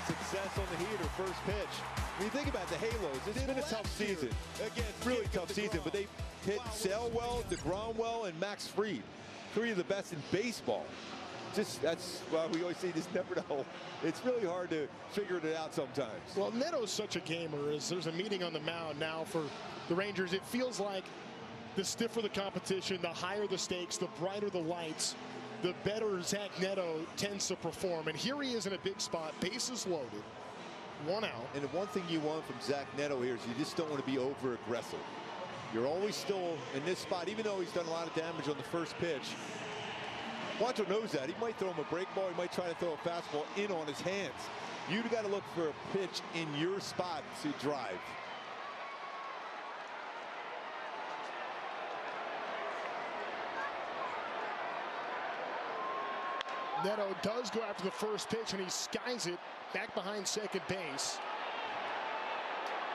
success on the heater, first pitch. When you think about the Halos, it's been a tough season. Again, really tough season, but they hit Sale well, deGrom well, and Max Fried. 3 of the best in baseball. That's why we always say just never know. It's really hard to figure it out sometimes. Well, Neto's such a gamer. As there's a meeting on the mound now for the Rangers, it feels like the stiffer the competition, the higher the stakes, the brighter the lights, the better Zach Neto tends to perform. And here he is in a big spot, bases loaded, 1 out. And the one thing you want from Zach Neto here is you just don't want to be over aggressive. You're always still in this spot, even though he's done a lot of damage on the first pitch. Quantrill knows that. He might throw him a break ball. He might try to throw a fastball in on his hands. You've got to look for a pitch in your spot to drive. Neto does go after the first pitch, and he skies it back behind second base.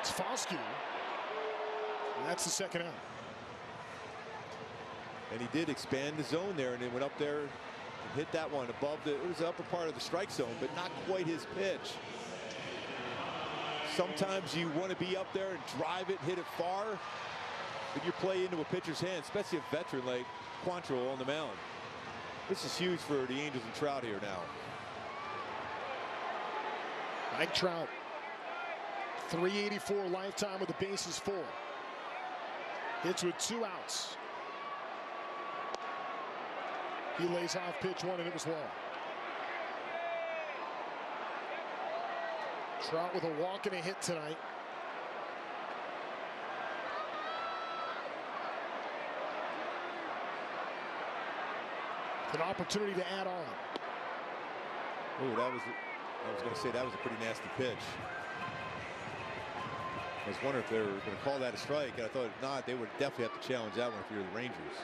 It's Foscue. And that's the 2nd out. And he did expand the zone there, and then went up there and hit that one above it was the upper part of the strike zone, but not quite his pitch. Sometimes you want to be up there and drive it, hit it far, but you play into a pitcher's hand, especially a veteran like Quantrill on the mound. This is huge for the Angels and Trout here now. Mike Trout, 384 lifetime with the bases full. Hits with 2 outs. He lays off pitch 1, and it was long. Trout with a walk and a hit tonight. An opportunity to add on. Oh, I was going to say that was a pretty nasty pitch. I was wondering if they were going to call that a strike, and I thought if not, they would definitely have to challenge that one if you're the Rangers.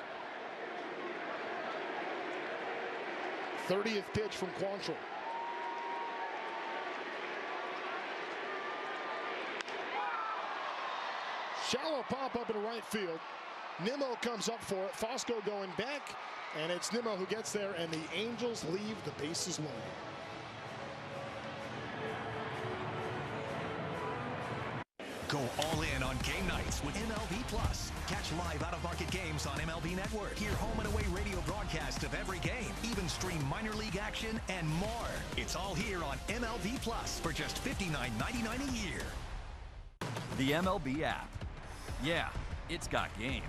30th pitch from Quantrill. Shallow pop up in right field. Nimmo comes up for it. Fosco going back, and it's Nimmo who gets there, and the Angels leave the bases loaded. Go all in on game nights with MLB Plus. Catch live out-of-market games on MLB Network. Hear home and away radio broadcast of every game. Even stream minor league action and more. It's all here on MLB Plus for just $59.99 a year. The MLB app. Yeah, it's got game.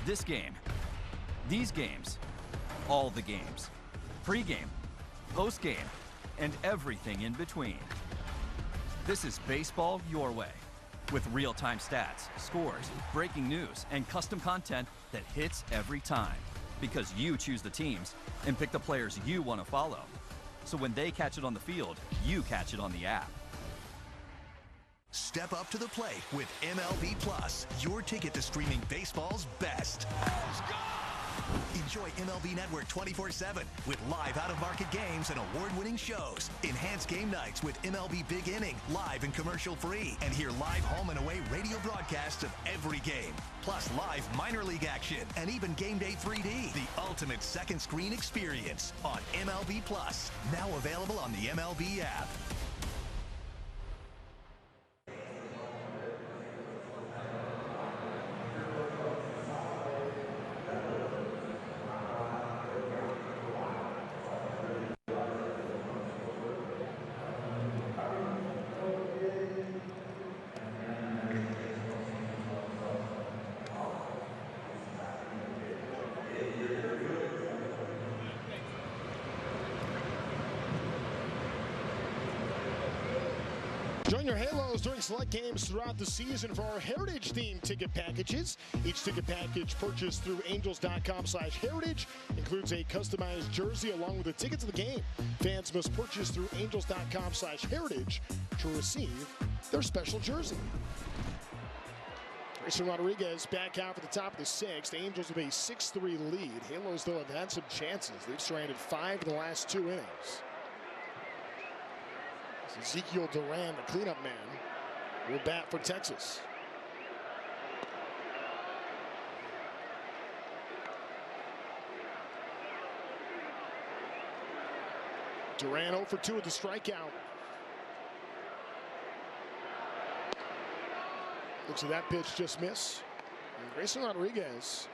This game. These games. All the games. Pregame. Postgame. And everything in between. This is baseball your way, with real-time stats, scores, breaking news, and custom content that hits every time. Because you choose the teams and pick the players you want to follow. So when they catch it on the field, you catch it on the app. Step up to the plate with MLB Plus, your ticket to streaming baseball's best. Enjoy MLB Network 24/7 with live out-of-market games and award-winning shows. Enhance game nights with MLB Big Inning, live and commercial-free. And hear live home and away radio broadcasts of every game. Plus live minor league action and even Game Day 3D. The ultimate second screen experience on MLB Plus. Now available on the MLB app. Join your Halos during select games throughout the season for our Heritage-themed ticket packages. Each ticket package purchased through angels.com/heritage includes a customized jersey along with a ticket to the game. Fans must purchase through angels.com/heritage to receive their special jersey. Grayson Rodriguez back out for the top of the sixth. Angels with a 6-3 lead. Halos, though, have had some chances. They've stranded 5 in the last 2 innings. Ezekiel Duran, the cleanup man, will bat for Texas. Duran 0 for 2 with the strikeout. Looks like that pitch just missed. And Grayson Rodriguez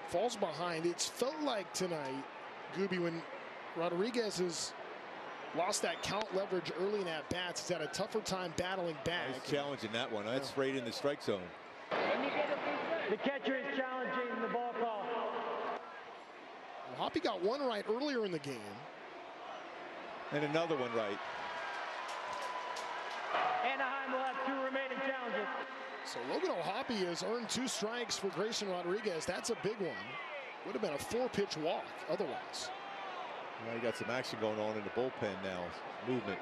falls behind. It's felt like tonight, Gooby, when Rodriguez has lost that count leverage early in at bats. He's had a tougher time battling back. He's challenging that one. That's right in the strike zone. The catcher is challenging the ball call. Well, Hoppy got one right earlier in the game. And another one right. Anaheim will have 2 remaining challenges. So Logan O'Hoppe has earned 2 strikes for Grayson Rodriguez. That's a big one. Would have been a 4-pitch walk otherwise. Well, you got some action going on in the bullpen now. Movement.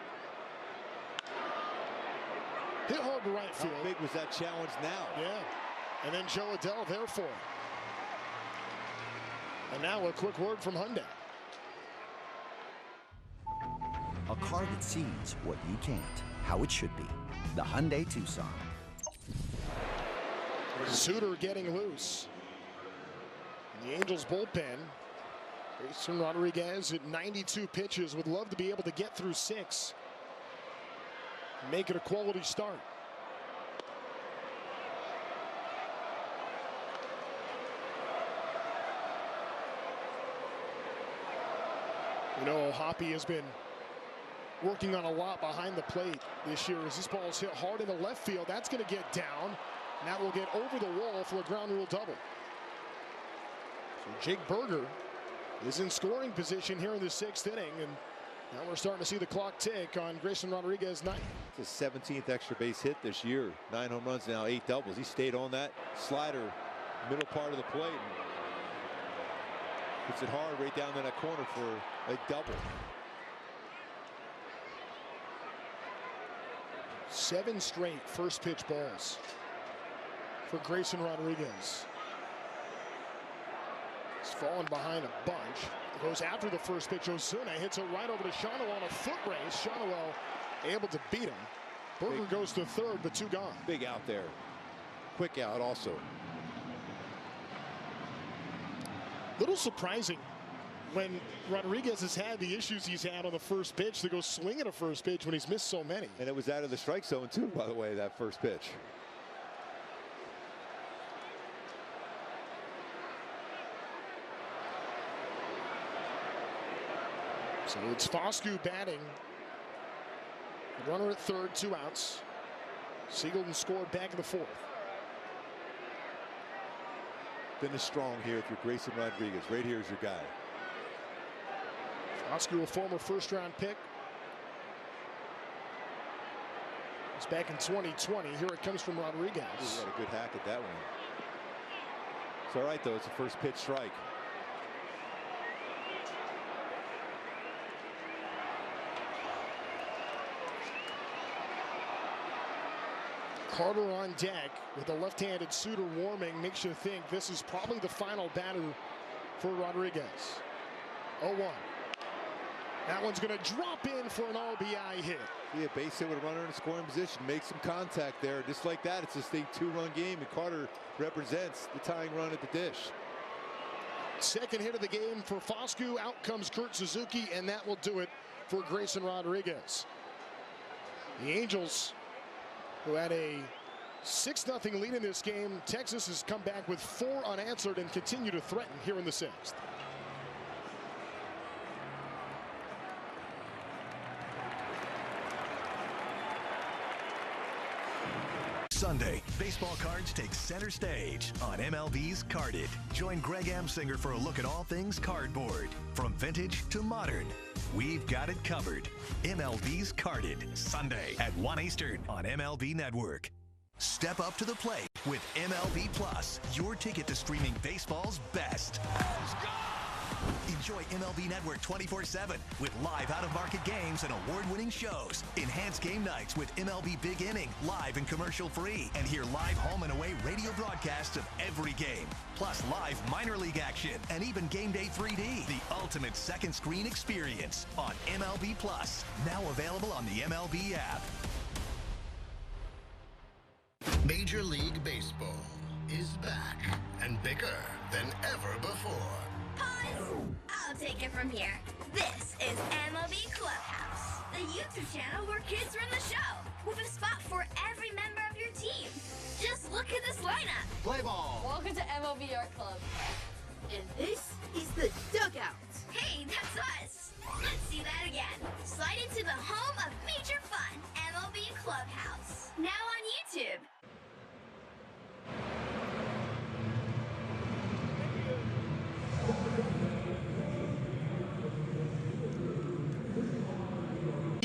Hit hard to right field. How big was that challenge now? Yeah. And then Joe Adell there for him. And now a quick word from Hyundai. A car that sees what you can't. How it should be. The Hyundai Tucson. Suter getting loose. In the Angels bullpen. Grayson Rodriguez at 92 pitches would love to be able to get through 6. Make it a quality start. You know, Hoppy has been working on a lot behind the plate this year as this ball is hit hard in the left field. That's going to get down. And that will get over the wall for a ground rule double. So Jake Berger is in scoring position here in the 6th inning, and now we're starting to see the clock tick on Grayson Rodriguez. It's his 17th extra base hit this year. 9 home runs now, 8 doubles. He stayed on that slider, middle part of the plate, and hits it hard right down in that corner for a double. 7 straight first pitch balls for Grayson Rodriguez. He's fallen behind a bunch. Goes after the first pitch. Ozuna hits it right over to Shawano on a foot race. Shawano able to beat him. Berger goes to third, but 2 gone. Big out there. Quick out also. Little surprising when Rodriguez has had the issues he's had on the first pitch to go swing at a first pitch when he's missed so many. And it was out of the strike zone too, by the way, that first pitch. So it's Foscue batting. The runner at third, 2 outs. Siegelton scored back in the 4th. Finish strong here if you're Grayson Rodriguez. Right here is your guy. Foscue, a former first-round pick. It's back in 2020. Here it comes from Rodriguez. He had a good hack at that one. It's all right, though. It's a first pitch strike. Carter on deck with a left-handed Suter warming. Makes you think this is probably the final batter for Rodriguez. 0-1. That one's going to drop in for an RBI hit. Yeah, base hit with a runner in a scoring position. Make some contact there. Just like that, it's a state 2-run game, and Carter represents the tying run at the dish. Second hit of the game for Foscue. Out comes Kurt Suzuki, and that will do it for Grayson Rodriguez. The Angels, who had a 6-0 lead in this game. Texas has come back with 4 unanswered and continue to threaten here in the 6th. Sunday, baseball cards take center stage on MLB's Carded. Join Greg Amsinger for a look at all things cardboard, from vintage to modern. We've got it covered. MLB's Carded, Sunday at 1 Eastern on MLB Network. Step up to the plate with MLB Plus, your ticket to streaming baseball's best. Enjoy MLB Network 24/7 with live out-of-market games and award-winning shows. Enhance game nights with MLB Big Inning, live and commercial-free. And hear live home and away radio broadcasts of every game. Plus live minor league action and even Game Day 3D. The ultimate second screen experience on MLB Plus. Now available on the MLB app. Major League Baseball is back and bigger than ever before. Pause! I'll take it from here. This is MLB Clubhouse, the YouTube channel where kids run the show, with a spot for every member of your team. Just look at this lineup. Play ball. Welcome to MLB Art Club. And this is the dugout. Hey, that's us. Let's see that again. Slide into the home of major fun, MLB Clubhouse. Now on YouTube.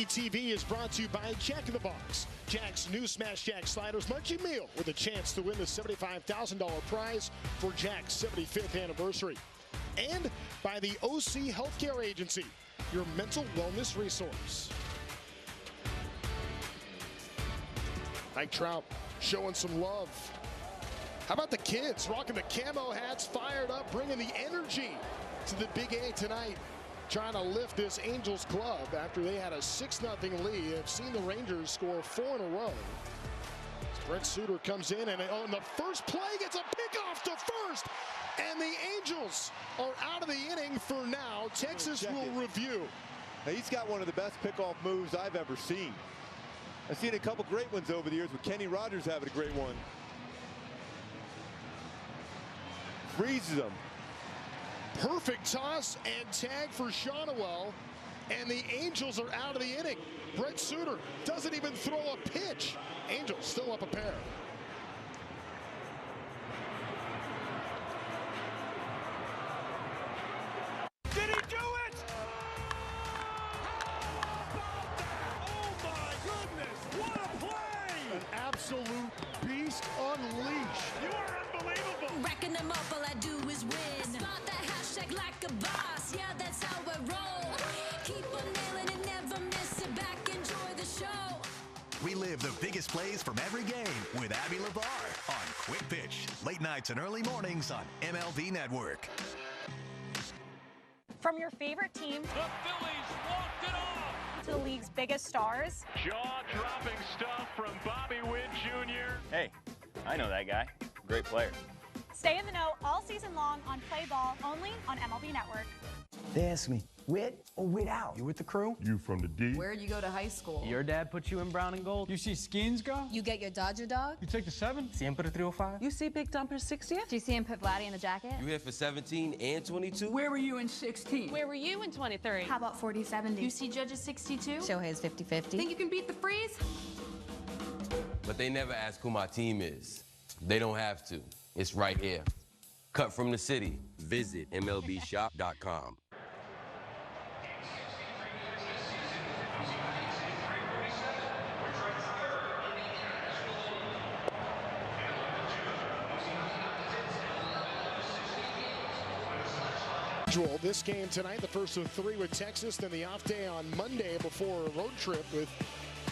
TV is brought to you by Jack in the Box. Jack's new Smash Jack Sliders Munchie Meal with a chance to win the $75,000 prize for Jack's 75th anniversary. And by the OC Healthcare Agency, your mental wellness resource. Mike Trout showing some love. How about the kids rocking the camo hats, fired up, bringing the energy to the Big A tonight, trying to lift this Angels club after they had a 6-0 lead. I've seen the Rangers score 4 in a row. Brent Suter comes in, and on the first play gets a pickoff to first, and the Angels are out of the inning for now. Texas will review. Now, he's got one of the best pickoff moves I've ever seen. I've seen a couple great ones over the years, with Kenny Rogers having a great one. Freezes them. Perfect toss and tag for Shawano, and the Angels are out of the inning. Brent Suter doesn't even throw a pitch. Angels still up a pair. Did he do it? Oh my goodness, what a play! An absolute beast unleashed. You are unbelievable. Racking them up, all I do is win. Start that hashtag like a boss, yeah, that's how I roll. Keep on nailing it, never miss it, back, enjoy the show. Relive the biggest plays from every game with Abby LeVar on Quick Pitch, late nights and early mornings on MLB Network. From your favorite team, The Phillies walked it off. to the league's biggest stars. Jaw-dropping stuff from Bobby Witt Jr. Hey, I know that guy. Great player. Stay in the know all season long on Play Ball, only on MLB Network. They ask me, Wit or Wit out? You with the crew? You from the D? Where'd you go to high school? Your dad put you in brown and gold? You see Skins go? You get your Dodger dog? You take the 7? Siempre 305? You see Big Dumper 60th? Do you see him put Vladdy in the jacket? You here for 17 and 22? Where were you in 16? Where were you in 23? How about 40-70? You see Judge's 62? Shohei's 50-50. Think you can beat the freeze? But they never ask who my team is. They don't have to. It's right here. Cut from the city. Visit MLBshop.com. This game tonight, the first of 3 with Texas, then the off day on Monday before a road trip with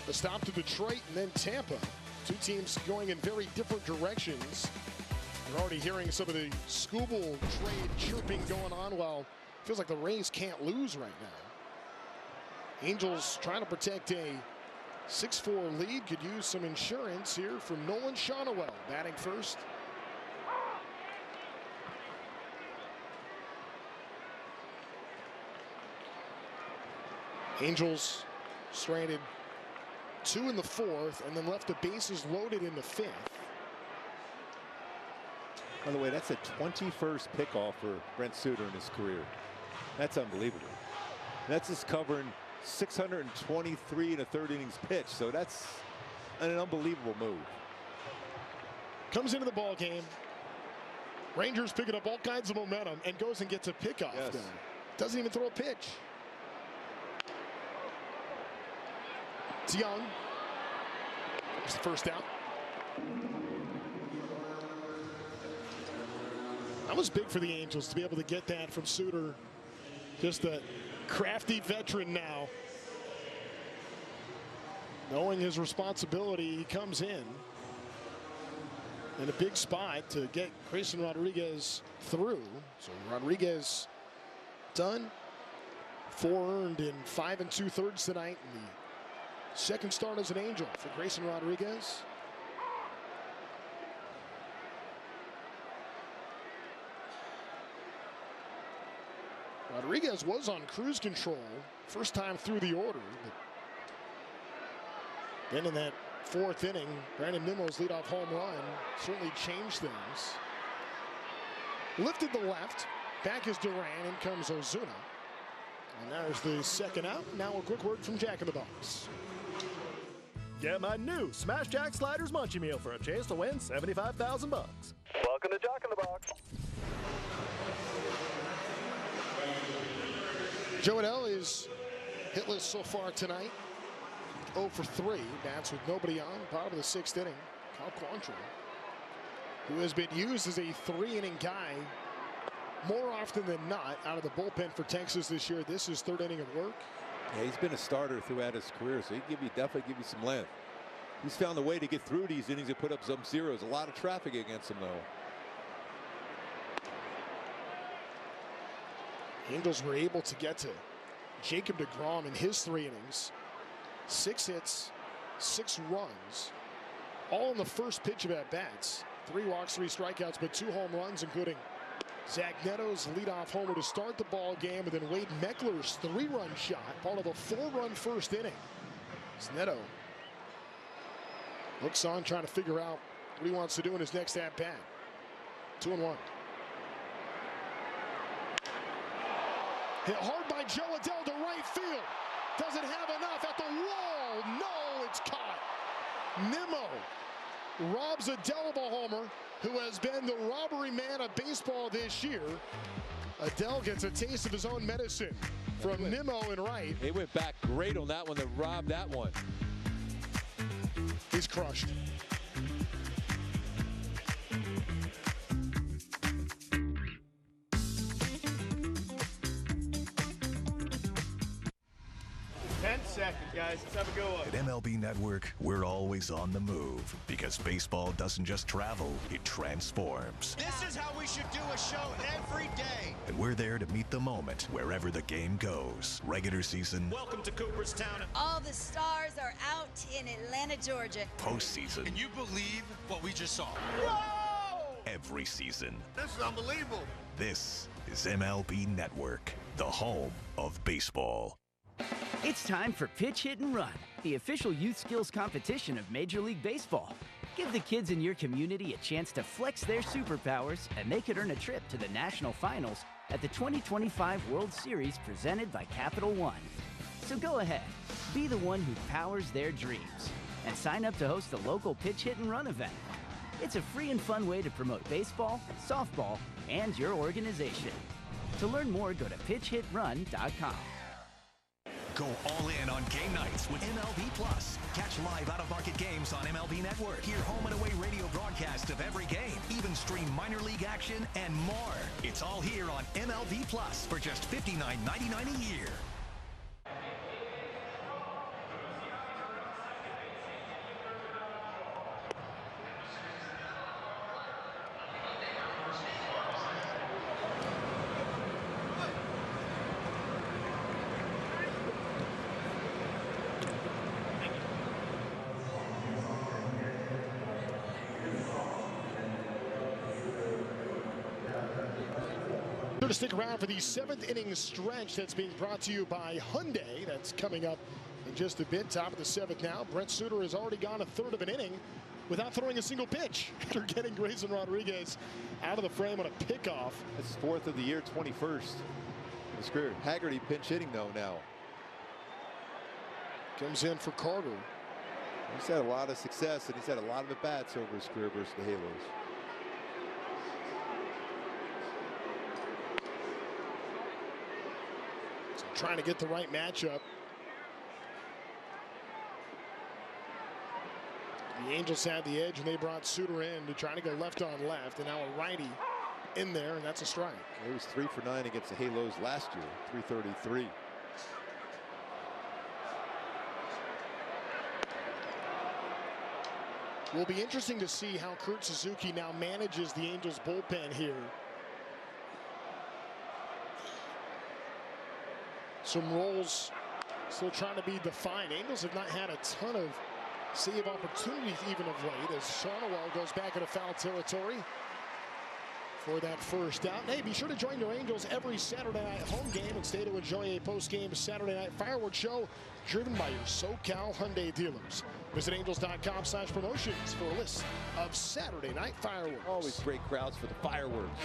a stop to Detroit and then Tampa. 2 teams going in very different directions. You're already hearing some of the Scooble trade chirping going on, while it feels like the Rays can't lose right now. Angels trying to protect a 6-4 lead, could use some insurance here from Nolan Shonowell batting first. Angels stranded 2 in the 4th and then left the bases loaded in the 5th. By the way, that's a 21st pickoff for Brent Suter in his career. That's unbelievable. That's just covering 623 in a 3rd innings pitch. So that's an unbelievable move. Comes into the ball game. Rangers picking up all kinds of momentum and goes and gets a pickoff. Yes. Doesn't even throw a pitch. It's Young. It's the first out. That was big for the Angels to be able to get that from Suter. Just a crafty veteran now. Knowing his responsibility, he comes in a big spot to get Grayson Rodriguez through. So Rodriguez done. 4 earned in 5 2/3 tonight. And the second start as an Angel for Grayson Rodriguez. Rodriguez was on cruise control first time through the order. But then in that 4th inning, Brandon Nimmo's leadoff home run certainly changed things. Lifted the left. Back is Duran. In comes Ozuna. And there's the second out. Now a quick word from Jack in the Box. Get my new Smash Jack Sliders Munchie Meal for a chance to win $75,000. Welcome to Jack in the Box. Joe Adell is hitless so far tonight. 0 for 3. Bats with nobody on. Bottom of the 6th inning. Cal Quantrill, who has been used as a 3-inning guy more often than not out of the bullpen for Texas this year. This is 3rd inning of work. Yeah, he's been a starter throughout his career, so he can definitely give you some length. He's found a way to get through these innings and put up some zeros. A lot of traffic against him, though. Angels were able to get to Jacob deGrom in his 3 innings. 6 hits, 6 runs, all in the first pitch of at-bats. 3 walks, 3 strikeouts, but 2 home runs, including Zach Neto's leadoff homer to start the ball game, and then Wade Meckler's 3-run shot, part of a 4-run first inning. As Neto looks on, trying to figure out what he wants to do in his next at-bat. 2-1. Hit hard by Joe Adell to right field. Doesn't have enough at the wall. No, it's caught. Nimmo robs Adell of a homer, who has been the robbery man of baseball this year. Adell gets a taste of his own medicine from Nimmo in right. He went back great on that one to rob that one. He's crushed. 10 seconds, guys. Let's have a go. At MLB Network, we're always on the move because baseball doesn't just travel, it transforms. This is how we should do a show every day. And we're there to meet the moment wherever the game goes. Regular season. Welcome to Cooperstown. All the stars are out in Atlanta, Georgia. Postseason. Can you believe what we just saw? Whoa! Every season. This is unbelievable. This is MLB Network, the home of baseball. It's time for Pitch, Hit, and Run, the official youth skills competition of Major League Baseball. Give the kids in your community a chance to flex their superpowers, and they could earn a trip to the national finals at the 2025 World Series presented by Capital One. So go ahead, be the one who powers their dreams, and sign up to host the local Pitch, Hit, and Run event. It's a free and fun way to promote baseball, softball, and your organization. To learn more, go to pitchhitrun.com. Go all in on game nights with MLB Plus. Catch live out-of-market games on MLB Network. Hear home and away radio broadcast of every game. Even stream minor league action and more. It's all here on MLB Plus for just $59.99 a year. To stick around for the 7th inning stretch that's being brought to you by Hyundai. That's coming up in just a bit. Top of the 7th now. Brent Suter has already gone a third of an inning without throwing a single pitch after getting Grayson Rodriguez out of the frame on a pickoff. That's 4th of the year, 21st in his career. Haggerty pinch hitting though now. Comes in for Carter. He's had a lot of success and he's had a lot of at-bats over his career versus the Halos. Trying to get the right matchup. The Angels had the edge and they brought Suter in to try to go left on left, and now a righty in there, and that's a strike. He was 3 for 9 against the Halos last year, 333. Will be interesting to see how Kurt Suzuki now manages the Angels bullpen here. Some roles still trying to be defined. Angels have not had a ton of save opportunities even of late as Soriano goes back into foul territory for that first out. Hey, be sure to join your Angels every Saturday night home game and stay to enjoy a post-game Saturday night fireworks show driven by your SoCal Hyundai dealers. Visit angels.com/promotions for a list of Saturday night fireworks. Always great crowds for the fireworks.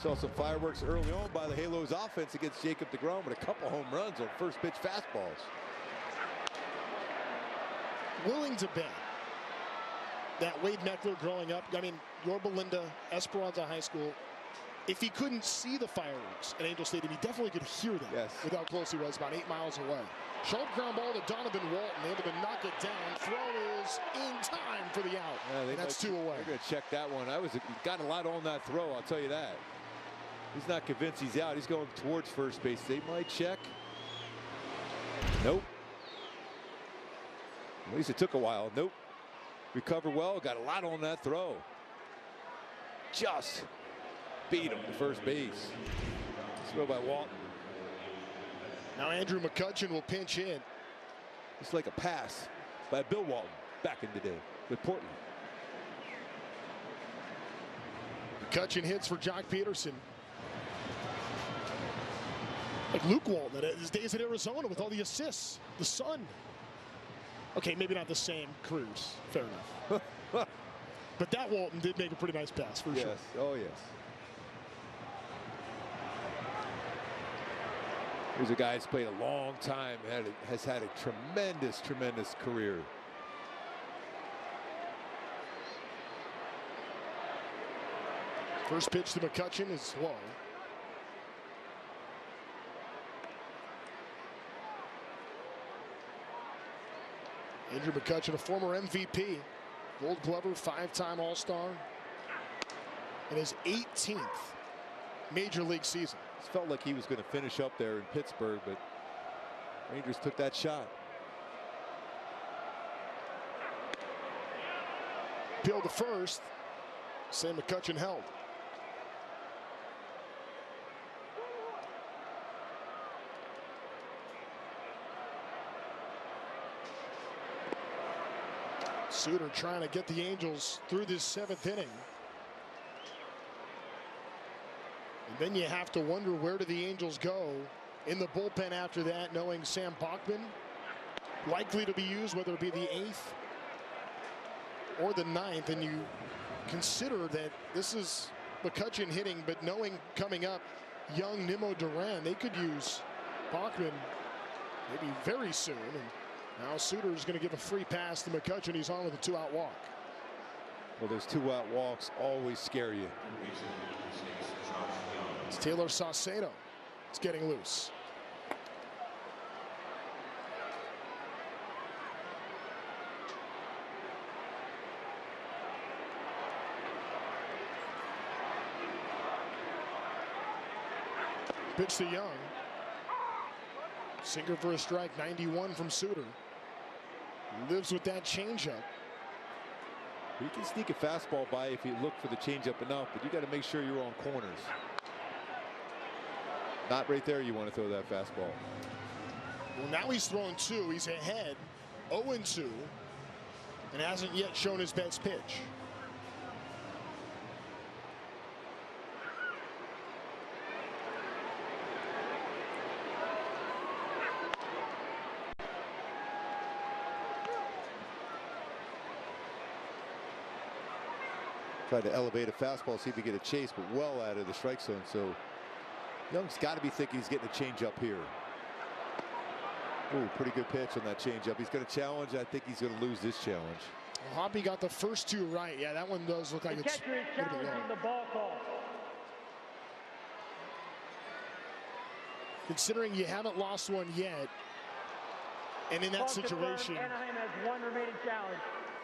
Saw some fireworks early on by the Halos offense against Jacob deGrom with a couple home runs on first pitch fastballs. Willing to bet that Wade Meckler growing up, I mean, Yorba Linda, Esperanza High School, if he couldn't see the fireworks at Angel Stadium, he definitely could hear them. Yes. With how close he was, about 8 miles away. Sharp ground ball to Donovan Walton, able to knock it down. Throw is in time for the out. And that's 2 away. They're going to check that one. Got a lot on that throw, I'll tell you that. He's not convinced he's out. He's going towards first base. They might check. Nope. At least it took a while. Nope. Recovered well. Got a lot on that throw. Just beat him to first base. Throw by Walton. Now Andrew McCutchen will pinch in. It's like a pass by Bill Walton back in the day with Portland. McCutchen hits for Jock Peterson. Like Luke Walton at his days at Arizona with all the assists. The Sun. Okay, maybe not the same careers. Fair enough. But that Walton did make a pretty nice pass for sure. Yes. Oh, yes. Here's a guy who's played a long time, has had a tremendous, tremendous career. First pitch to McCutchen is low. Andrew McCutchen, a former MVP, Gold Glover, 5-time All-Star, in his 18th Major League season. It felt like he was going to finish up there in Pittsburgh, but Rangers took that shot. Peeled to first. Sam McCutchen held. Suter trying to get the Angels through this 7th inning. And then you have to wonder, where do the Angels go in the bullpen after that, knowing Sam Bachman likely to be used, whether it be the 8th or the 9th. And you consider that this is McCutchen hitting, but knowing coming up young Nimmo Duran, they could use Bachman maybe very soon. And now Suter is going to give a free pass to McCutchen. He's on with a 2-out walk. Well, those 2-out walks always scare you. It's Taylor Saucedo. It's getting loose. Pitch to Young. Sinker for a strike, 91 from Suter. Lives with that changeup. You can sneak a fastball by if you look for the changeup enough, but you got to make sure you're on corners. Not right there. You want to throw that fastball. Well, now he's throwing 2. He's ahead, 0-2, and hasn't yet shown his best pitch. Tried to elevate a fastball, see if he get a chase, but well out of the strike zone. So Young's got to be thinking he's getting a change up here. Ooh, pretty good pitch on that changeup. He's going to challenge. I think he's going to lose this challenge. Well, Hoppy got the first 2 right. Yeah, that one does look like it's a little bit low. The ball call. Considering you haven't lost one yet, and in that situation, Anaheim has 1 remaining challenge.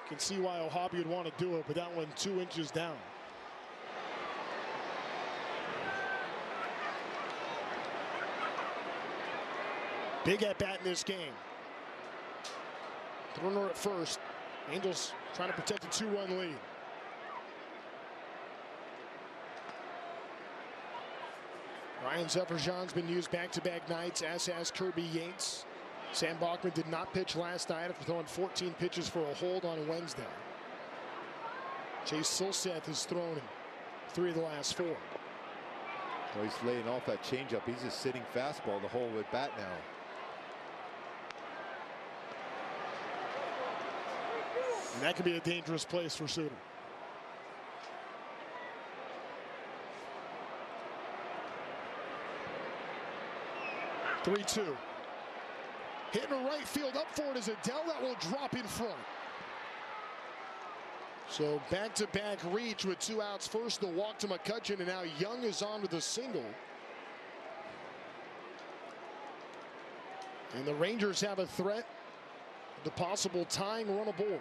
can see why O'Hoppe would want to do it, but that one 2 inches down. Big at bat in this game. Turner at first. Angels trying to protect a 2-run lead. Ryan Zefferjan's been used back-to-back nights, as has Kirby Yates. Sam Bachman did not pitch last night after throwing 14 pitches for a hold on Wednesday. Chase Silseth has thrown in 3 of the last 4. Well, he's laying off that changeup. He's just sitting fastball the whole at bat now. And that could be a dangerous place for Suter. (3-2). Hitting a right field, up for it is Adele. That will drop in front. So back-to-back reach with 2 outs. First the walk to McCutchen, and now Young is on with a single. And the Rangers have a threat, the possible tying run aboard.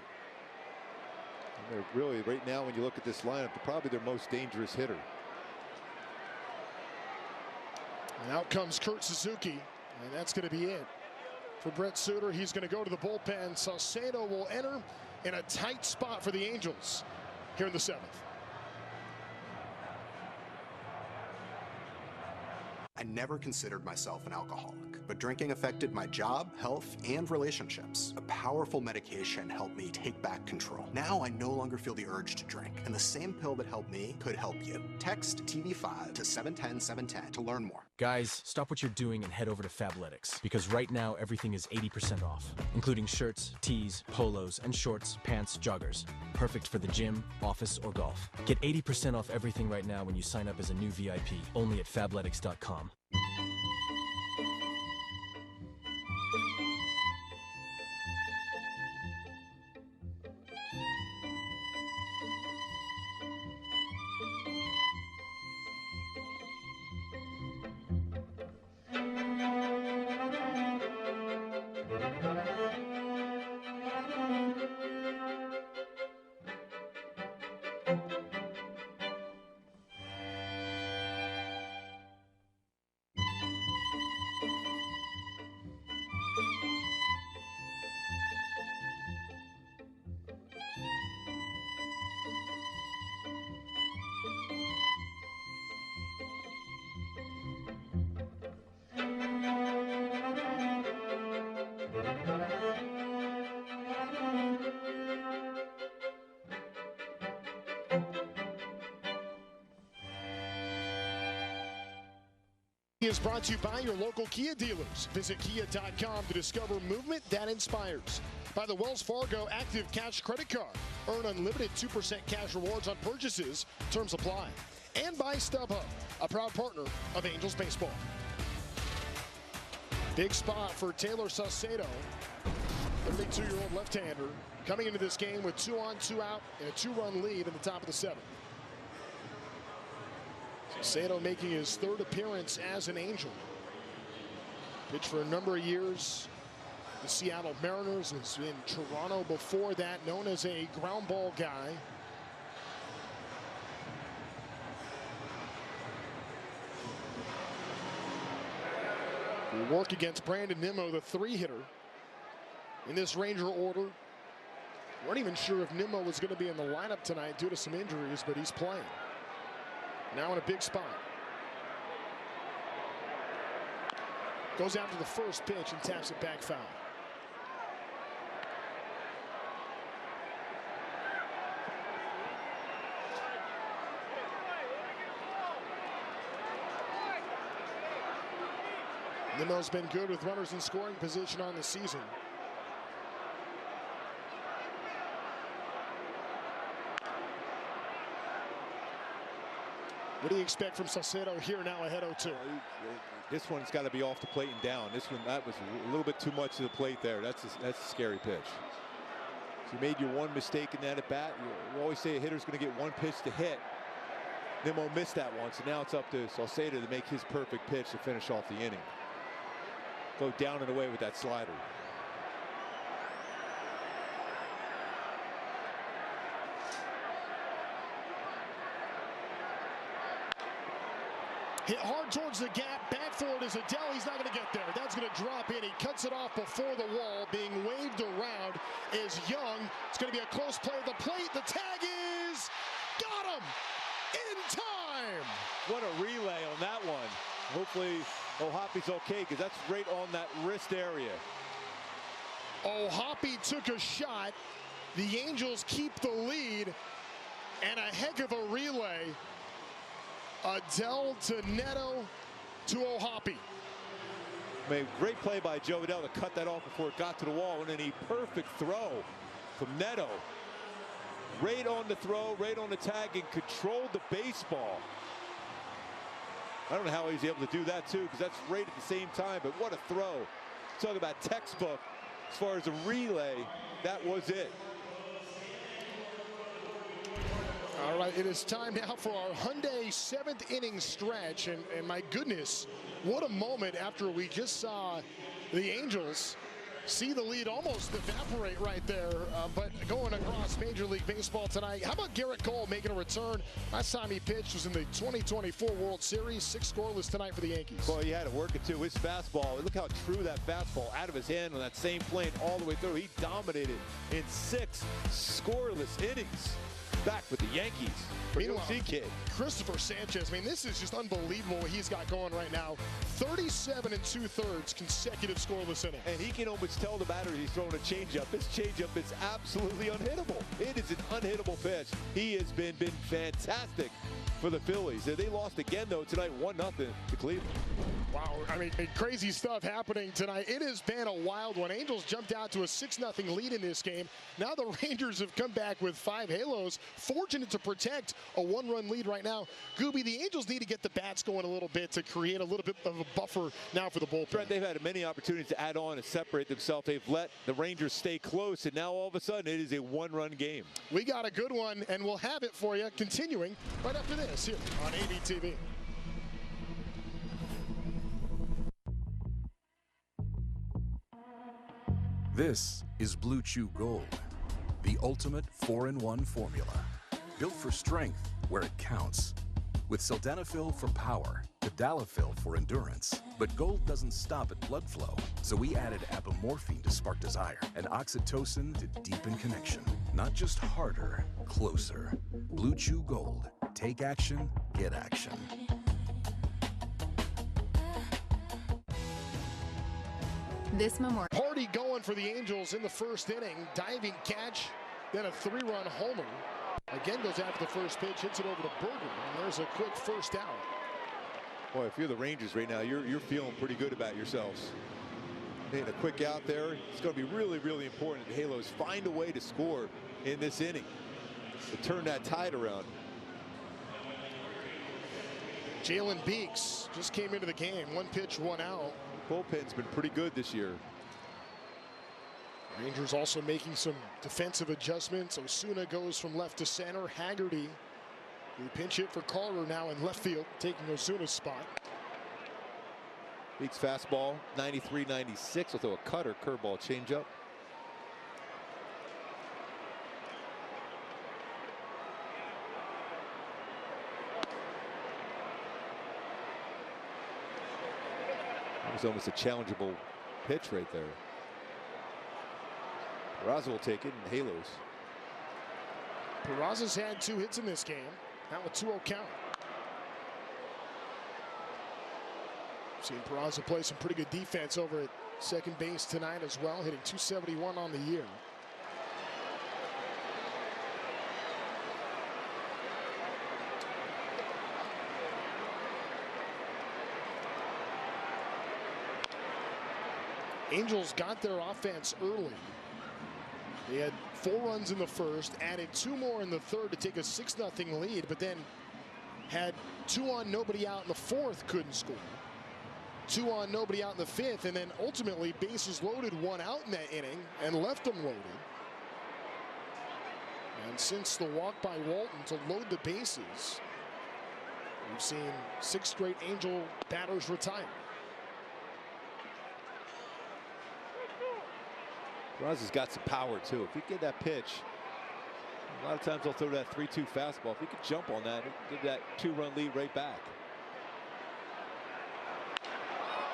And they're really, right now, when you look at this lineup, they're probably their most dangerous hitter. And out comes Kurt Suzuki, and that's going to be it for Brett Suter. He's going to go to the bullpen. Saucedo will enter in a tight spot for the Angels here in the 7th. I never considered myself an alcoholic, but drinking affected my job, health, and relationships. A powerful medication helped me take back control. Now I no longer feel the urge to drink, and the same pill that helped me could help you. Text TV5 to 710-710 to learn more. Guys, stop what you're doing and head over to Fabletics, because right now everything is 80% off, including shirts, tees, polos, and shorts, pants, joggers. Perfect for the gym, office, or golf. Get 80% off everything right now when you sign up as a new VIP, only at Fabletics.com. Is brought to you by your local Kia dealers. Visit kia.com to discover movement that inspires. By the Wells Fargo Active Cash Credit Card. Earn unlimited 2% cash rewards on purchases. Terms apply. And by StubHub, a proud partner of Angels Baseball. Big spot for Taylor Saucedo, 32-year-old left-hander, coming into this game with 2 on, 2 out, and a 2-run lead in the top of the 7th. Saucedo making his 3rd appearance as an Angel. Pitched for a number of years. The Seattle Mariners, was in Toronto before that, known as a ground ball guy. Will work against Brandon Nimmo, the 3-hitter in this Ranger order. Weren't even sure if Nimmo was going to be in the lineup tonight due to some injuries, but he's playing. Now in a big spot. Goes after the first pitch and taps it back foul. Nimmo's been good with runners in scoring position on the season. What do you expect from Saucedo here now ahead 0-2? This one's got to be off the plate and down. This one, that was a little bit too much to the plate there. That's a scary pitch. So you made your one mistake in that at bat. You always say a hitter's going to get one pitch to hit. Nimmo missed that one, so now it's up to Saucedo to make his perfect pitch to finish off the inning. Go down and away with that slider. Hit hard towards the gap. Back for it is Adele. He's not going to get there. That's going to drop in. He cuts it off before the wall. Being waved around is Young. It's going to be a close play at the plate. The tag is got him in time. What a relay on that one. Hopefully O'Hoppy's okay, because that's right on that wrist area. O'Hoppy took a shot. The Angels keep the lead, and a heck of a relay. Adele to Neto to O'Hoppy. Great play by Joe Adele to cut that off before it got to the wall, and then a perfect throw from Neto. Right on the throw, right on the tag, and controlled the baseball. I don't know how he's able to do that too, because that's right at the same time, but what a throw. Talk about textbook as far as a relay. That was it. All right, it is time now for our Hyundai 7th inning stretch, and my goodness, what a moment after we just saw the Angels see the lead almost evaporate right there, but going across Major League Baseball tonight. How about Garrett Cole making a return? Last time he pitched was in the 2024 World Series. 6 scoreless tonight for the Yankees. Well, he had to work it too. His fastball, look how true that fastball out of his hand on that same plane all the way through. He dominated in 6 scoreless innings. Back with the Yankees. Meanwhile, kid Christopher Sanchez, I mean, this is just unbelievable what he's got going right now. 37 2/3 consecutive scoreless innings. And he can almost tell the batter he's throwing a changeup. His changeup is absolutely unhittable. It is an unhittable pitch. He has been fantastic for the Phillies. They lost again, though, tonight, 1-0 to Cleveland. Wow, I mean, crazy stuff happening tonight. It has been a wild one. Angels jumped out to a 6-0 lead in this game. Now the Rangers have come back with 5 halos, fortunate to protect a 1-run lead right now. Gooby, the Angels need to get the bats going a little bit to create a little bit of a buffer now for the bullpen. Brett, they've had many opportunities to add on and separate themselves. They've let the Rangers stay close, and now all of a sudden it is a 1-run game. We got a good one, and we'll have it for you continuing right after this here on ABTV. This is Blue Chew Gold, the ultimate 4-in-1 formula. Built for strength where it counts. With sildenafil for power, tadalafil for endurance. But gold doesn't stop at blood flow, so we added apomorphine to spark desire and oxytocin to deepen connection. Not just harder, closer. Blue Chew Gold. Take action, get action. This Memorial Party going for the Angels in the first inning. Diving catch, then a 3-run homer. Again goes after the first pitch, hits it over to Berger, and there's a quick first out. Boy, if you're the Rangers right now, you're feeling pretty good about yourselves. Hitting a quick out there. It's going to be really, really important that the Halos find a way to score in this inning to turn that tide around. Jalen Beeks just came into the game. 1 pitch, 1 out. Bullpen's been pretty good this year. Rangers also making some defensive adjustments. Osuna goes from left to center. Haggerty, who pinch hit for Carter, now in left field, taking Osuna's spot. Beeks fastball, 93-96. Will throw a cutter, curveball, changeup. It was almost a challengeable pitch right there. Peraza will take it, and Halos. Peraza's had 2 hits in this game. Now a 2-0 count. Seen Peraza play some pretty good defense over at second base tonight as well, hitting .271 on the year. Angels got their offense early. They had 4 runs in the first, added 2 more in the third to take a 6-0 lead, but then had 2 on, nobody out in the fourth, couldn't score. 2 on, nobody out in the fifth, and then ultimately bases loaded, 1 out in that inning and left them loaded. And since the walk by Walton to load the bases, we've seen 6 straight Angel batters retire. Peraza's got some power too. If he get that pitch, a lot of times they'll throw that 3-2 fastball. If he could jump on that, give that 2-run lead right back.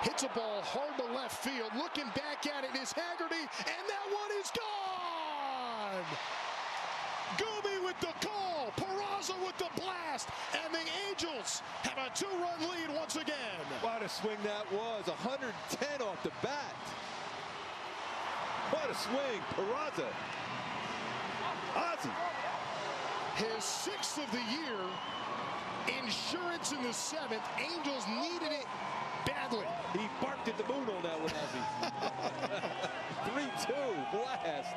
Hits a ball hard to left field. Looking back at it is Haggerty, and that one is gone. Gooby with the call, Peraza with the blast, and the Angels have a 2-run lead once again. What a swing that was! 110 off the bat. What a swing, Peraza. Ozzy. His 6th of the year. Insurance in the 7th. Angels needed it badly. He barked at the moon on that one, Ozzy. 3-2 blast.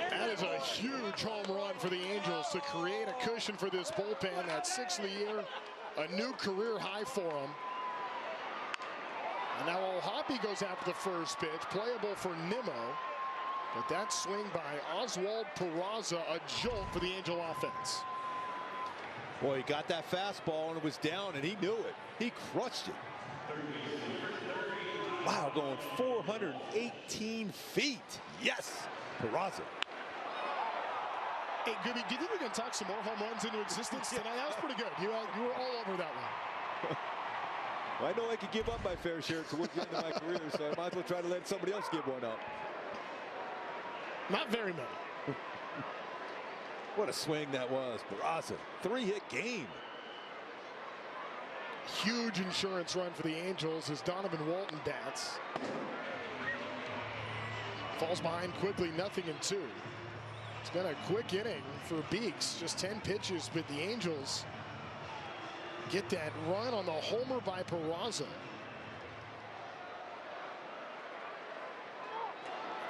That is a huge home run for the Angels to create a cushion for this bullpen. That 6th of the year, a new career high for them. And now Hoppy goes after the first pitch, playable for Nimmo. But that swing by Oswald Peraza, a jolt for the Angel offense. Boy, he got that fastball and it was down, and he knew it. He crushed it. Wow, going 418 feet. Yes, Peraza. Hey, Gooby, do you think we're going to talk some more home runs into existence tonight? That was pretty good. You were all over that one. Well, I know I could give up my fair share towards the end of my career, so I might as well try to let somebody else give one up. Not very many. What a swing that was, Peraza. 3-hit game. Huge insurance run for the Angels as Donovan Walton bats. Falls behind quickly, 0-2. It's been a quick inning for Beeks, just 10 pitches, but the Angels get that run on the homer by Peraza.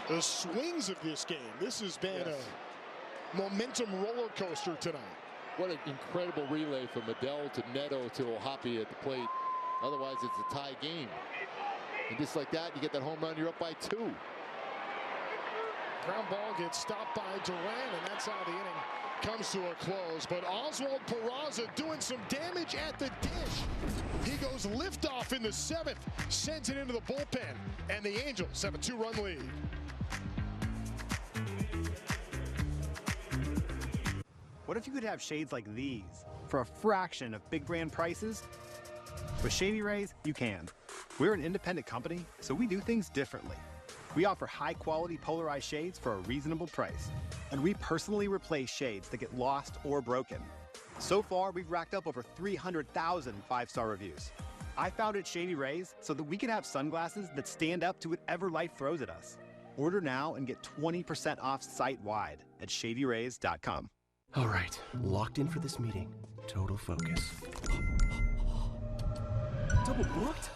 The swings of this game. This has been a momentum roller coaster tonight. What an incredible relay from Adell to Neto to Ohapi at the plate. Otherwise, it's a tie game. And just like that, you get that home run, you're up by 2. Ground ball gets stopped by Duran, and that's how the inning comes to a close. But Oswald Peraza doing some damage at the dish. He goes liftoff in the 7th, sends it into the bullpen, and the Angels have a 2-run lead. What if you could have shades like these for a fraction of big brand prices? With Shady Rays, you can. We're an independent company, so we do things differently. We offer high-quality polarized shades for a reasonable price. And we personally replace shades that get lost or broken. So far, we've racked up over 300,000 5-star reviews. I founded Shady Rays so that we could have sunglasses that stand up to whatever life throws at us. Order now and get 20% off site-wide at shadyrays.com. All right, locked in for this meeting. total focus. Double booked?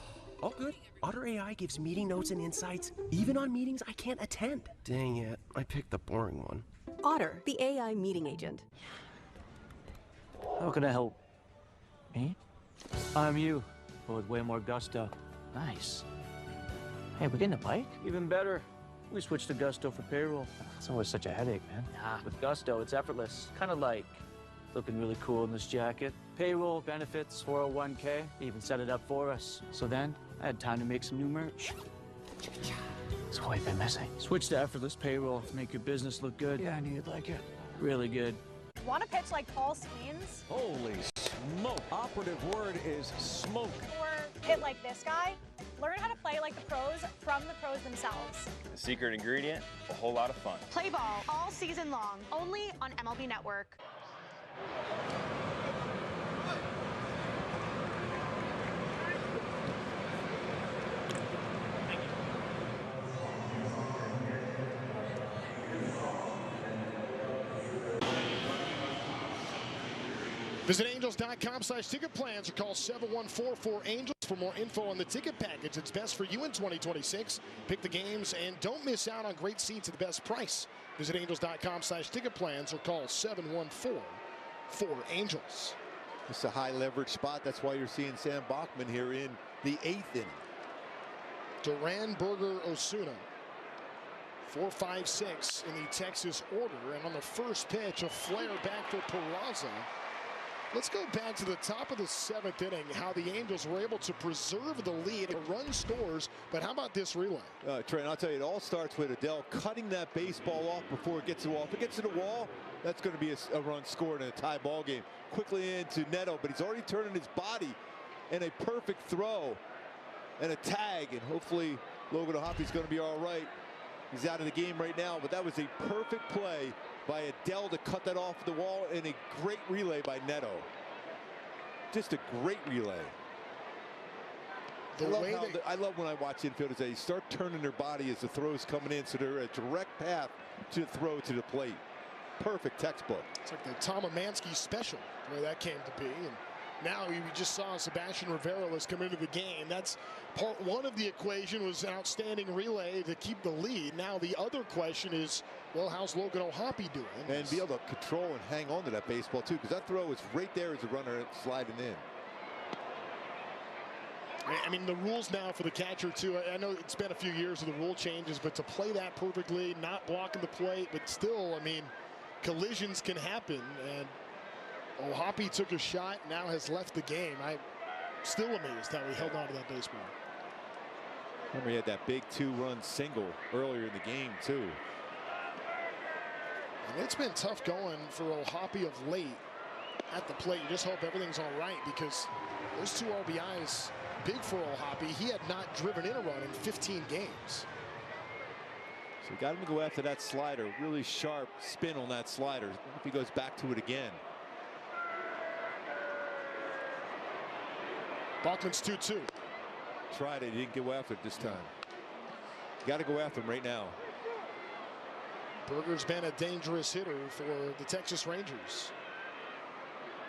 All good. Otter AI gives meeting notes and insights, even on meetings I can't attend. Dang it, I picked the boring one. Otter, the AI meeting agent. How can I help? Me? I'm you, but with way more gusto. Nice. Hey, we getting a bike? Even better. We switched to Gusto for payroll. It's always such a headache, man. Nah, with Gusto, it's effortless. Kind of like looking really cool in this jacket. Payroll, benefits, 401k. They even set it up for us. So then, I had time to make some new merch. It's what we've been missing. Switch to effortless payroll. Make your business look good. Yeah, I knew you'd like it. Really good. Want to pitch like Paul Skeens? Holy smoke. Operative word is smoke. Or hit like this guy? Learn how to play like the pros from the pros themselves. The secret ingredient, a whole lot of fun. Play ball all season long, only on MLB Network. Visit Angels.com/ticket plans or call 714-4-ANGELS for more info on the ticket package. It's best for you in 2026. Pick the games and don't miss out on great seats at the best price. Visit Angels.com/ticket plans or call 714-4-ANGELS. It's a high leverage spot. That's why you're seeing Sam Bachman here in the 8th inning. Duran, Berger, Osuna. 4-5-6 in the Texas order. And on the first pitch, a flare back for Peraza. Let's go back to the top of the 7th inning, how the Angels were able to preserve the lead. A run scores, but how about this relay? Trent, I'll tell you, it all starts with Adele cutting that baseball off before it gets to the wall. If it gets to the wall, that's going to be a run scored in a tie ball game. Quickly into Neto, but he's already turning his body, and a perfect throw and a tag, and hopefully Logan O'Hoppe's going to be all right. He's out of the game right now, but that was a perfect play by Adele to cut that off the wall, and a great relay by Neto. Just a great relay. I love when I watch infielders. They start turning their body as the throw's coming in, so they're a direct path to the throw to the plate. Perfect textbook. It's like the Tom Amansky special, where that came to be. And now we just saw Sebastian Rivera has come into the game. That's part one of the equation, was an outstanding relay to keep the lead. Now the other question is, well, how's Logan O'Hoppe doing? And be able to control and hang on to that baseball too, because that throw was right there as a runner sliding in. I mean, the rules now for the catcher too. I know it's been a few years of the rule changes, but to play that perfectly, not blocking the plate, but still, I mean, collisions can happen. And O'Hoppe took a shot, now has left the game. I'm still amazed how he held on to that baseball. Remember, he had that big 2-run single earlier in the game too. And it's been tough going for O'Hoppe of late at the plate. You just hope everything's all right, because those 2 RBIs, big for O'Hoppe. He had not driven in a run in 15 games. So we got him to go after that slider. Really sharp spin on that slider. If he goes back to it again. Bachman's 2-2. Tried it. He didn't go after it this time. Got to go after him right now. Berger's been a dangerous hitter for the Texas Rangers.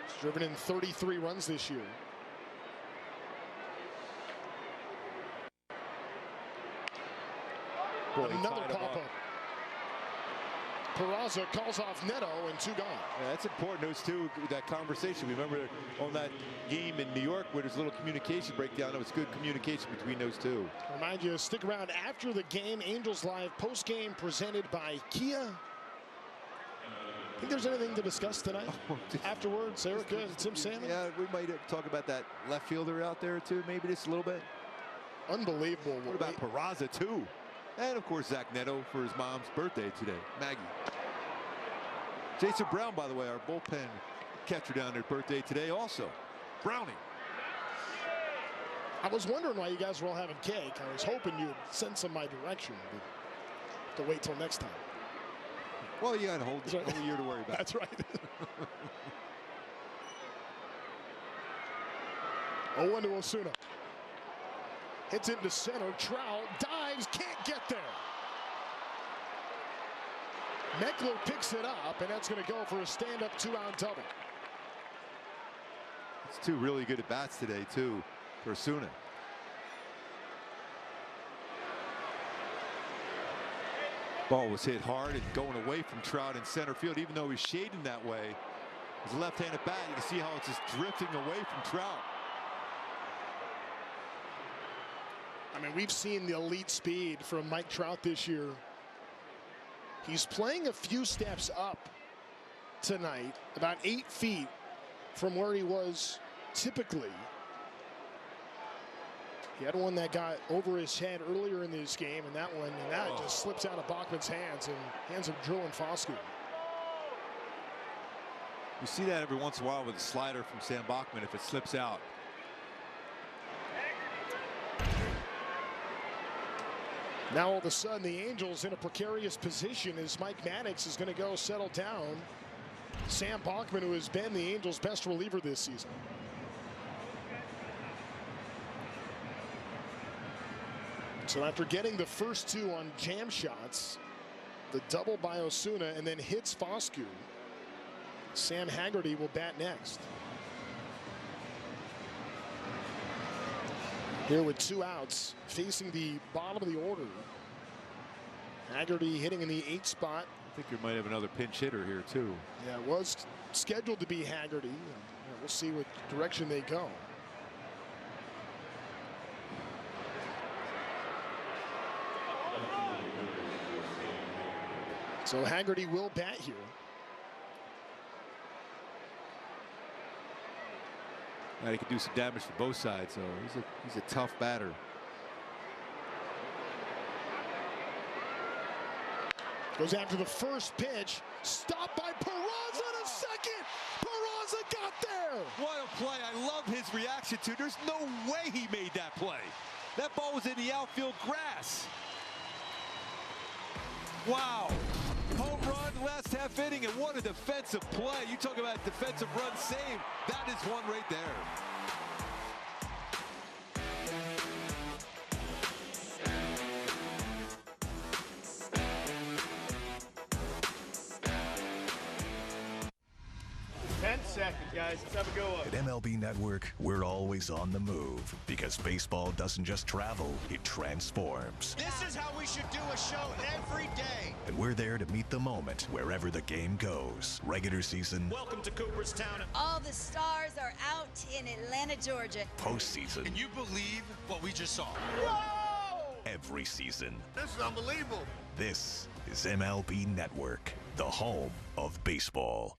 He's driven in 33 runs this year. Boy, another pop-up. Peraza calls off Neto, and 2 gone. Yeah, that's important, those two, that conversation. Remember on that game in New York where there's a little communication breakdown. It was good communication between those two. Remind you to stick around after the game. Angels Live post-game presented by Kia. Think there's anything to discuss tonight? Afterwards, Erica and Tim Salmon? Yeah, we might talk about that left fielder out there too, maybe just a little bit. Unbelievable. What about Peraza too? And of course, Zach Neto for his mom's birthday today, Maggie. Jason Brown, by the way, our bullpen catcher down there, birthday today also. Brownie. I was wondering why you guys were all having cake. I was hoping you'd send some my direction, but have to wait till next time. Well, you got a whole year to worry about. That's right. 0-1 to Osuna. Hits into center. Trout dives, can't get there. Meckler picks it up, and that's going to go for a stand-up 2-out double. It's two really good at bats today too for Osuna. Ball was hit hard and going away from Trout in center field, even though he's shading that way. His left-handed bat, you can see how it's just drifting away from Trout. I mean, we've seen the elite speed from Mike Trout this year. He's playing a few steps up tonight, about 8 feet from where he was typically. He had one that got over his head earlier in this game, and that just slips out of Bachman's hands and hands him drilling Foscue. You see that every once in a while with a slider from Sam Bachman if it slips out. Now all of a sudden the Angels in a precarious position as Mike Maddox is going to go settle down Sam Bachman, who has been the Angels' best reliever this season. So after getting the first two on jam shots, the double by Osuna and then hits Foscue, Sam Haggerty will bat next. Here with 2 outs, facing the bottom of the order. Haggerty hitting in the 8th spot. I think you might have another pinch hitter here too. Yeah, it was scheduled to be Haggerty. We'll see what direction they go. So Haggerty will bat here. Now he can do some damage for both sides, so he's a tough batter. Goes after the first pitch, stopped by Peraza in a second. Peraza got there. What a play. I love his reaction to. There's no way he made that play. That ball was in the outfield grass. Wow. Home run last half inning, and what a defensive play. You talk about defensive run saved. That is one right there. Guys, let's have a go. At MLB Network, we're always on the move because baseball doesn't just travel, it transforms. This is how we should do a show every day. And we're there to meet the moment wherever the game goes. Regular season. Welcome to Cooperstown. All the stars are out in Atlanta, Georgia. Postseason. Can you believe what we just saw? Whoa! Every season. This is unbelievable. This is MLB Network, the home of baseball.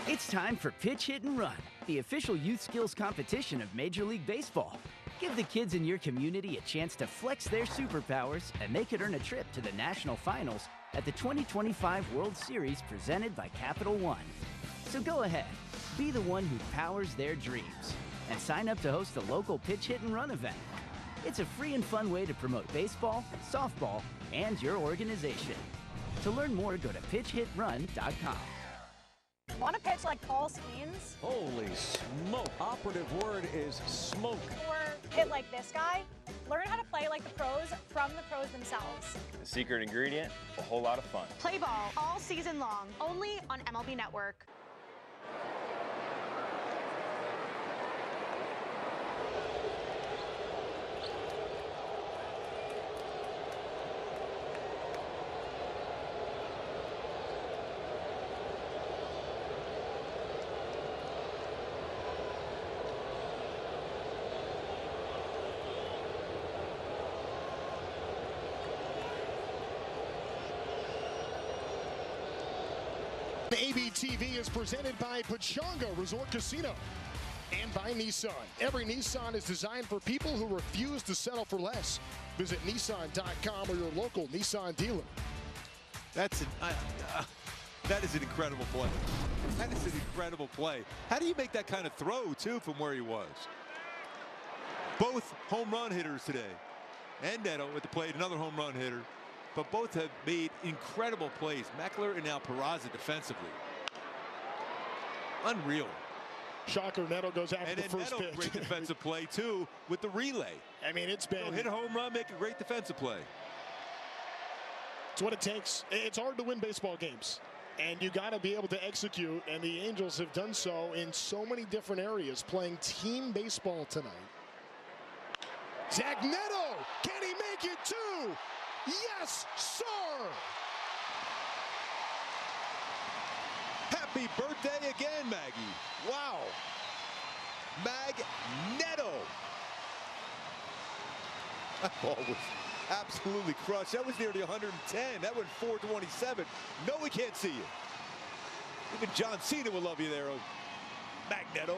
It's time for Pitch, Hit, and Run, the official youth skills competition of Major League Baseball. Give the kids in your community a chance to flex their superpowers, and they could earn a trip to the national finals at the 2025 World Series presented by Capital One. So go ahead, be the one who powers their dreams, and sign up to host a local Pitch, Hit, and Run event. It's a free and fun way to promote baseball, softball, and your organization. To learn more, go to pitchhitrun.com. Want to pitch like Paul Skeens? Holy smoke. Operative word is smoke. Or hit like this guy? Learn how to play like the pros from the pros themselves. The secret ingredient, a whole lot of fun. Play ball all season long, only on MLB Network. ABTV is presented by Pechanga Resort Casino and by Nissan. Every Nissan is designed for people who refuse to settle for less. Visit Nissan.com or your local Nissan dealer. That is an incredible play. That is an incredible play. How do you make that kind of throw, too, from where he was? Both home run hitters today. And Neto at the plate, another home run hitter. But both have made incredible plays. Meckler and now Peraza defensively. Unreal. Shocker, Neto goes after the first Neto, pitch. great defensive play, too, with the relay. I mean, it's been... hit a home run, make a great defensive play. It's what it takes. It's hard to win baseball games. And you got to be able to execute, and the Angels have done so in so many different areas, playing team baseball tonight. Zach Neto, can he make it too? Yes, sir! Happy birthday again, Maggie. Wow. Magneto. That ball was absolutely crushed. That was nearly 110. That went 427. No, we can't see you. Even John Cena will love you there, Magneto.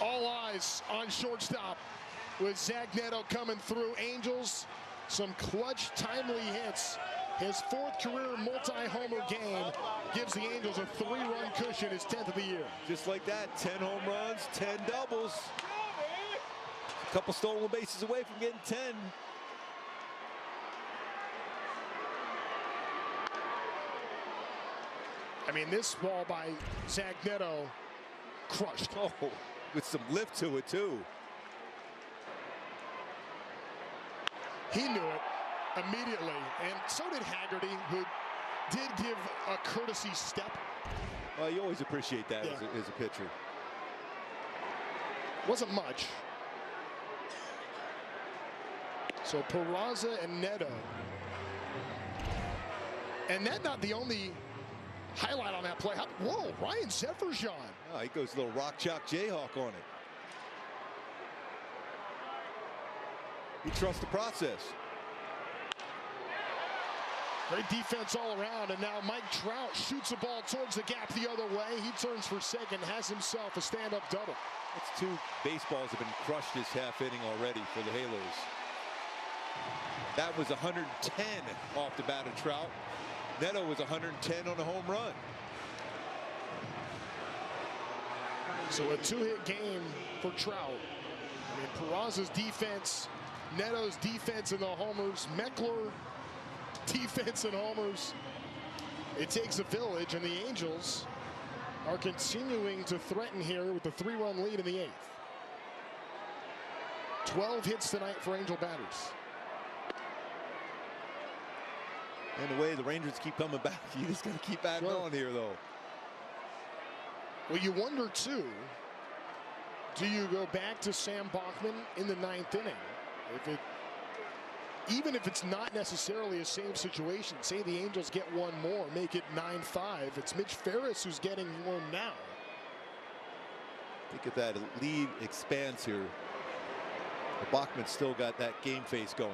All eyes on shortstop with Zach Neto coming through. Angels, some clutch, timely hits. His 4th career multi-homer game gives the Angels a 3-run cushion, his 10th of the year. Just like that, 10 home runs, 10 doubles. A couple stolen bases away from getting 10. I mean, this ball by Zach Neto, crushed. Oh, with some lift to it, too. He knew it immediately, and so did Haggerty, who did give a courtesy step. Well, you always appreciate that as a pitcher. Wasn't much. So Peraza and Neto. And that's not the only highlight on that play. Whoa, Ryan Zeferjan. Oh, he goes a little rock chalk Jayhawk on it. He trusts the process. Great defense all around, and now Mike Trout shoots the ball towards the gap the other way. He turns for second, has himself a stand-up double. That's 2 baseballs have been crushed this half inning already for the Halos. That was 110 off the bat of Trout. Neto was 110 on a home run. So a 2-hit game for Trout. I mean, Peraza's defense, Neto's defense in the homers, Meckler defense and homers. It takes a village, and the Angels are continuing to threaten here with the 3-run lead in the 8th. 12 hits tonight for Angel batters. And the way the Rangers keep coming back, you just got to keep adding on here, though. Well, you wonder, too, do you go back to Sam Bachman in the 9th inning? Even if it's not necessarily a save situation, say the Angels get one more, make it 9-5. It's Mitch Ferris who's getting one now. I think if that lead expands here, Bachman's still got that game face going.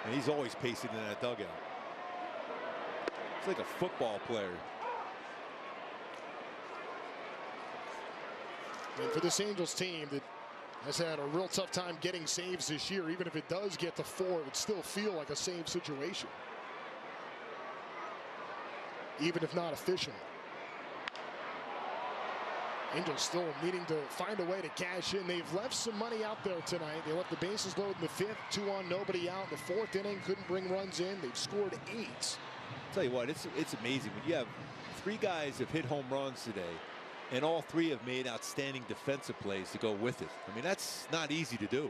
And he's always pacing in that dugout. It's like a football player. And for this Angels team that has had a real tough time getting saves this year, even if it does get to 4, it would still feel like a save situation, even if not efficient. Angels still needing to find a way to cash in. They've left some money out there tonight. They left the bases loaded in the 5th, 2 on, nobody out. In the 4th inning, couldn't bring runs in. They've scored 8. I'll tell you what, it's amazing when you have 3 guys have hit home runs today, and all 3 have made outstanding defensive plays to go with it. I mean, that's not easy to do.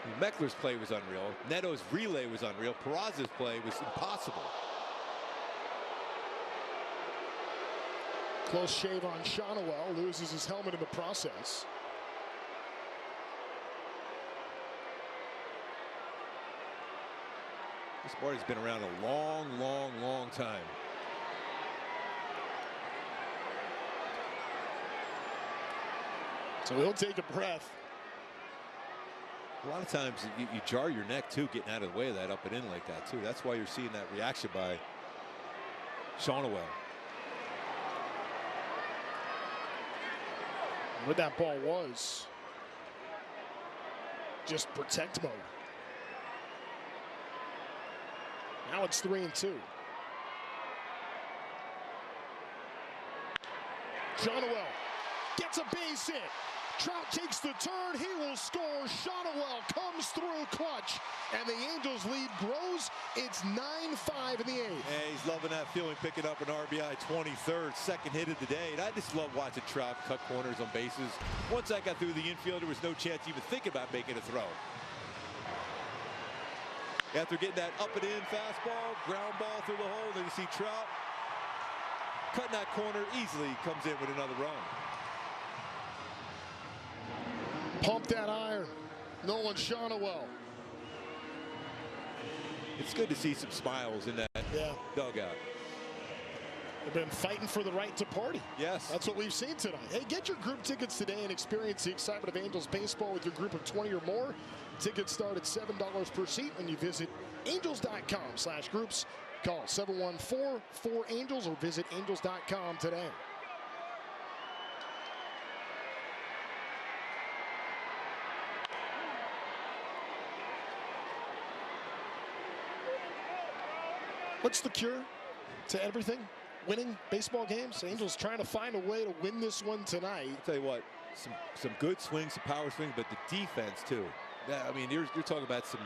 I mean, Meckler's play was unreal. Neto's relay was unreal. Peraza's play was impossible. Close shave on Shonowell, loses his helmet in the process. This Barney's been around a long time. So he'll take a breath. A lot of times you jar your neck too, getting out of the way of that up and in like that too. That's why you're seeing that reaction by Shonowell. What that ball was just protect mode. Now it's 3-2. Shonowell gets a base hit. Trout takes the turn. He will score. Shonowell comes through clutch, and the Angels lead grows. It's 9-5 in the 8th. Yeah, he's loving that feeling, picking up an RBI 23rd, second hit of the day. And I just love watching Trout cut corners on bases. Once I got through the infield, there was no chance even thinking about making a throw. After getting that up and in fastball, ground ball through the hole, then you see Trout cutting that corner easily, comes in with another run. Pump that iron. Nolan Shonowell. It's good to see some smiles in that dugout. They've been fighting for the right to party. Yes. That's what we've seen tonight. Hey, get your group tickets today and experience the excitement of Angels baseball with your group of 20 or more. Tickets start at $7 per seat when you visit angels.com/groups. Call 714-4ANGELS or visit angels.com today. What's the cure to everything? Winning baseball games? Angels trying to find a way to win this one tonight. I'll tell you what, some good swings, some power swings, but the defense too. I mean, you're talking about some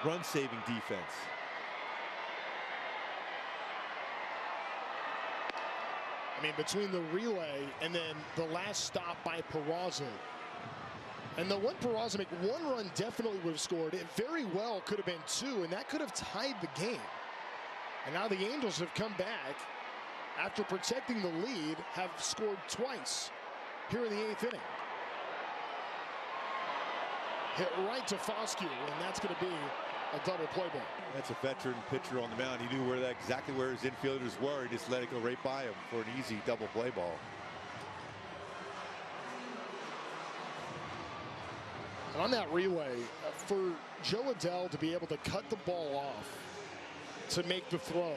run-saving defense. I mean, between the relay and then the last stop by Peraza. And the one Peraza make one run definitely would have scored. It very well could have been two, and that could have tied the game. And now the Angels have come back after protecting the lead, have scored twice here in the 8th inning. Hit right to Foscue, and that's going to be a double play ball. That's a veteran pitcher on the mound. He knew exactly where his infielders were. He just let it go right by him for an easy double play ball. And on that relay, for Joe Adell to be able to cut the ball off to make the throw,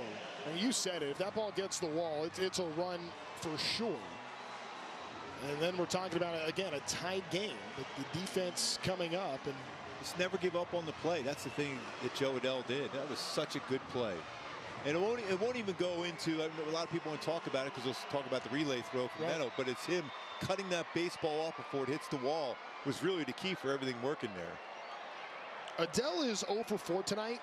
and you said it, if that ball gets the wall, it's a run for sure. And then we're talking about, again, a tied game, but the defense coming up. And just never give up on the play. That's the thing that Joe Adell did. That was such a good play. And it won't even go into, I know a lot of people want to talk about it because they'll talk about the relay throw from Neto, but it's him cutting that baseball off before it hits the wall was really the key for everything working there. Adell is 0 for 4 tonight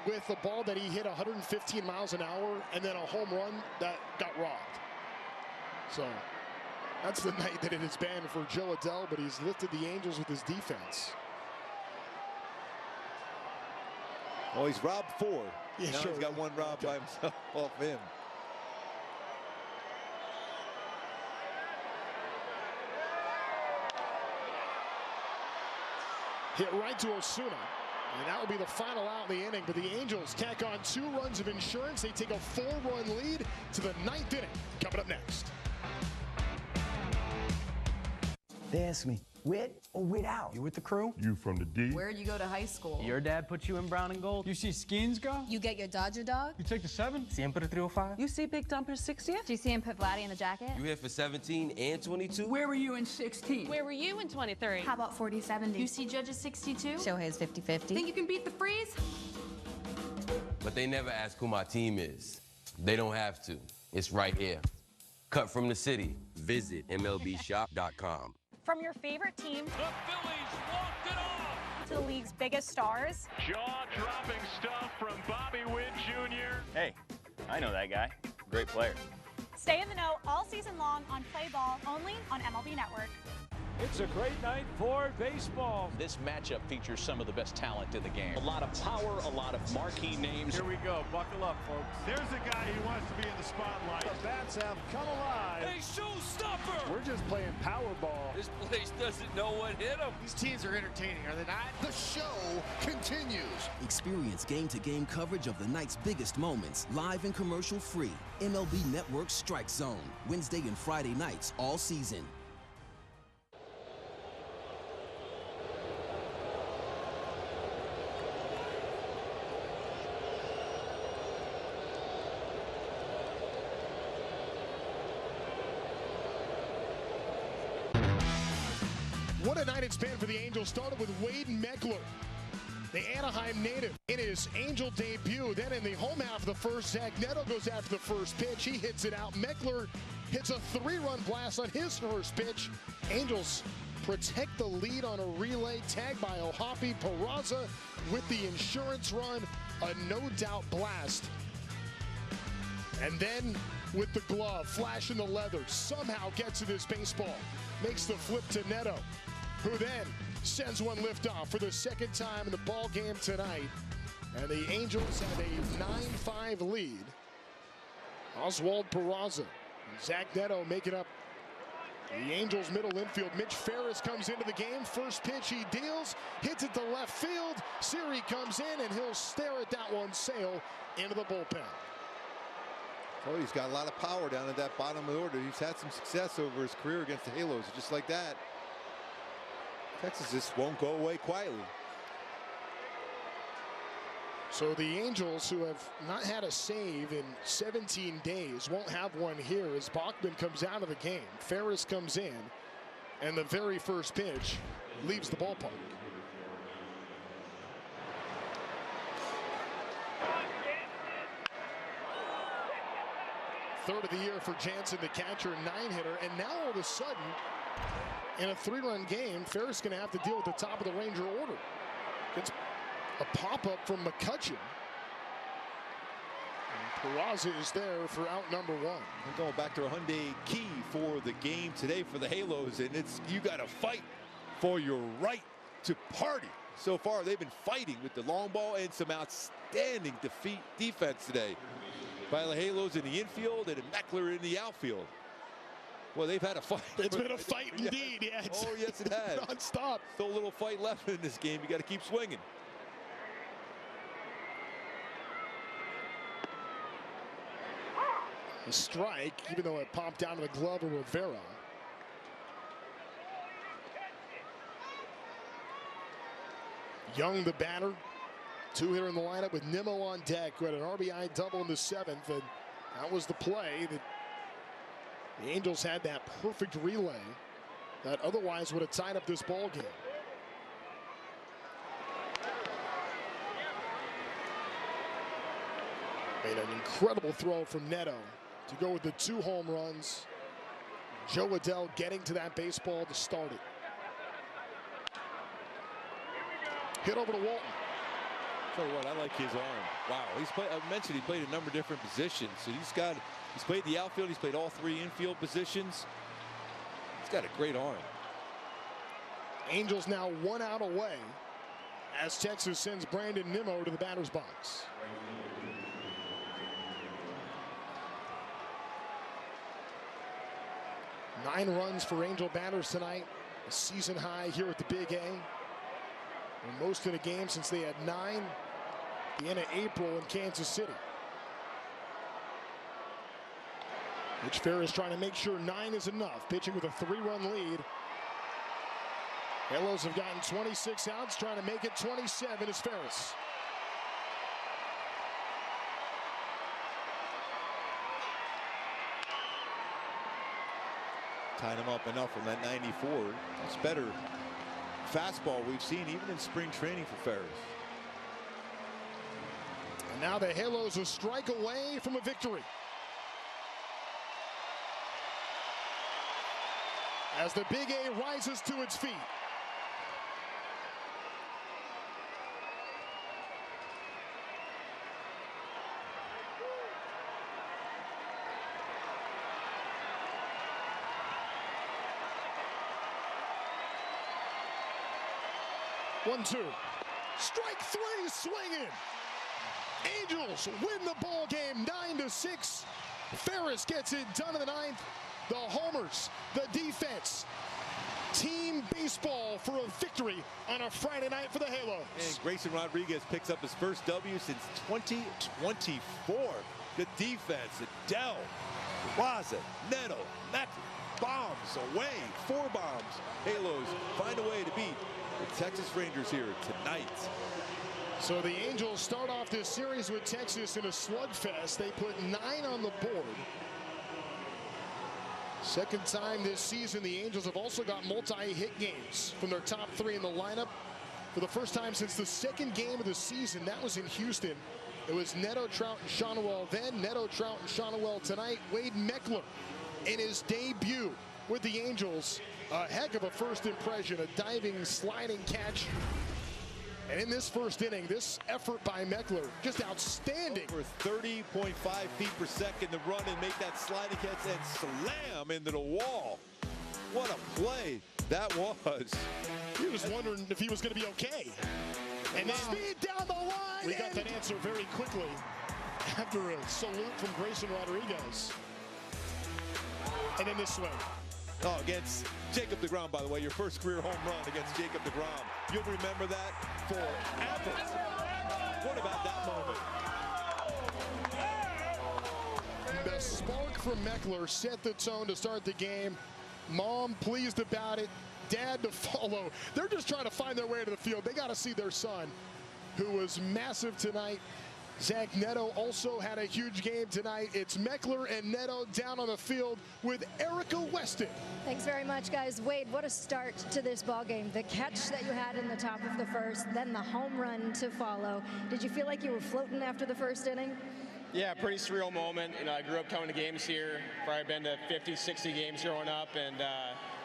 with a ball that he hit 115 miles an hour and then a home run that got robbed. So that's the night that it has been for Joe Adell, but he's lifted the Angels with his defense. Well, he's robbed 4. Yeah, now sure. He's got one robbed by himself off him. Hit right to Osuna. And that will be the final out in the inning. But the Angels tack on 2 runs of insurance. They take a 4-run lead to the 9th inning. Coming up next. They ask me, with or without? You with the crew? You from the D? Where'd you go to high school? Your dad put you in brown and gold? You see Skeens go? You get your Dodger dog? You take the 7? Siempre 305? You see Big Dumper's 60th? Do you see him put Vladdy in the jacket? You here for 17 and 22? Where were you in 16? Where were you in 23? How about 40-70? You see Judge's 62? Shohei's 50-50. Think you can beat the freeze? But they never ask who my team is. They don't have to. It's right here. Cut from the city. Visit MLBshop.com. From your favorite team, the Phillies walked it off, to the league's biggest stars. Jaw-dropping stuff from Bobby Witt Jr. Hey, I know that guy. Great player. Stay in the know all season long on Play Ball, only on MLB Network. It's a great night for baseball. This matchup features some of the best talent in the game. A lot of power, a lot of marquee names. Here we go. Buckle up, folks. There's a guy who wants to be in the spotlight. The bats have come alive. A showstopper. We're just playing Powerball. This place doesn't know what hit them. These teams are entertaining, are they not? The show continues. Experience game-to-game coverage of the night's biggest moments, live and commercial-free. MLB Network Strike Zone, Wednesday and Friday nights all season. What a night it's been for the Angels. Started with Wade Meckler, the Anaheim native, in his Angel debut. Then in the home half of the first, Zach Neto goes after the first pitch. He hits it out. Meckler hits a 3-run blast on his first pitch. Angels protect the lead on a relay, tagged by Ohapi. Peraza with the insurance run, a no-doubt blast. And then with the glove, flashing the leather, somehow gets to this baseball. Makes the flip to Neto, who then sends one liftoff for the second time in the ball game tonight. And the Angels have a 9-5 lead. Oswald Peraza and Zach Neto making up the Angels middle infield. Mitch Ferris comes into the game. First pitch he deals, hits it to left field. Siri comes in and he'll stare at that one sail into the bullpen. Oh, he's got a lot of power down at that bottom of the order. He's had some success over his career against the Halos, just like that. Texas just won't go away quietly. So the Angels, who have not had a save in 17 days, won't have one here as Bachman comes out of the game. Ferris comes in, and the very first pitch leaves the ballpark. Third of the year for Jansen, the catcher, 9-hitter, and now all of a sudden, in a 3-run game, Ferris going to have to deal with the top of the Ranger order. It's a pop-up from McCutcheon. And Peraza is there for out number 1. We're going back to a Hyundai key for the game today for the Halos, and it's you got to fight for your right to party. So far, they've been fighting with the long ball and some outstanding defense today by the Halos in the infield and Meckler in the outfield. Well, they've had a fight. It's been a fight indeed. Yeah, oh, yes, it has. Non-stop. Still a little fight left in this game. You got to keep swinging. A strike, even though it popped out of the glove of Rivera. Young, the batter. 2-hitter in the lineup with Nimmo on deck, who had an RBI double in the 7th, and that was the play that the Angels had, that perfect relay that otherwise would have tied up this ball game. Made an incredible throw from Neto to go with the 2 home runs. Joe Adell getting to that baseball to start it. Hit over to Walton. Tell you what, I like his arm. Wow, I mentioned he played a number of different positions. So he's played the outfield. He's played all 3 infield positions. He's got a great arm. Angels now 1 out away as Texas sends Brandon Nimmo to the batter's box. Nine runs for Angel batters tonight. A season high here at the Big A. And most in a game since they had 9 at the end of April in Kansas City. Mitch Ferris trying to make sure 9 is enough. Pitching with a 3-run lead. Halos have gotten 26 outs, trying to make it 27 is Ferris. Tied him up enough from that 94. It's better fastball we've seen even in spring training for Ferris. And now the Halos a strike away from a victory. As the Big A rises to its feet. One, two. Strike 3, swinging. Angels win the ball game 9-6. Ferris gets it done in the 9th. The homers, the defense. Team baseball for a victory on a Friday night for the Halos. And Grayson Rodriguez picks up his first W since 2024. The defense, Adell, Raza, Neto, Meckler, bombs away, 4 bombs. Halos find a way to beat the Texas Rangers here tonight. So the Angels start off this series with Texas in a slugfest. They put 9 on the board. Second time this season, the Angels have also got multi-hit games from their top 3 in the lineup. For the first time since the second game of the season, that was in Houston. It was Neto, Trout, and Shonowell then. Neto, Trout, and Shonowell tonight. Wade Meckler in his debut with the Angels. A heck of a first impression, a diving, sliding catch. And in this first inning, this effort by Meckler, just outstanding. Over 30.5 feet per second to run and make that sliding catch and slam into the wall. What a play that was. He was wondering if he was going to be okay. And then speed down the line. We got that answer very quickly after a salute from Grayson Rodriguez. And then this swing. Oh, against Jacob deGrom, by the way, your first career home run against Jacob deGrom. You'll remember that forever. What about that moment? The spark from Meckler set the tone to start the game. Mom pleased about it. Dad to follow. They're just trying to find their way to the field. They got to see their son, who was massive tonight. Zach Neto also had a huge game tonight. It's Meckler and Neto down on the field with Erica Weston. Thanks very much, guys. Wade, what a start to this ball game. The catch that you had in the top of the first, then the home run to follow. Did you feel like you were floating after the first inning? Yeah, pretty surreal moment. You know, I grew up coming to games here. Probably been to 50, 60 games growing up, and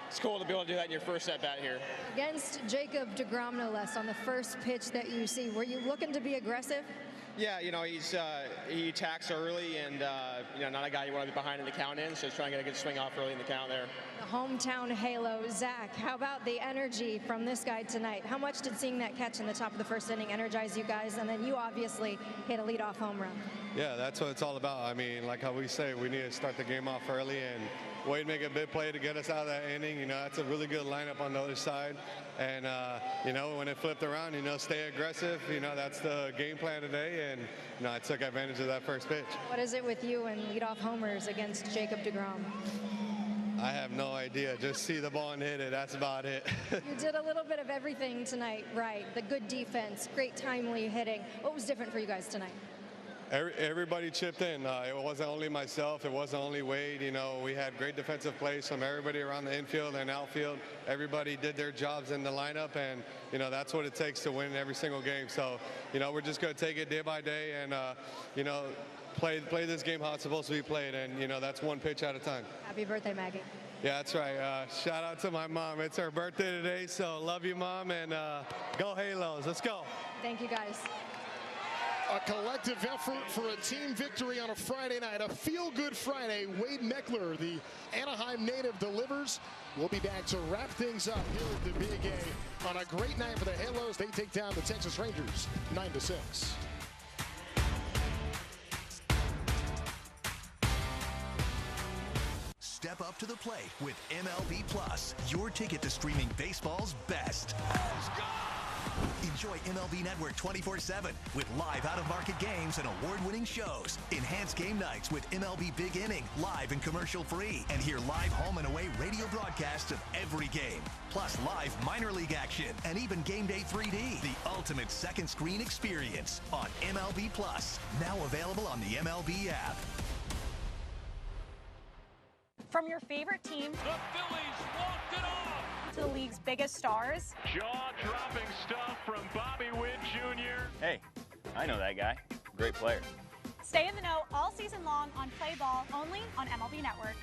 it's cool to be able to do that in your first at-bat here. Against Jacob deGrom, no less, on the first pitch that you see, were you looking to be aggressive? Yeah, you know, he attacks early, and you know, not a guy you want to be behind in the count in, so he's trying to get a good swing off early in the count there. The hometown halo. Zach, how about the energy from this guy tonight? How much did seeing that catch in the top of the first inning energize you guys? And then you obviously hit a leadoff home run. Yeah, that's what it's all about. I mean, like how we say, we need to start the game off early, and Wade make a big play to get us out of that inning. You know, that's a really good lineup on the other side. And, you know, when it flipped around, you know, stay aggressive. You know, that's the game plan today. And, you know, I took advantage of that first pitch. What is it with you and leadoff homers against Jacob deGrom? I have no idea. Just see the ball and hit it. That's about it. You did a little bit of everything tonight, right? The good defense, great timely hitting. What was different for you guys tonight? Everybody chipped in. It wasn't only myself. It wasn't only Wade. You know, we had great defensive plays from everybody around the infield and outfield. Everybody did their jobs in the lineup, and, you know, that's what it takes to win every single game. So, you know, we're just going to take it day by day and, you know, play this game how it's supposed to be played, and, you know, that's one pitch at a time. Happy birthday, Maggie. Yeah, that's right. Shout out to my mom. It's her birthday today, so love you, Mom, and go Halos. Let's go. Thank you, guys. A collective effort for a team victory on a Friday night. A feel-good Friday. Wade Meckler, the Anaheim native, delivers. We'll be back to wrap things up here at the Big A on a great night for the Halos. They take down the Texas Rangers 9-6. Step up to the plate with MLB Plus, your ticket to streaming baseball's best. Enjoy MLB Network 24/7 with live out-of-market games and award-winning shows. Enhance game nights with MLB Big Inning, live and commercial-free. And hear live home and away radio broadcasts of every game. Plus live minor league action and even Game Day 3D. The ultimate second screen experience on MLB Plus. Now available on the MLB app. From your favorite team, The Phillies walked it off. to the league's biggest stars, Jaw-dropping stuff from Bobby Witt Jr. Hey, I know that guy. Great player. stay in the know all season long on Play Ball, only on MLB Network.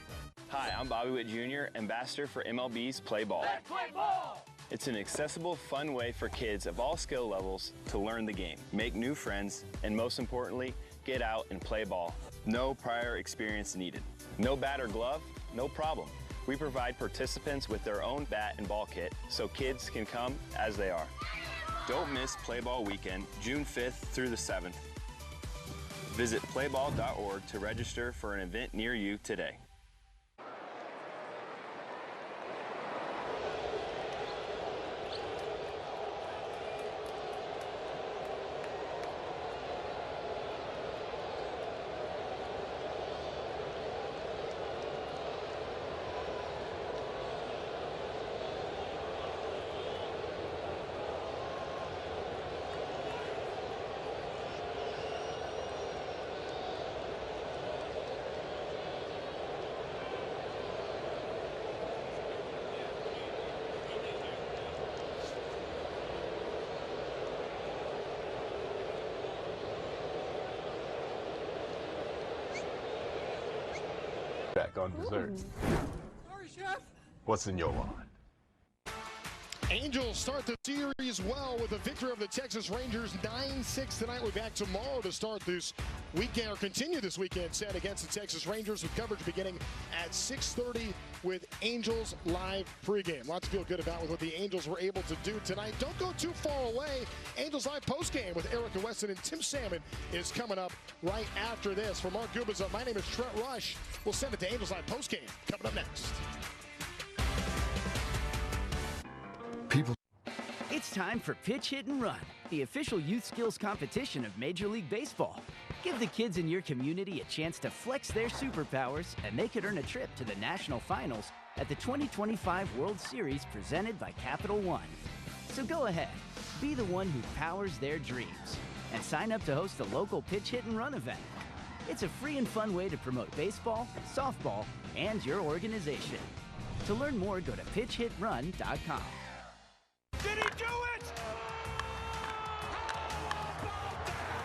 Hi, I'm Bobby Witt Jr., ambassador for MLB's Play Ball. Let's play ball! It's an accessible, fun way for kids of all skill levels to learn the game, make new friends, and most importantly, get out and play ball. No prior experience needed. No bat or glove? No problem. We provide participants with their own bat and ball kit so kids can come as they are. Don't miss Play Ball Weekend, June 5th through the 7th. Visit playball.org to register for an event near you today. Back on dessert. Sorry, Chef. What's in your mind? Angels start the series well with a victory over the Texas Rangers 9-6 tonight. We're back tomorrow to start this weekend, or continue this weekend set against the Texas Rangers, with coverage beginning at 6:30 with Angels Live pregame. Lots to feel good about with what the Angels were able to do tonight. Don't go too far away. Angels Live postgame with Erica Weston and Tim Salmon is coming up right after this. For Mark Gubiza, my name is Trent Rush. We'll send it to Angels Live postgame coming up next. It's time for Pitch, Hit, and Run, the official youth skills competition of Major League Baseball. Give the kids in your community a chance to flex their superpowers, and they could earn a trip to the national finals at the 2025 World Series presented by Capital One. So go ahead, be the one who powers their dreams, and sign up to host a local Pitch, Hit, and Run event. It's a free and fun way to promote baseball, softball, and your organization. To learn more, go to pitchhitrun.com. Did he do it?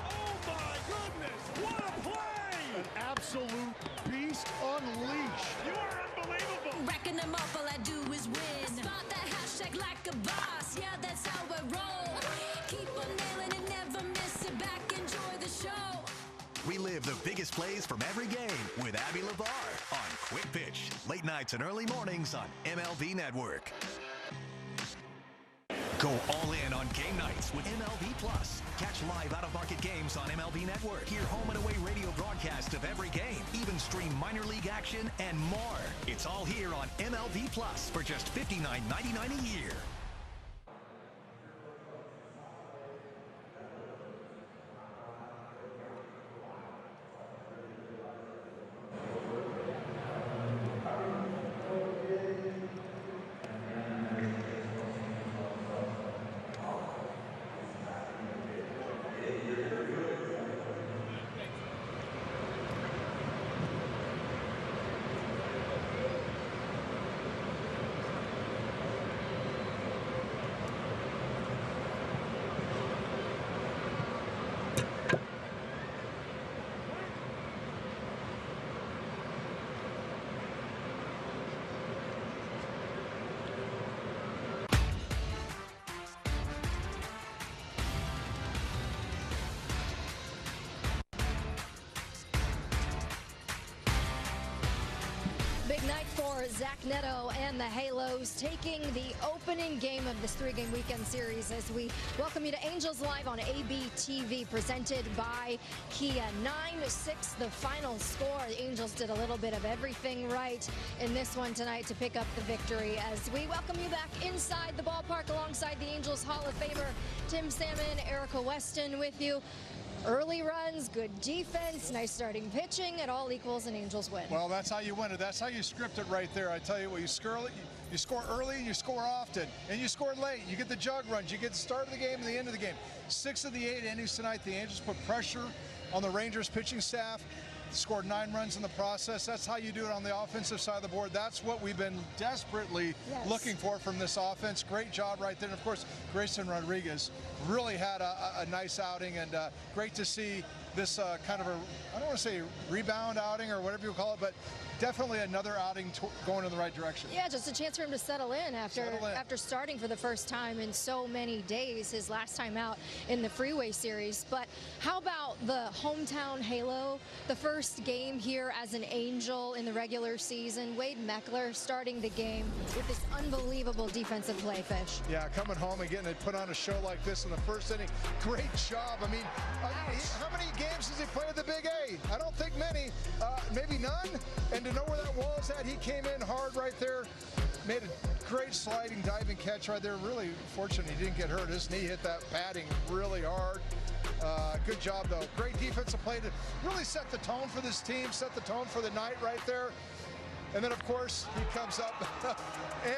Oh my goodness, what a play! An absolute beast unleashed. You are unbelievable. Racking them up, all I do is win. Spot that hashtag like a boss, yeah, that's how I roll. Keep on nailing it, never miss it, back, enjoy the show. Relive the biggest plays from every game with Abby LeVar on Quick Pitch. Late nights and early mornings on MLB Network. Go all in on game nights with MLB Plus. Catch live out-of-market games on MLB Network. Hear home and away radio broadcast of every game. Even stream minor league action and more. It's all here on MLB Plus for just $59.99 a year. Big night for Zach Neto and the Halos, taking the opening game of this three-game weekend series as we welcome you to Angels Live on ABTV, presented by Kia. 9-6 the final score. The Angels did a little bit of everything right in this one tonight to pick up the victory, as we welcome you back inside the ballpark alongside the Angels Hall of Famer Tim Salmon, Erica Weston with you. Early runs, good defense, nice starting pitching. It all equals an Angels win. Well, that's how you win it. That's how you script it right there. I tell you what, you score early and you score often, and you score late. You get the jug runs. You get the start of the game and the end of the game. 6 of the 8 innings tonight, the Angels put pressure on the Rangers pitching staff. Scored 9 runs in the process. That's how you do it on the offensive side of the board. That's what we've been desperately looking for from this offense. Great job right there. And of course, Grayson Rodriguez really had a nice outing, and great to see this kind of I don't want to say rebound outing or whatever you call it, but definitely another outing going in the right direction. Yeah, just a chance for him to settle in after starting for the first time in so many days, his last time out in the Freeway Series. But how about the hometown halo, the first game here as an Angel in the regular season? Wade Meckler starting the game with this unbelievable defensive play, Fish. Yeah, coming home and getting it put on a show like this in the first inning. Great job. I mean, how many games has he played at the Big A? I don't think many, maybe none. And to know where that wall's at, he came in hard right there, made a great sliding, diving catch right there. Really fortunate he didn't get hurt. His knee hit that padding really hard. Good job, though. Great defensive play to really set the tone for this team, set the tone for the night right there. And then, of course, he comes up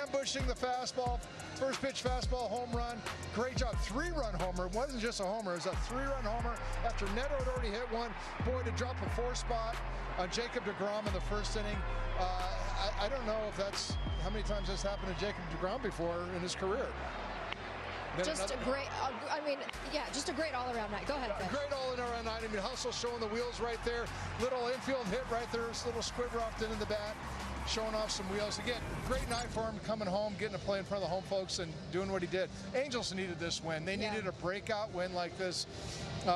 ambushing the fastball. First pitch fastball, home run. Great job. 3-run homer. It wasn't just a homer. It was a 3-run homer after Neto had already hit one. Boy, to drop a 4 spot on Jacob deGrom in the first inning. I don't know if that's how many times that's happened to Jacob deGrom before in his career. Just a great, just a great all-around night. Go ahead, Fish. Great all-around night. I mean, Hustle showing the wheels right there. Little infield hit right there. Little squib rocked in the bat. showing off some wheels. Again, great night for him coming home, getting to play in front of the home folks and doing what he did. Angels needed this win. They needed a breakout win like this.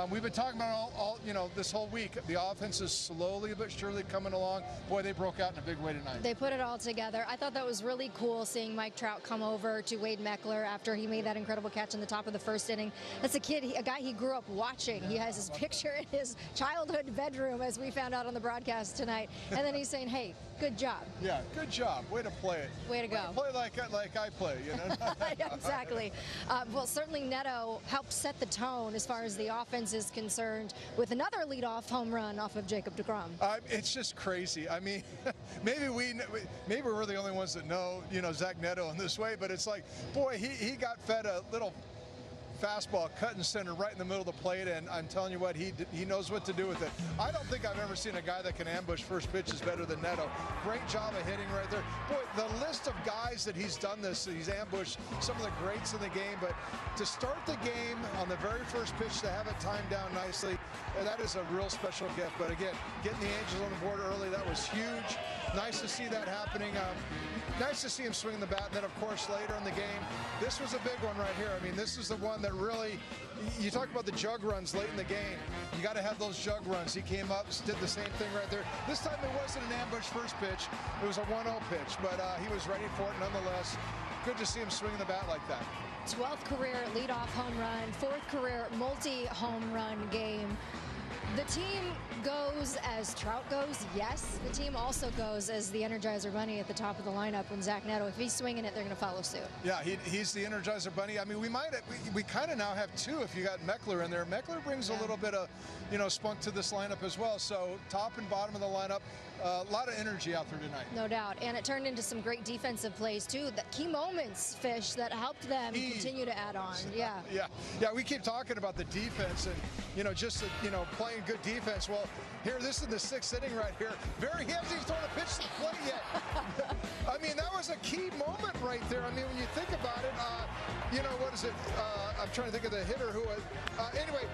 We've been talking about all this whole week. The offense is slowly but surely coming along. Boy, they broke out in a big way tonight. They put it all together. I thought that was really cool seeing Mike Trout come over to Wade Meckler after he made that incredible catch in the top of the first inning. That's a kid, a guy he grew up watching. He has his picture in his childhood bedroom, as we found out on the broadcast tonight. And then he's saying, hey, good job. Yeah, good job. Way to play it. Way to go. Play like I play, you know? Yeah, exactly. Well, certainly Neto helped set the tone as far as the offense is concerned with another leadoff home run off of Jacob deGrom. It's just crazy. I mean, maybe we're the only ones that know, Zach Neto in this way, but it's like, boy, he got fed a little fastball cut and center right in the middle of the plate, and I'm telling you what, he knows what to do with it. I don't think I've ever seen a guy that can ambush first pitches better than Neto. Great job of hitting right there. Boy, the list of guys that he's done this, he's ambushed some of the greats in the game, but to start the game on the very first pitch, to have it timed down nicely, that is a real special gift. But again, getting the Angels on the board early, that was huge. Nice to see that happening. Nice to see him swing the bat. And then, of course, later in the game, this was a big one right here. I mean, this is the one that really, you talk about the jug runs late in the game. You got to have those jug runs. He came up, did the same thing right there. This time it wasn't an ambush first pitch. It was a 1-0 pitch, but he was ready for it nonetheless. Good to see him swing the bat like that. 12th career leadoff home run, 4th career multi-home run game. The team goes as Trout goes, yes. The team also goes as the Energizer Bunny at the top of the lineup when Zach Neto, if he's swinging it, they're going to follow suit. Yeah, he's the Energizer Bunny. I mean, we kind of now have two if you got Meckler in there. Meckler brings a little bit of, spunk to this lineup as well. So top and bottom of the lineup, a lot of energy out there tonight. No doubt. And it turned into some great defensive plays, too. The key moments, Fish, that helped them continue to add on. Yeah. Yeah, we keep talking about the defense and, playing good defense. Well, here, this is the 6th inning right here. He hasn't even thrown a pitch to the plate yet. I mean, that was a key moment right there. I mean, when you think about it, what is it? I'm trying to think of the hitter who was, anyway.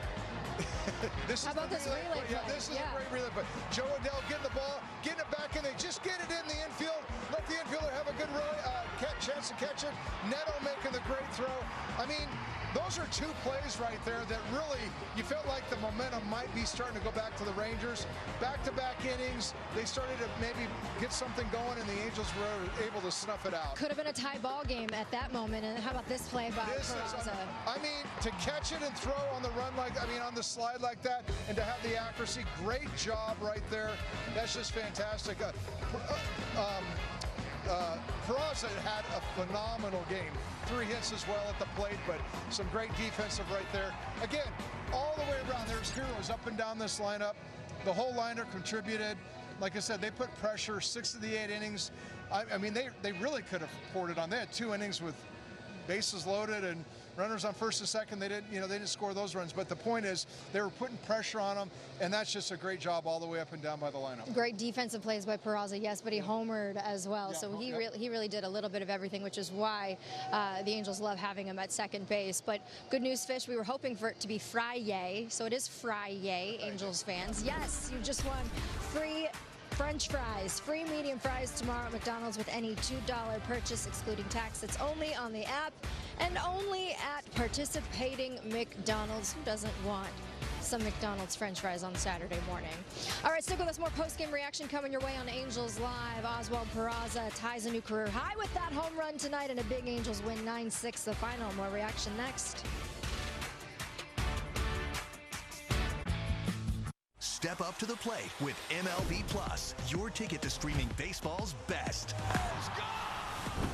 How about this relay play? Yeah, this is a great relay play. Joe Adell getting the ball, getting it back in there. Just get it in the infield. Let the infielder have a good chance to catch it. Neto making the great throw. I mean, those are two plays right there that really, you felt like the momentum might be starting to go back to the Rangers. Back-to-back innings, they started to maybe get something going, and the Angels were able to snuff it out. Could have been a tie ball game at that moment, and how about this play by Peraza? I mean, to catch it and throw on the run on the slide like that, and to have the accuracy, great job right there. That's just fantastic. Peraza had a phenomenal game. 3 hits as well at the plate, but some great defensive right there. Again, all the way around, there's heroes up and down this lineup. The whole lineup contributed. Like I said, they put pressure 6 of the 8 innings. I mean, they really could have poured it on. They had 2 innings with bases loaded and runners on first and second. They didn't score those runs. But the point is, they were putting pressure on them, and that's just a great job all the way up and down by the lineup. Great defensive plays by Peraza, yes, but he homered as well. Yeah, so he really did a little bit of everything, which is why the Angels love having him at second base. But good news, Fish, we were hoping for it to be Friday, so it is Friday, Angels fans. Yes, you just won free French fries, free medium fries tomorrow at McDonald's with any $2 purchase, excluding tax. It's only on the app and only at participating McDonald's. Who doesn't want some McDonald's French fries on Saturday morning? All right, stick with us. More post-game reaction coming your way on Angels Live. Oswald Peraza ties a new career high with that home run tonight, and a big Angels win 9-6 the final. More reaction next. Step up to the plate with MLB Plus, your ticket to streaming baseball's best.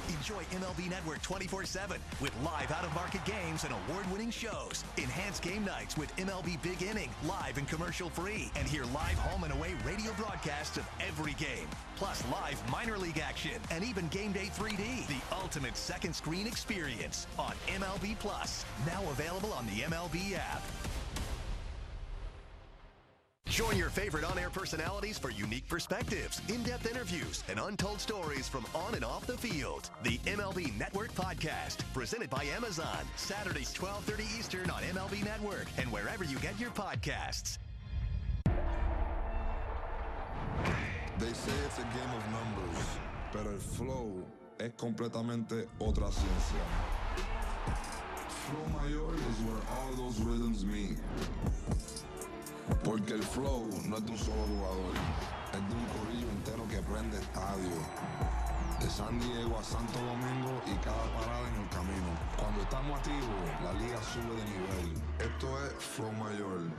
Enjoy MLB Network 24/7 with live out-of-market games and award-winning shows. Enhance game nights with MLB Big Inning, live and commercial-free. And hear live home and away radio broadcasts of every game. Plus live minor league action and even Game Day 3D. The ultimate second screen experience on MLB Plus. Now available on the MLB app. Join your favorite on-air personalities for unique perspectives, in-depth interviews, and untold stories from on and off the field. The MLB Network Podcast, presented by Amazon. Saturdays, 12:30 Eastern on MLB Network and wherever you get your podcasts. They say it's a game of numbers, pero el flow es completamente otra ciencia. Flow mayor is where all those rhythms meet. Porque el flow no es de un solo jugador, es de un corillo entero que prende estadio. De San Diego a Santo Domingo y cada parada en el camino. Cuando estamos activos, la liga sube de nivel. Esto es Flow Mayor.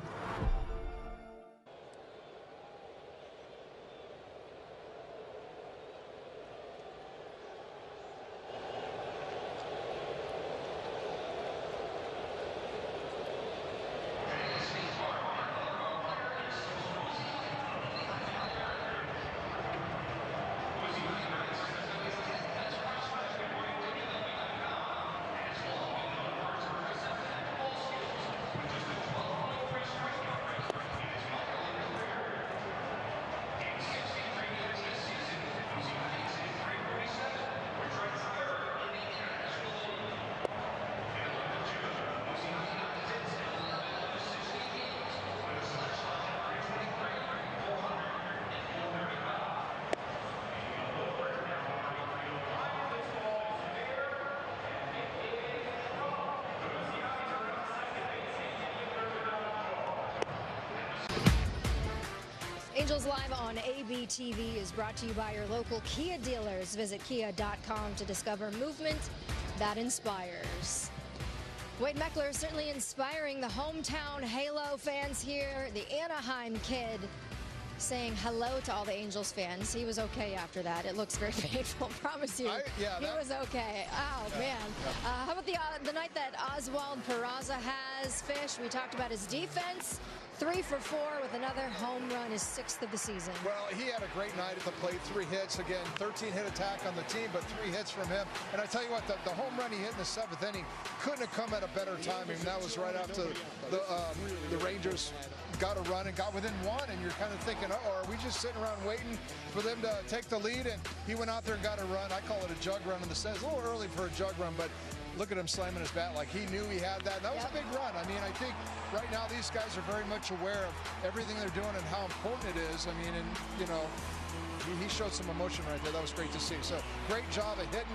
Angels Live on ABTV is brought to you by your local Kia dealers. Visit kia.com to discover movement that inspires. Wade Meckler is certainly inspiring the hometown Halo fans here. The Anaheim kid saying hello to all the Angels fans. He was okay after that. It looks very painful, promise you. He was okay. Oh, man. How about the night that Oswald Peraza has, Fish? We talked about his defense. 3 for 4 with another home run, his 6th of the season. Well, he had a great night at the plate. 3 hits. Again, 13-hit attack on the team, but 3 hits from him. And I tell you what, the home run he hit in the 7th inning couldn't have come at a better time. I mean, that was right after the Rangers got a run and got within 1, and you're kind of thinking, oh, are we just sitting around waiting for them to take the lead? And he went out there and got a run. I call it a jug run in the sense, a little early for a jug run, but look at him slamming his bat like he knew he had that. And that was a big run. I mean, I think right now these guys are very much aware of everything they're doing and how important it is. I mean, and, you know, he showed some emotion right there. That was great to see. So great job of hitting,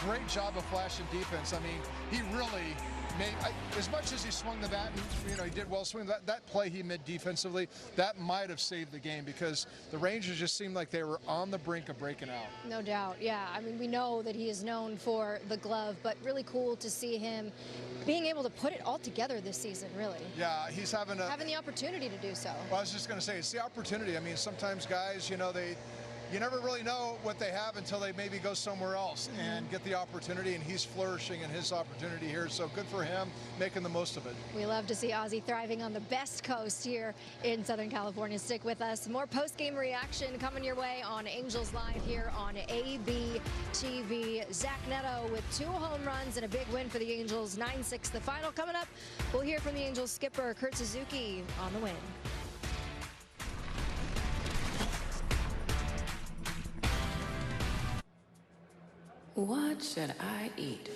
great job of flashing defense. I mean, he really made, as much as he swung the bat, and, you know, he did well swing that play he made defensively, that might have saved the game because the Rangers just seemed like they were on the brink of breaking out. No doubt, yeah. I mean, we know that he is known for the glove, but really cool to see him being able to put it all together this season, really. Yeah, he's having the opportunity to do so. Well, I was just going to say, it's the opportunity. I mean, sometimes guys, you know, you never really know what they have until they maybe go somewhere else and get the opportunity, and he's flourishing in his opportunity here. So good for him, making the most of it. We love to see Ozzie thriving on the best coast here in Southern California. Stick with us. More post-game reaction coming your way on Angels Live here on ABTV. Zach Neto with 2 home runs and a big win for the Angels, 9-6 the final. Coming up, we'll hear from the Angels skipper, Kurt Suzuki, on the win. What should I eat?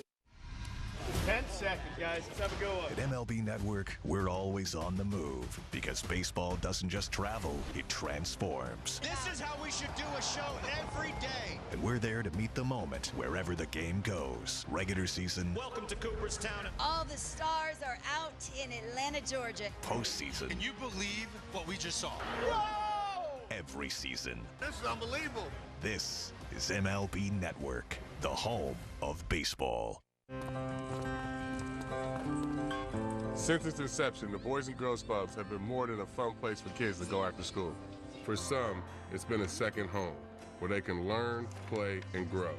10 seconds, guys. Let's have a go. At MLB Network, we're always on the move because baseball doesn't just travel, it transforms. This is how we should do a show every day. And we're there to meet the moment wherever the game goes. Regular season. Welcome to Cooperstown. All the stars are out in Atlanta, Georgia. Postseason. Can you believe what we just saw? Whoa! Every season. This is unbelievable. This is MLB Network, the home of baseball. Since its inception, the Boys and Girls Clubs have been more than a fun place for kids to go after school. For some, it's been a second home where they can learn, play, and grow.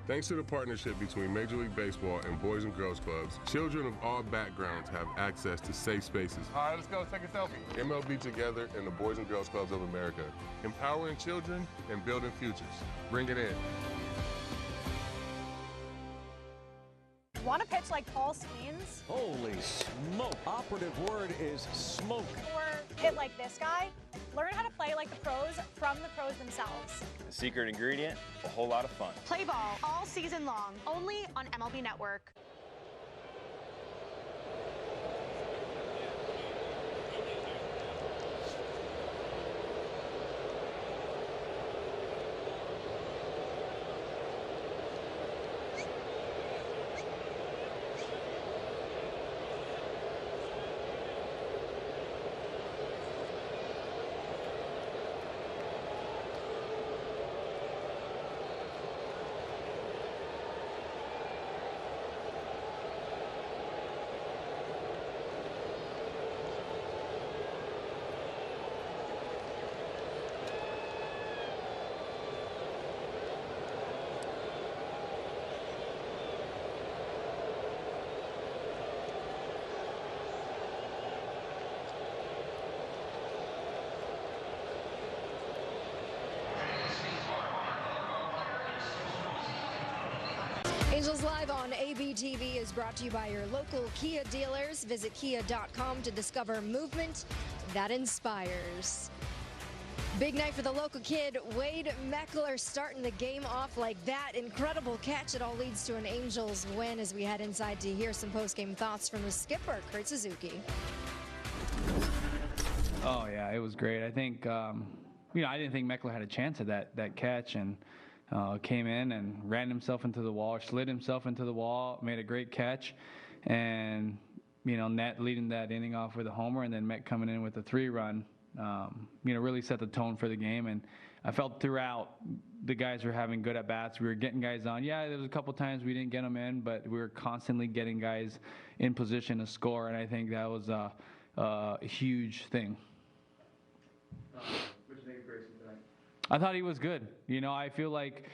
Thanks to the partnership between Major League Baseball and Boys and Girls Clubs, children of all backgrounds have access to safe spaces. All right, let's go take a selfie. MLB Together and the Boys and Girls Clubs of America, empowering children and building futures. Bring it in. Want to pitch like Paul Skeens? Holy smoke. Operative word is smoke. Or hit like this guy? Learn how to play like the pros from the pros themselves. The secret ingredient, a whole lot of fun. Play ball all season long, only on MLB Network. Angels Live on ABTV is brought to you by your local Kia dealers. Visit kia.com to discover movement that inspires. Big night for the local kid, Wade Meckler, starting the game off like that. Incredible catch. It all leads to an Angels win as we head inside to hear some post-game thoughts from the skipper, Kurt Suzuki. Oh, yeah, it was great. I think, I didn't think Meckler had a chance at that catch, and came in and ran himself into the wall, slid himself into the wall, made a great catch, and, Nat leading that inning off with a homer, and then Meck coming in with a 3-run, really set the tone for the game. And I felt throughout the guys were having good at-bats. We were getting guys on. Yeah, there was a couple times we didn't get them in, but we were constantly getting guys in position to score, and I think that was a huge thing. What did you think of Grayson tonight? I thought he was good. I feel like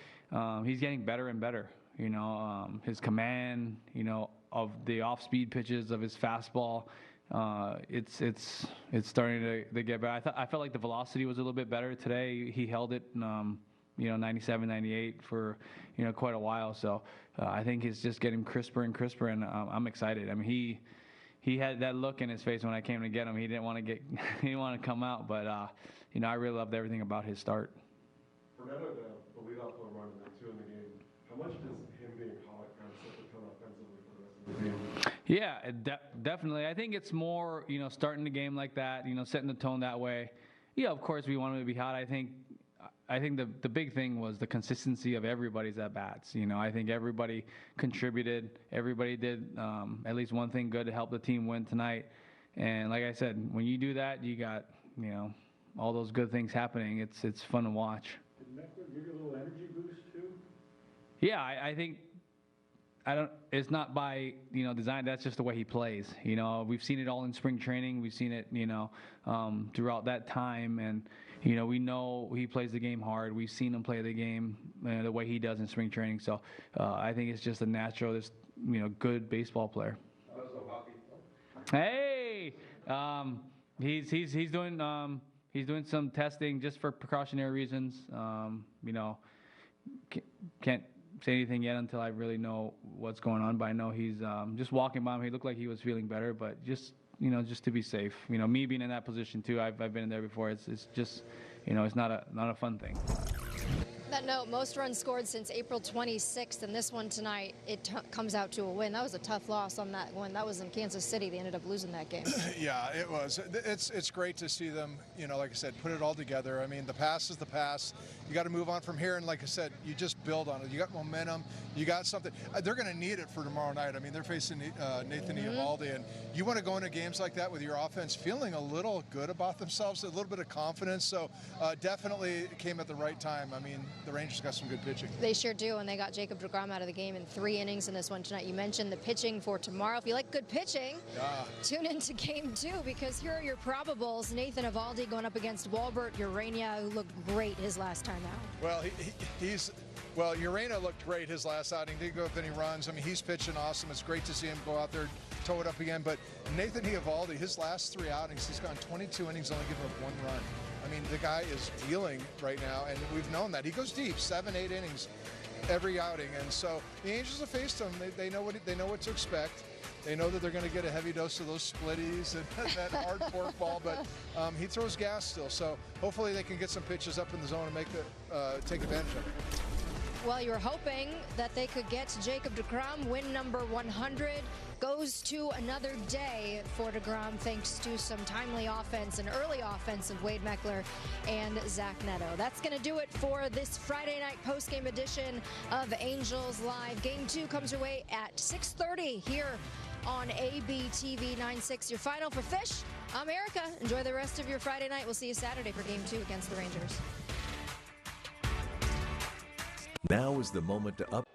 he's getting better and better. His command, of the off-speed pitches, of his fastball, it's starting to get better. I felt like the velocity was a little bit better today. He held it, 97, 98 for quite a while. So I think it's just getting crisper and crisper, and I'm excited. I mean, he had that look in his face when I came to get him. He didn't want to come out, but I really loved everything about his start. For Neto, the leadoff home run and 2 in the game, how much does him being hot kind of set the tone offensively for the rest of the game? Yeah, definitely. I think it's more, starting the game like that, setting the tone that way. Yeah, of course we want him to be hot. I think the big thing was the consistency of everybody's at-bats. I think everybody contributed. Everybody did at least one thing good to help the team win tonight. And like I said, when you do that, you got, all those good things happening. It's fun to watch. Did Meckler give you a little energy boost too? Yeah, I think it's not by, design. That's just the way he plays. We've seen it all in spring training. We've seen it, throughout that time. And, we know he plays the game hard. We've seen him play the game the way he does in spring training. So I think it's just a natural, good baseball player. Hey, he's doing some testing just for precautionary reasons. Can't say anything yet until I really know what's going on. But I know he's just walking by him. He looked like he was feeling better, but just to be safe. Me being in that position too. I've been in there before. It's just, it's not a fun thing. That note, most runs scored since April 26th, and this one tonight, it comes out to a win. That was a tough loss on that one. That was in Kansas City. They ended up losing that game. Yeah, it was. It's great to see them, like I said, put it all together. I mean, the past is the past. You got to move on from here, and like I said, you just build on it. You got momentum. You got something. They're going to need it for tomorrow night. I mean, they're facing Nathan Eovaldi, and you want to go into games like that with your offense feeling a little good about themselves, a little bit of confidence. So definitely came at the right time. I mean, the Rangers got some good pitching. They sure do, and they got Jacob deGrom out of the game in 3 innings in this one tonight. You mentioned the pitching for tomorrow. If you like good pitching, tune into Game 2, because here are your probables. Nathan Eovaldi going up against Walbert Urania, who looked great his last time out. Well, Urania looked great his last outing. Didn't go up any runs. I mean, he's pitching awesome. It's great to see him go out there, toe it up again. But Nathan Eovaldi, his last 3 outings, he's gone 22 innings, only given up 1 run. I mean, the guy is dealing right now, and we've known that. He goes deep, 7, 8 innings every outing. And so the Angels have faced him. They know what to expect. They know that they're going to get a heavy dose of those splitties and that hard forkball, but he throws gas still. So hopefully they can get some pitches up in the zone and take advantage of it. Well, you're hoping that they could get to Jacob deGrom. Win number 100 goes to another day for deGrom, thanks to some timely offense and early offense of Wade Meckler and Zach Neto. That's going to do it for this Friday night postgame edition of Angels Live. Game 2 comes your way at 6:30 here on ABTV 96. Your final for Fish. I'm Erica. Enjoy the rest of your Friday night. We'll see you Saturday for Game 2 against the Rangers. Now is the moment to up.